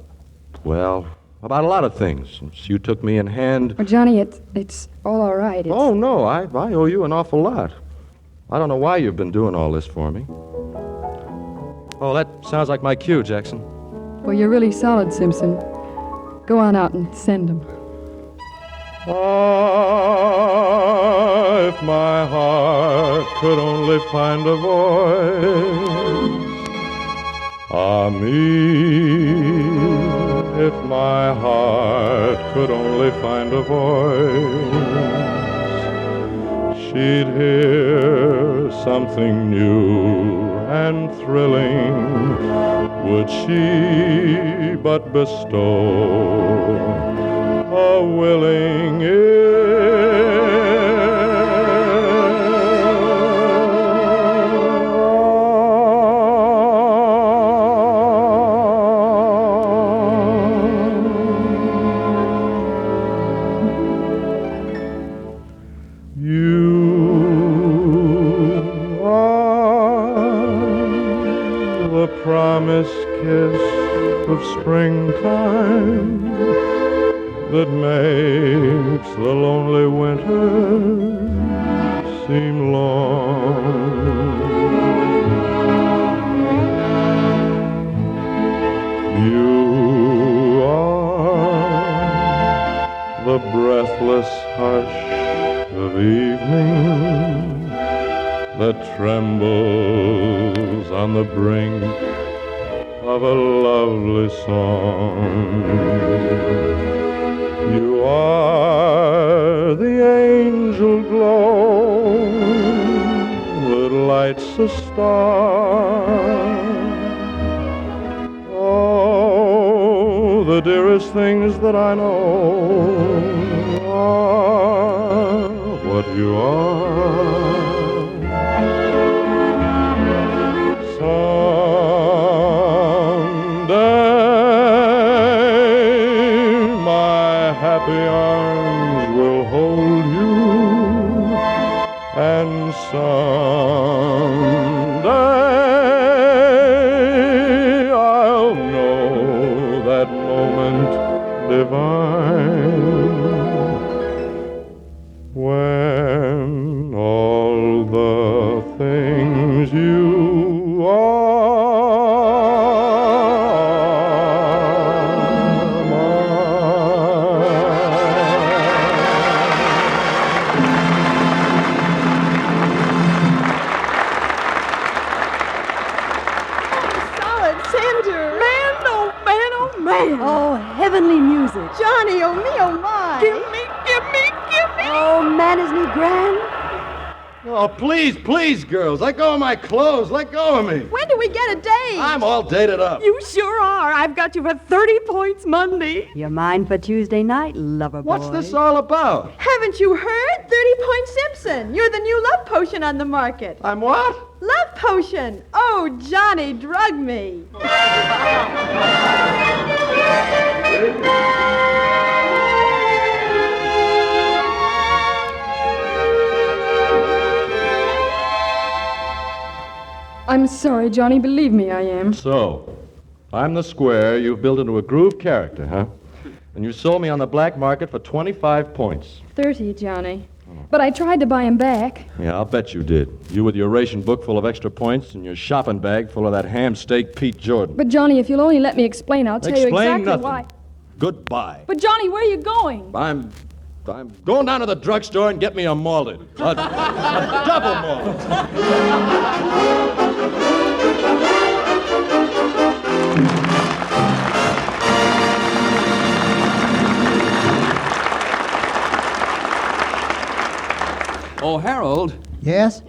a lot of things. Since you took me in hand... Well, Johnny, it's all right. Oh, no, I owe you an awful lot. I don't know why you've been doing all this for me. Oh, that sounds like my cue, Jackson. Well, you're really solid, Simpson. Go on out and send them. Ah, if my heart could only find a voice. Ah, me, if my heart could only find a voice. She'd hear something new and thrilling, would she but bestow a willing ear. of springtime that makes the lonely winter seem long. You are the breathless hush of evening that trembles on the brink of a lovely song. You are the angel glow that lights a star. Oh, the dearest things that I know are what you are. Someday my happy arms will hold you, and someday I'll know that moment divine when all the things you are Oh, heavenly music. Johnny, oh me, oh my. Give me. Oh, man, isn't he grand? Oh, please, please, girls, let go of my clothes. Let go of me. When do we get a date? I'm all dated up. You sure are. I've got you for 30 points Monday. You're mine for Tuesday night, lover boy. What's this all about? Haven't you heard? 30-point Simpson. You're the new love potion on the market. I'm what? Love potion. Oh, Johnny, drug me. I'm sorry, Johnny. Believe me, I am. So, I'm the square you've built into a groove character, huh? And you sold me on the black market for 25 points. 30, Johnny. But I tried to buy him back. Yeah, I'll bet you did. You with your ration book full of extra points and your shopping bag full of that ham steak Pete Jordan. But, Johnny, if you'll only let me explain, I'll tell you exactly nothing. why. Goodbye. But, Johnny, where are you going? I'm going down to the drugstore and get me a malted. A double malted. Oh, Harold. Yes?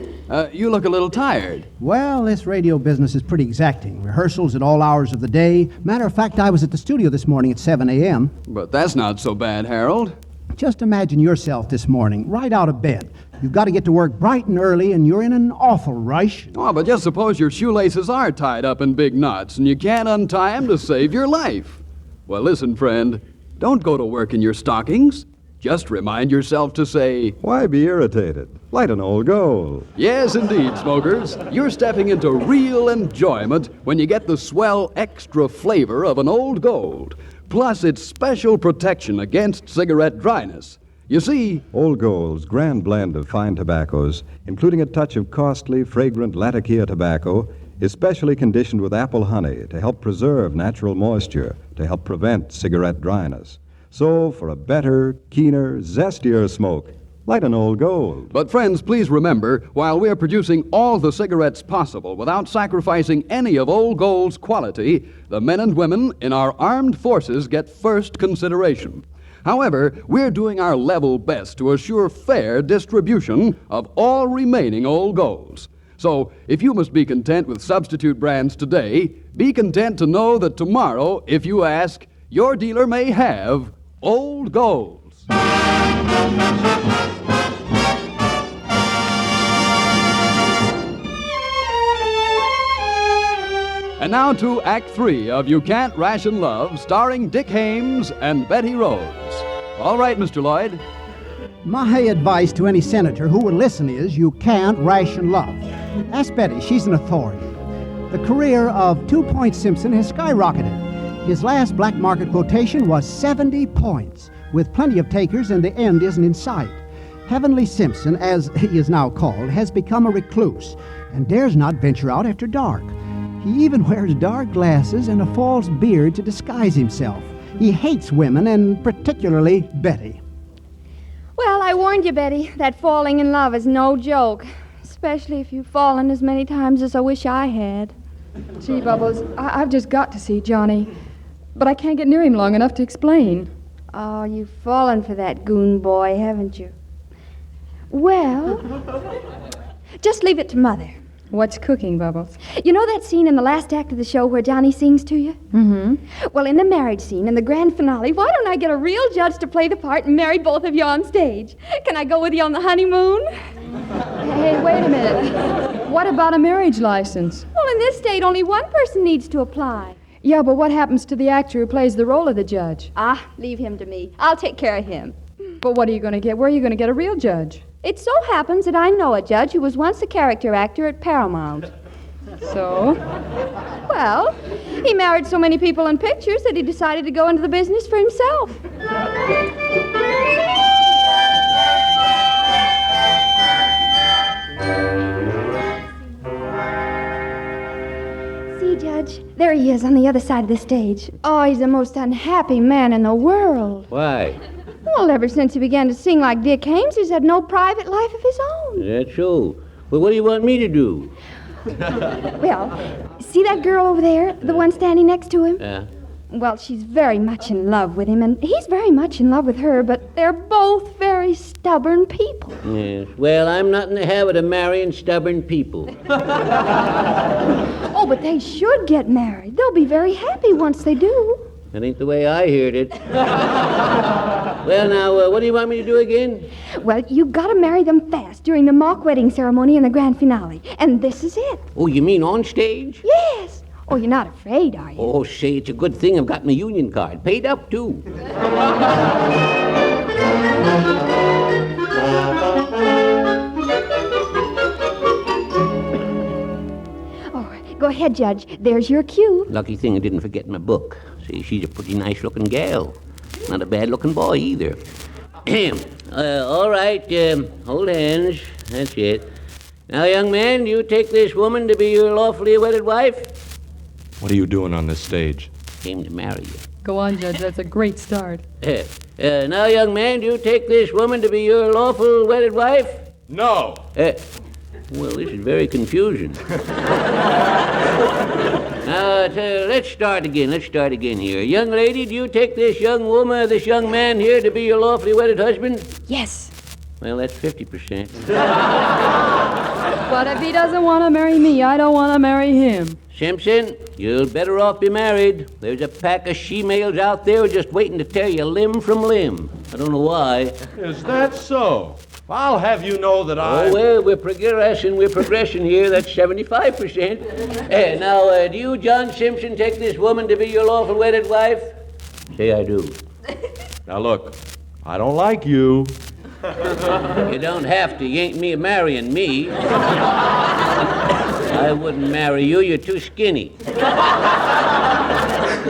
You look a little tired. Well, this radio business is pretty exacting. Rehearsals at all hours of the day. Matter of fact, I was at the studio this morning at 7 a.m. But that's not so bad, Harold. Just imagine yourself this morning, right out of bed. You've got to get to work bright and early, and you're in an awful rush. Oh, but just suppose your shoelaces are tied up in big knots, and you can't untie them to save your life. Well, listen, friend, don't go to work in your stockings. Just remind yourself to say, why be irritated? Light an old gold. Yes, indeed, smokers. You're stepping into real enjoyment when you get the swell extra flavor of an Old Gold, plus its special protection against cigarette dryness. You see, Old Gold's grand blend of fine tobaccos, including a touch of costly, fragrant Latakia tobacco, is specially conditioned with apple honey to help preserve natural moisture, to help prevent cigarette dryness. So, for a better, keener, zestier smoke, light an Old Gold. But friends, please remember, while we're producing all the cigarettes possible without sacrificing any of Old Gold's quality, the men and women in our armed forces get first consideration. However, we're doing our level best to assure fair distribution of all remaining Old Golds. So, if you must be content with substitute brands today, be content to know that tomorrow, if you ask, your dealer may have Old Golds. And now to Act 3 of You Can't Ration Love, starring Dick Haymes and Betty Rhodes. All right, Mr. Lloyd. My advice to any senator who will listen is you can't ration love. Ask Betty. She's an authority. The career of 2 Point Simpson has skyrocketed. His last black market quotation was 70 points, with plenty of takers, and the end isn't in sight. Heavenly Simpson, as he is now called, has become a recluse and dares not venture out after dark. He even wears dark glasses and a false beard to disguise himself. He hates women, and particularly Betty. Well, I warned you, Betty, that falling in love is no joke, especially if you've fallen as many times as I wish I had. Gee, Bubbles, I've just got to see Johnny, but I can't get near him long enough to explain. Oh, you've fallen for that goon boy, haven't you? Well, just leave it to Mother. What's cooking, Bubbles? You know that scene in the last act of the show where Johnny sings to you? Mm-hmm. Well, in the marriage scene, in the grand finale, why don't I get a real judge to play the part and marry both of you on stage? Can I go with you on the honeymoon? Hey, wait a minute. What about a marriage license? Well, in this state, only one person needs to apply. Yeah, but what happens to the actor who plays the role of the judge? Ah, leave him to me. I'll take care of him. But what are you going to get? Where are you going to get a real judge? It so happens that I know a judge who was once a character actor at Paramount. So? Well, he married so many people in pictures that he decided to go into the business for himself. See, Judge, there he is on the other side of the stage. Oh, he's the most unhappy man in the world. Why? Well, ever since he began to sing like Dick Haymes, he's had no private life of his own. That's so. Well, what do you want me to do? Well, see that girl over there, the one standing next to him? Yeah. Well, she's very much in love with him, and he's very much in love with her, but they're both very stubborn people. Yes. Well, I'm not in the habit of marrying stubborn people. Oh, but they should get married. They'll be very happy once they do. That ain't the way I heard it. Well, now, what do you want me to do again? Well, you gotta marry them fast during the mock wedding ceremony and the grand finale. And this is it. Oh, you mean on stage? Yes. Oh, you're not afraid, are you? Oh, say, it's a good thing I've got my union card. Paid up, too. Go ahead, Judge. There's your cue. Lucky thing I didn't forget my book. See, she's a pretty nice-looking gal. Not a bad-looking boy, either. All right, hold hands. That's it. Now, young man, you take this woman to be your lawfully wedded wife? What are you doing on this stage? Came to marry you. Go on, Judge. That's a great start. Now, young man, do you take this woman to be your lawful wedded wife? No. Well, this is very confusing. Now, let's start again. Here. Young lady, do you take this young man here to be your lawfully wedded husband? Yes. Well, that's 50%. But if he doesn't want to marry me, I don't want to marry him. Simpson, you'll better off be married. There's a pack of she-males out there just waiting to tear you limb from limb. I don't know why. Is that so? I'll have you know that I... Oh, well, we're progressing here. That's 75%. Now, do you, John Simpson, take this woman to be your lawful wedded wife? Say I do. Now, look, I don't like you. You don't have to. You ain't me marrying me. I wouldn't marry you. You're too skinny.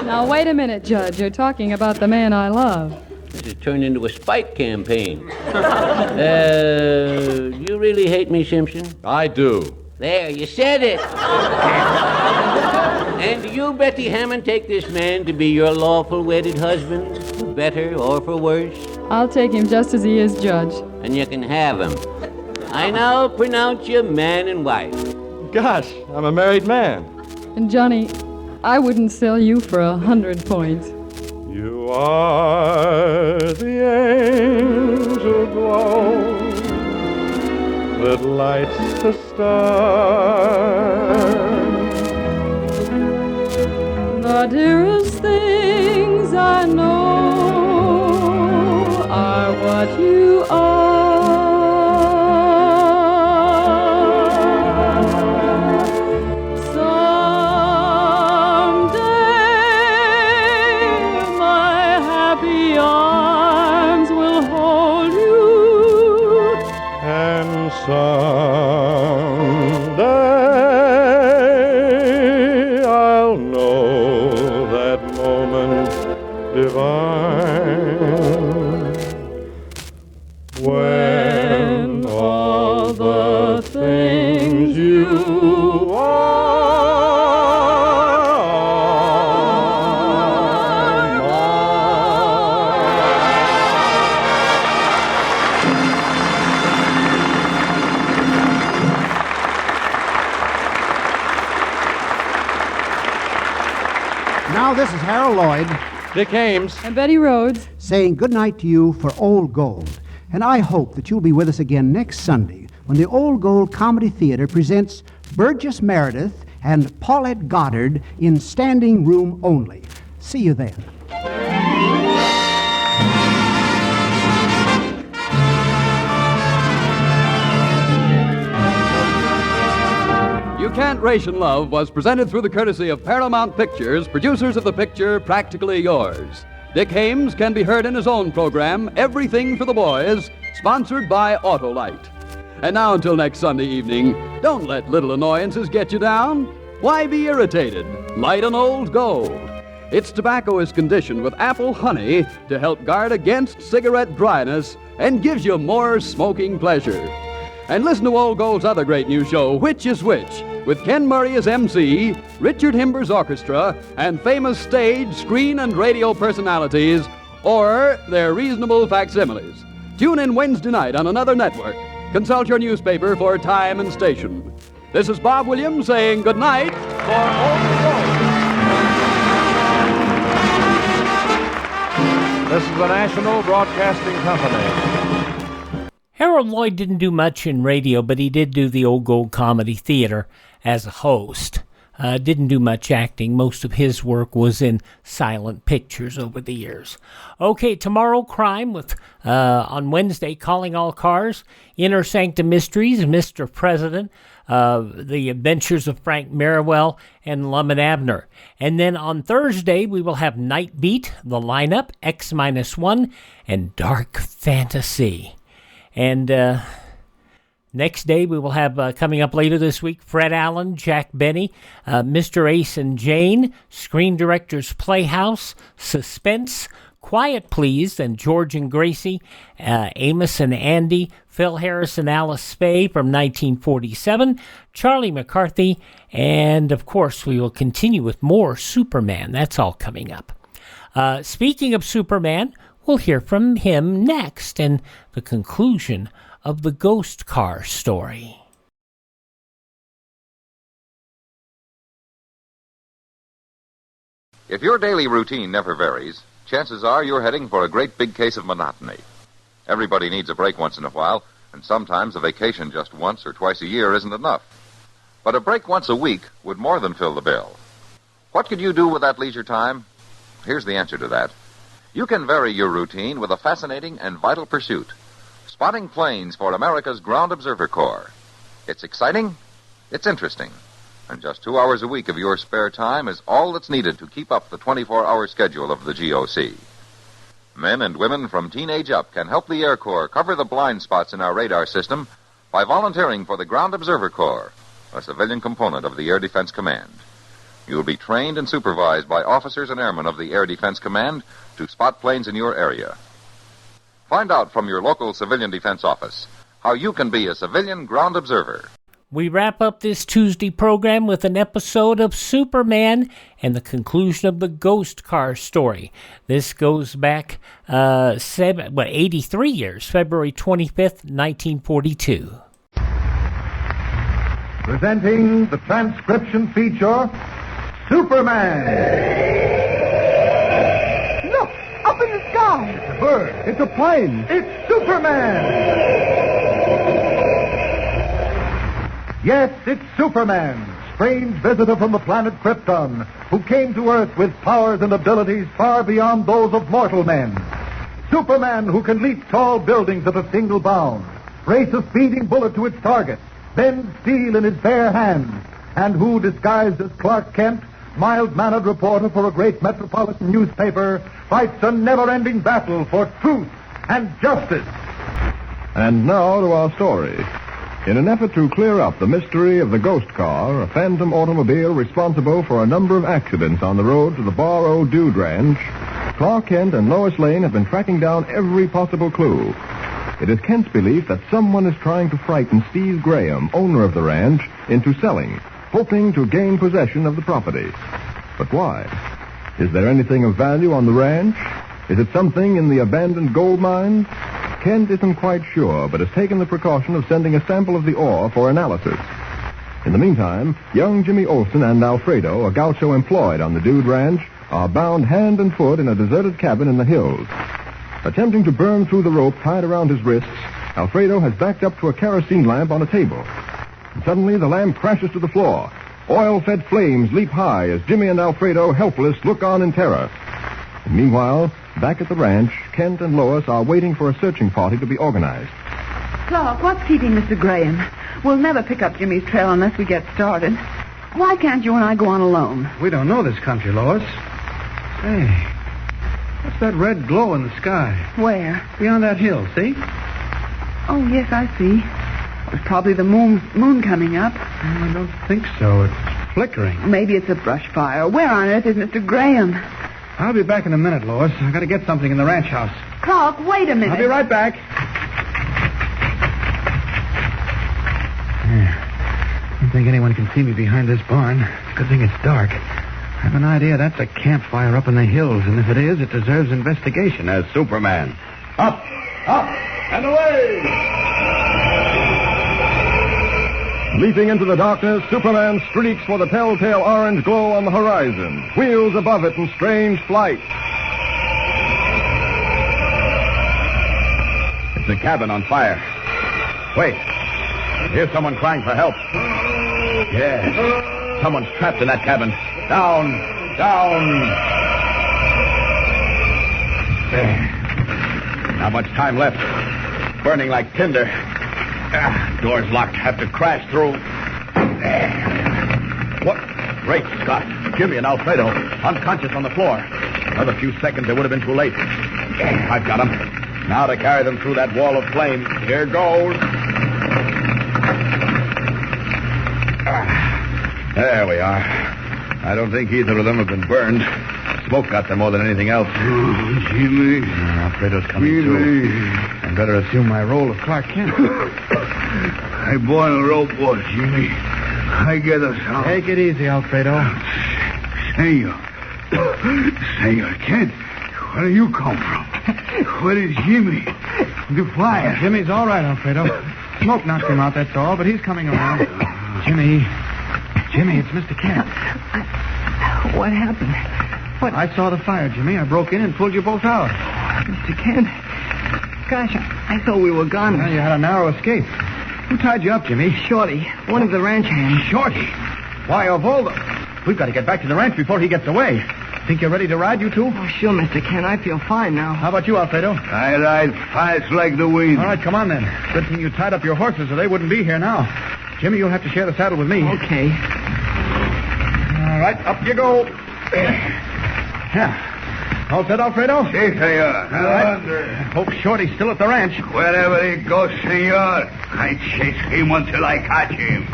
Now, wait a minute, Judge. You're talking about the man I love. This has turned into a spite campaign. You really hate me, Simpson? I do. There, you said it. And do you, Betty Hammond, take this man to be your lawful wedded husband, for better or for worse? I'll take him just as he is, Judge. And you can have him. I now pronounce you man and wife. Gosh, I'm a married man. And Johnny, I wouldn't sell you for 100 points. You are the angel glow that lights the star. The dearest things I know are what you are. Someday my happy arms will hold you, And someday I'll know that divine. When all the things you Now, this is Harold Lloyd, Dick Haymes, and Betty Rhodes saying good night to you for Old Gold. And I hope that you'll be with us again next Sunday when the Old Gold Comedy Theater presents Burgess Meredith and Paulette Goddard in Standing Room Only. See you then. You Can't Ration Love was presented through the courtesy of Paramount Pictures, producers of the picture Practically Yours. Dick Haymes can be heard in his own program, Everything for the Boys, sponsored by Autolite. And now until next Sunday evening, don't let little annoyances get you down. Why be irritated? Light an Old Gold. Its tobacco is conditioned with apple honey to help guard against cigarette dryness and gives you more smoking pleasure. And listen to Old Gold's other great new show, Which is Which, with Ken Murray as MC, Richard Himber's orchestra, and famous stage, screen, and radio personalities, or their reasonable facsimiles. Tune in Wednesday night on another network. Consult your newspaper for time and station. This is Bob Williams saying good night for Old Gold. This is the National Broadcasting Company. Harold Lloyd didn't do much in radio, but he did do the Old Gold Comedy Theater as a host. Didn't do much acting. Most of his work was in silent pictures over the years. Okay, tomorrow, crime with, on Wednesday, Calling All Cars, Inner Sanctum Mysteries, Mr. President, The Adventures of Frank Merriwell, and Lum and Abner. And then on Thursday, we will have Night Beat, The Lineup, X-1, and Dark Fantasy. And next day, we will have, coming up later this week, Fred Allen, Jack Benny, Mr. Ace and Jane, Screen Directors Playhouse, Suspense, Quiet Please, and George and Gracie, Amos and Andy, Phil Harris and Alice Spey from 1947, Charlie McCarthy, and, of course, we will continue with more Superman. That's all coming up. Speaking of Superman, we'll hear from him next and the conclusion of the ghost car story. If your daily routine never varies, chances are you're heading for a great big case of monotony. Everybody needs a break once in a while, and sometimes a vacation just once or twice a year isn't enough. But a break once a week would more than fill the bill. What could you do with that leisure time? Here's the answer to that. You can vary your routine with a fascinating and vital pursuit, spotting planes for America's Ground Observer Corps. It's exciting, it's interesting, and just 2 hours a week of your spare time is all that's needed to keep up the 24-hour schedule of the GOC. Men and women from teenage up can help the Air Corps cover the blind spots in our radar system by volunteering for the Ground Observer Corps, a civilian component of the Air Defense Command. You'll be trained and supervised by officers and airmen of the Air Defense Command to spot planes in your area. Find out from your local civilian defense office how you can be a civilian ground observer. We wrap up this Tuesday program with an episode of Superman and the conclusion of the ghost car story. This goes back 83 years, February 25th, 1942. Presenting the transcription feature, Superman. Look, up in the sky. It's a bird. It's a plane. It's Superman. Yes, it's Superman, strange visitor from the planet Krypton, who came to Earth with powers and abilities far beyond those of mortal men. Superman, who can leap tall buildings at a single bound, race a speeding bullet to its target, bend steel in his bare hands, and who, disguised as Clark Kent, mild-mannered reporter for a great metropolitan newspaper, fights a never-ending battle for truth and justice. And now to our story. In an effort to clear up the mystery of the ghost car, a phantom automobile responsible for a number of accidents on the road to the Bar O Dude Ranch, Clark Kent and Lois Lane have been tracking down every possible clue. It is Kent's belief that someone is trying to frighten Steve Graham, owner of the ranch, into selling, hoping to gain possession of the property. But why? Is there anything of value on the ranch? Is it something in the abandoned gold mines? Kent isn't quite sure, but has taken the precaution of sending a sample of the ore for analysis. In the meantime, young Jimmy Olsen and Alfredo, a gaucho employed on the Dude Ranch, are bound hand and foot in a deserted cabin in the hills. Attempting to burn through the rope tied around his wrists, Alfredo has backed up to a kerosene lamp on a table. And suddenly, the lamp crashes to the floor. Oil-fed flames leap high as Jimmy and Alfredo, helpless, look on in terror. And meanwhile, back at the ranch, Kent and Lois are waiting for a searching party to be organized. Clark, what's keeping Mr. Graham? We'll never pick up Jimmy's trail unless we get started. Why can't you and I go on alone? We don't know this country, Lois. Say, what's that red glow in the sky? Where? Beyond that hill, see? Oh, yes, I see. It's probably the moon coming up. I don't think so. It's flickering. Maybe it's a brush fire. Where on earth is Mr. Graham? I'll be back in a minute, Lois. I've got to get something in the ranch house. Clark, wait a minute. I'll be right back. I don't think anyone can see me behind this barn. It's a good thing it's dark. I have an idea that's a campfire up in the hills, and if it is, it deserves investigation. As Superman. Up, and away! Leaping into the darkness, Superman streaks for the telltale orange glow on the horizon, wheels above it in strange flight. It's a cabin on fire. Wait. Here's someone crying for help. Yes. Someone's trapped in that cabin. Down. There. Not much time left. Burning like tinder. Door's locked. Have to crash through. What? Great Scott. Jimmy and Alfredo, unconscious on the floor. Another few seconds, it would have been too late. I've got them. Now to carry them through that wall of flame. Here goes. There we are. I don't think either of them have been burned. Smoke got them more than anything else. Oh, Jimmy. Alfredo's coming too. I better assume my role of Clark Kent. I born a rowboat, Jimmy. I get us out. Take it easy, Alfredo. Senor Kent, where do you come from? Where is Jimmy? The fire. Jimmy's all right, Alfredo. Smoke knocked him out, that's all, but he's coming around. Jimmy, it's Mr. Kent. What happened? What? I saw the fire, Jimmy. I broke in and pulled you both out. Mr. Kent. Gosh, I thought we were gone. Well, you had a narrow escape. Who tied you up, Jimmy? Shorty, one of the ranch hands. Shorty? Why, of all the... We've got to get back to the ranch before he gets away. Think you're ready to ride, you two? Oh, sure, Mr. Kent. I feel fine now. How about you, Alfredo? I ride fast like the wind. All right, come on, then. Good thing you tied up your horses or they wouldn't be here now. Jimmy, you'll have to share the saddle with me. Okay. All right, up you go. Yeah. All set, Alfredo? Si, senor. All right. Hope Shorty's still at the ranch. Wherever he goes, senor, I chase him until I catch him.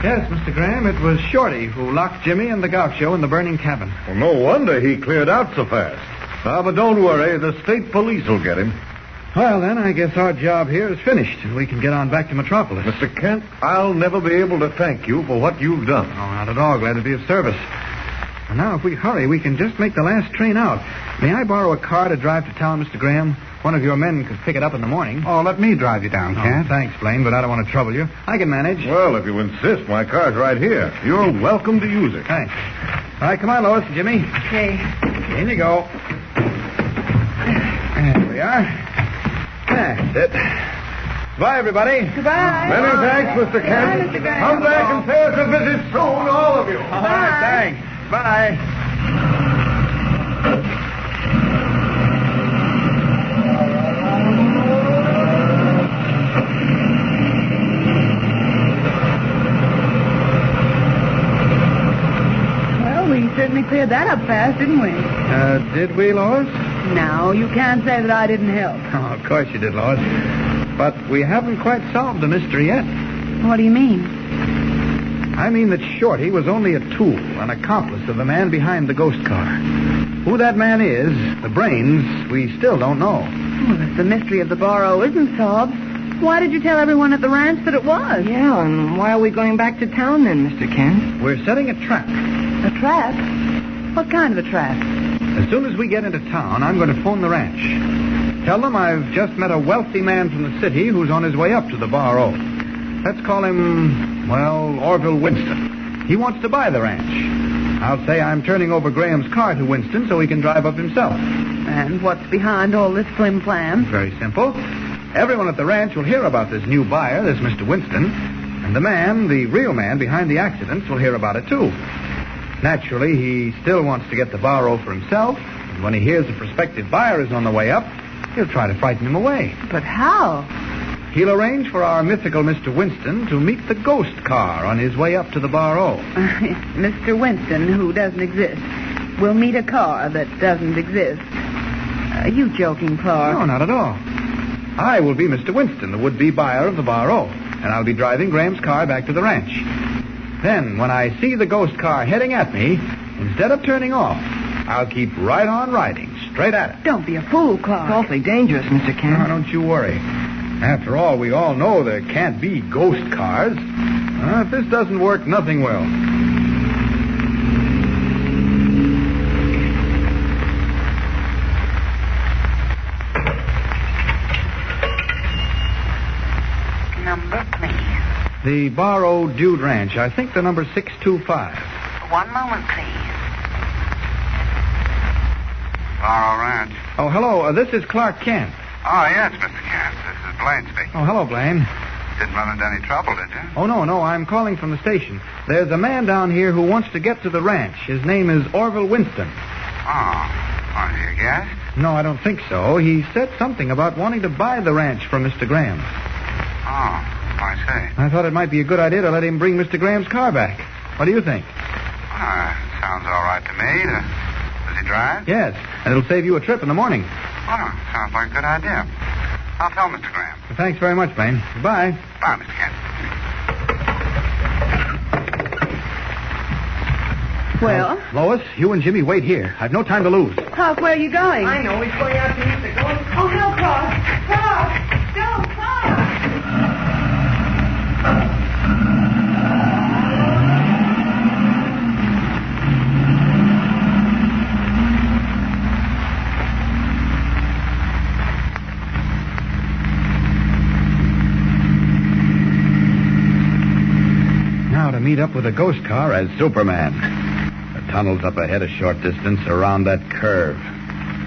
Yes, Mr. Graham, it was Shorty who locked Jimmy and the gaucho in the burning cabin. Well, no wonder he cleared out so fast. But don't worry, the state police will get him. Well, then, I guess our job here is finished, and we can get on back to Metropolis. Mr. Kent, I'll never be able to thank you for what you've done. Oh, not at all. Glad to be of service. And now, if we hurry, we can just make the last train out. May I borrow a car to drive to town, Mr. Graham? One of your men could pick it up in the morning. Oh, let me drive you down, Kent. Thanks, Blaine, but I don't want to trouble you. I can manage. Well, if you insist, my car's right here. You're welcome to use it. Thanks. All right, come on, Lois and Jimmy. Okay. In you go. There we are. That's it. Bye, everybody. Goodbye. Many thanks, Mr. Kent. Mr. Graham. Come back and pay us a visit soon, all of you. All right, thanks. Bye. Well, we certainly cleared that up fast, didn't we? Did we, Lois? No, you can't say that I didn't help. Oh, of course you did, Lois. But we haven't quite solved the mystery yet. What do you mean? I mean that Shorty was only a tool, an accomplice of the man behind the ghost car. Who that man is, the brains, we still don't know. Well, if the mystery of the borrow isn't solved, why did you tell everyone at the ranch that it was? Yeah, and why are we going back to town then, Mr. Kent? We're setting a trap. A trap? What kind of a trap? As soon as we get into town, I'm going to phone the ranch. Tell them I've just met a wealthy man from the city who's on his way up to the borrow. Let's call him, well, Orville Winston. He wants to buy the ranch. I'll say I'm turning over Graham's car to Winston so he can drive up himself. And what's behind all this flim flam? Very simple. Everyone at the ranch will hear about this new buyer, this Mr. Winston, and the man, the real man behind the accidents, will hear about it too. Naturally, he still wants to get the borrow for himself, and when he hears the prospective buyer is on the way up, he'll try to frighten him away. But how? He'll arrange for our mythical Mr. Winston to meet the ghost car on his way up to the borrow. Mr. Winston, who doesn't exist, will meet a car that doesn't exist. Are you joking, Clark? No, not at all. I will be Mr. Winston, the would-be buyer of the borrow, and I'll be driving Graham's car back to the ranch. Then, when I see the ghost car heading at me, instead of turning off, I'll keep right on riding, straight at it. Don't be a fool, Clark. It's awfully dangerous, Mr. Kent. No, don't you worry. After all, we all know there can't be ghost cars. If this doesn't work, nothing will. Number, please. The Barrow Dude Ranch. I think the number 625. 1 moment, please. Barrow Ranch. Oh, hello. This is Clark Kent. Oh, yes, Mr. Kent. This is Blaine speaking. Oh, hello, Blaine. Didn't run into any trouble, did you? Oh, no. I'm calling from the station. There's a man down here who wants to get to the ranch. His name is Orville Winston. Oh. Are you a guest? No, I don't think so. He said something about wanting to buy the ranch from Mr. Graham. Oh, I see. I thought it might be a good idea to let him bring Mr. Graham's car back. What do you think? Sounds all right to me. Does he drive? Yes, and it'll save you a trip in the morning. Oh, sounds like a good idea. I'll tell Mr. Graham. Well, thanks very much, Blaine. Goodbye. Bye, Mr. Kent. Well? Lois, you and Jimmy wait here. I've no time to lose. Clark, where are you going? I know. He's going out to meet the ghost. Oh, no, Clark. Clark! No, Clark! Now to meet up with a ghost car as Superman. The tunnel's up ahead a short distance around that curve.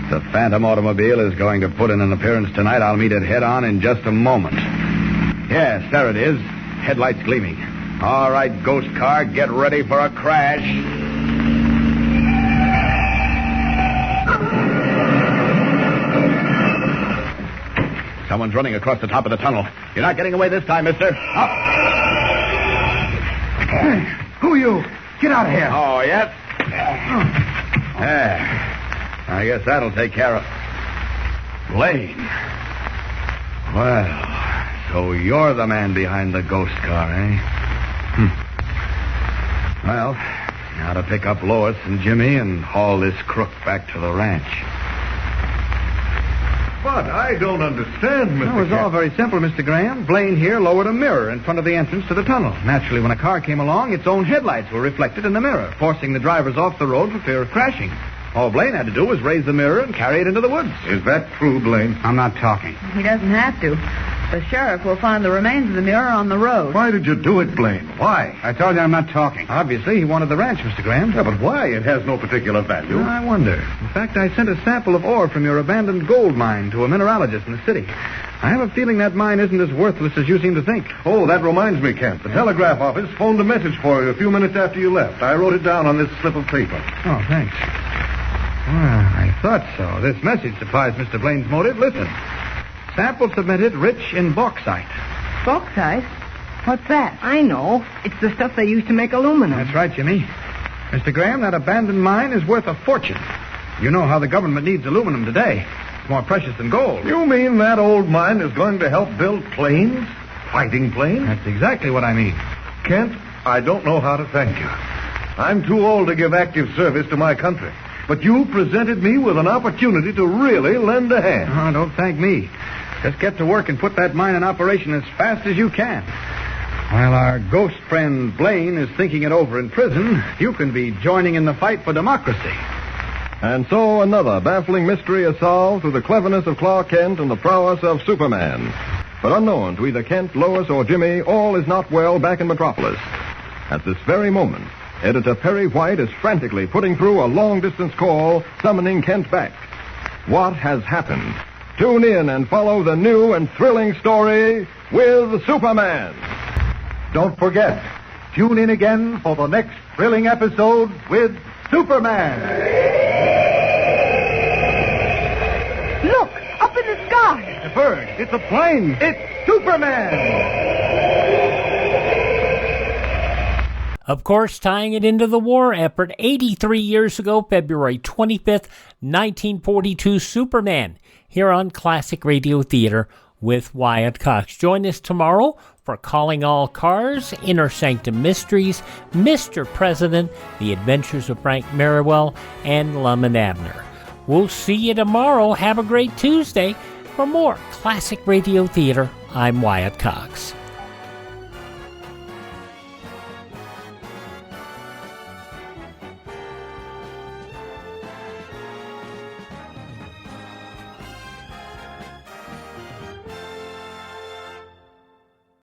The Phantom automobile is going to put in an appearance tonight. I'll meet it head-on in just a moment. Yes, there it is. Headlights gleaming. All right, ghost car, get ready for a crash. Someone's running across the top of the tunnel. You're not getting away this time, mister. Up. Who are you? Get out of here. Oh, yes? There. I guess that'll take care of... Blaine. Well, so you're the man behind the ghost car, eh? Well, now to pick up Lois and Jimmy and haul this crook back to the ranch. But I don't understand, Mr. It was all very simple, Mr. Graham. Blaine here lowered a mirror in front of the entrance to the tunnel. Naturally, when a car came along, its own headlights were reflected in the mirror, forcing the drivers off the road for fear of crashing. All Blaine had to do was raise the mirror and carry it into the woods. Is that true, Blaine? I'm not talking. He doesn't have to. The sheriff will find the remains of the mirror on the road. Why did you do it, Blaine? Why? I told you I'm not talking. Obviously, he wanted the ranch, Mr. Graham. Yeah, but why? It has no particular value. I wonder. In fact, I sent a sample of ore from your abandoned gold mine to a mineralogist in the city. I have a feeling that mine isn't as worthless as you seem to think. Oh, that reminds me, Kent. The telegraph office phoned a message for you a few minutes after you left. I wrote it down on this slip of paper. Oh, thanks. Well, I thought so. This message supplies Mr. Blaine's motive. Listen. Sample submitted rich in bauxite. Bauxite? What's that? I know. It's the stuff they use to make aluminum. That's right, Jimmy. Mr. Graham, that abandoned mine is worth a fortune. You know how the government needs aluminum today. It's more precious than gold. You mean that old mine is going to help build planes? fighting plane? That's exactly what I mean. Kent, I don't know how to thank you. I'm too old to give active service to my country. But you presented me with an opportunity to really lend a hand. Oh, don't thank me. Just get to work and put that mine in operation as fast as you can. While our ghost friend Blaine is thinking it over in prison, you can be joining in the fight for democracy. And so another baffling mystery is solved through the cleverness of Clark Kent and the prowess of Superman. But unknown to either Kent, Lois, or Jimmy, all is not well back in Metropolis. At this very moment, Editor Perry White is frantically putting through a long-distance call, summoning Kent back. What has happened? Tune in and follow the new and thrilling story with Superman. Don't forget, tune in again for the next thrilling episode with Superman. Look, up in the sky. A bird. It's a plane. It's Superman. Of course, tying it into the war effort, 83 years ago, February 25th, 1942, Superman, here on Classic Radio Theater with Wyatt Cox. Join us tomorrow for Calling All Cars, Inner Sanctum Mysteries, Mr. President, The Adventures of Frank Merriwell, and Lum and Abner. We'll see you tomorrow. Have a great Tuesday. For more Classic Radio Theater, I'm Wyatt Cox.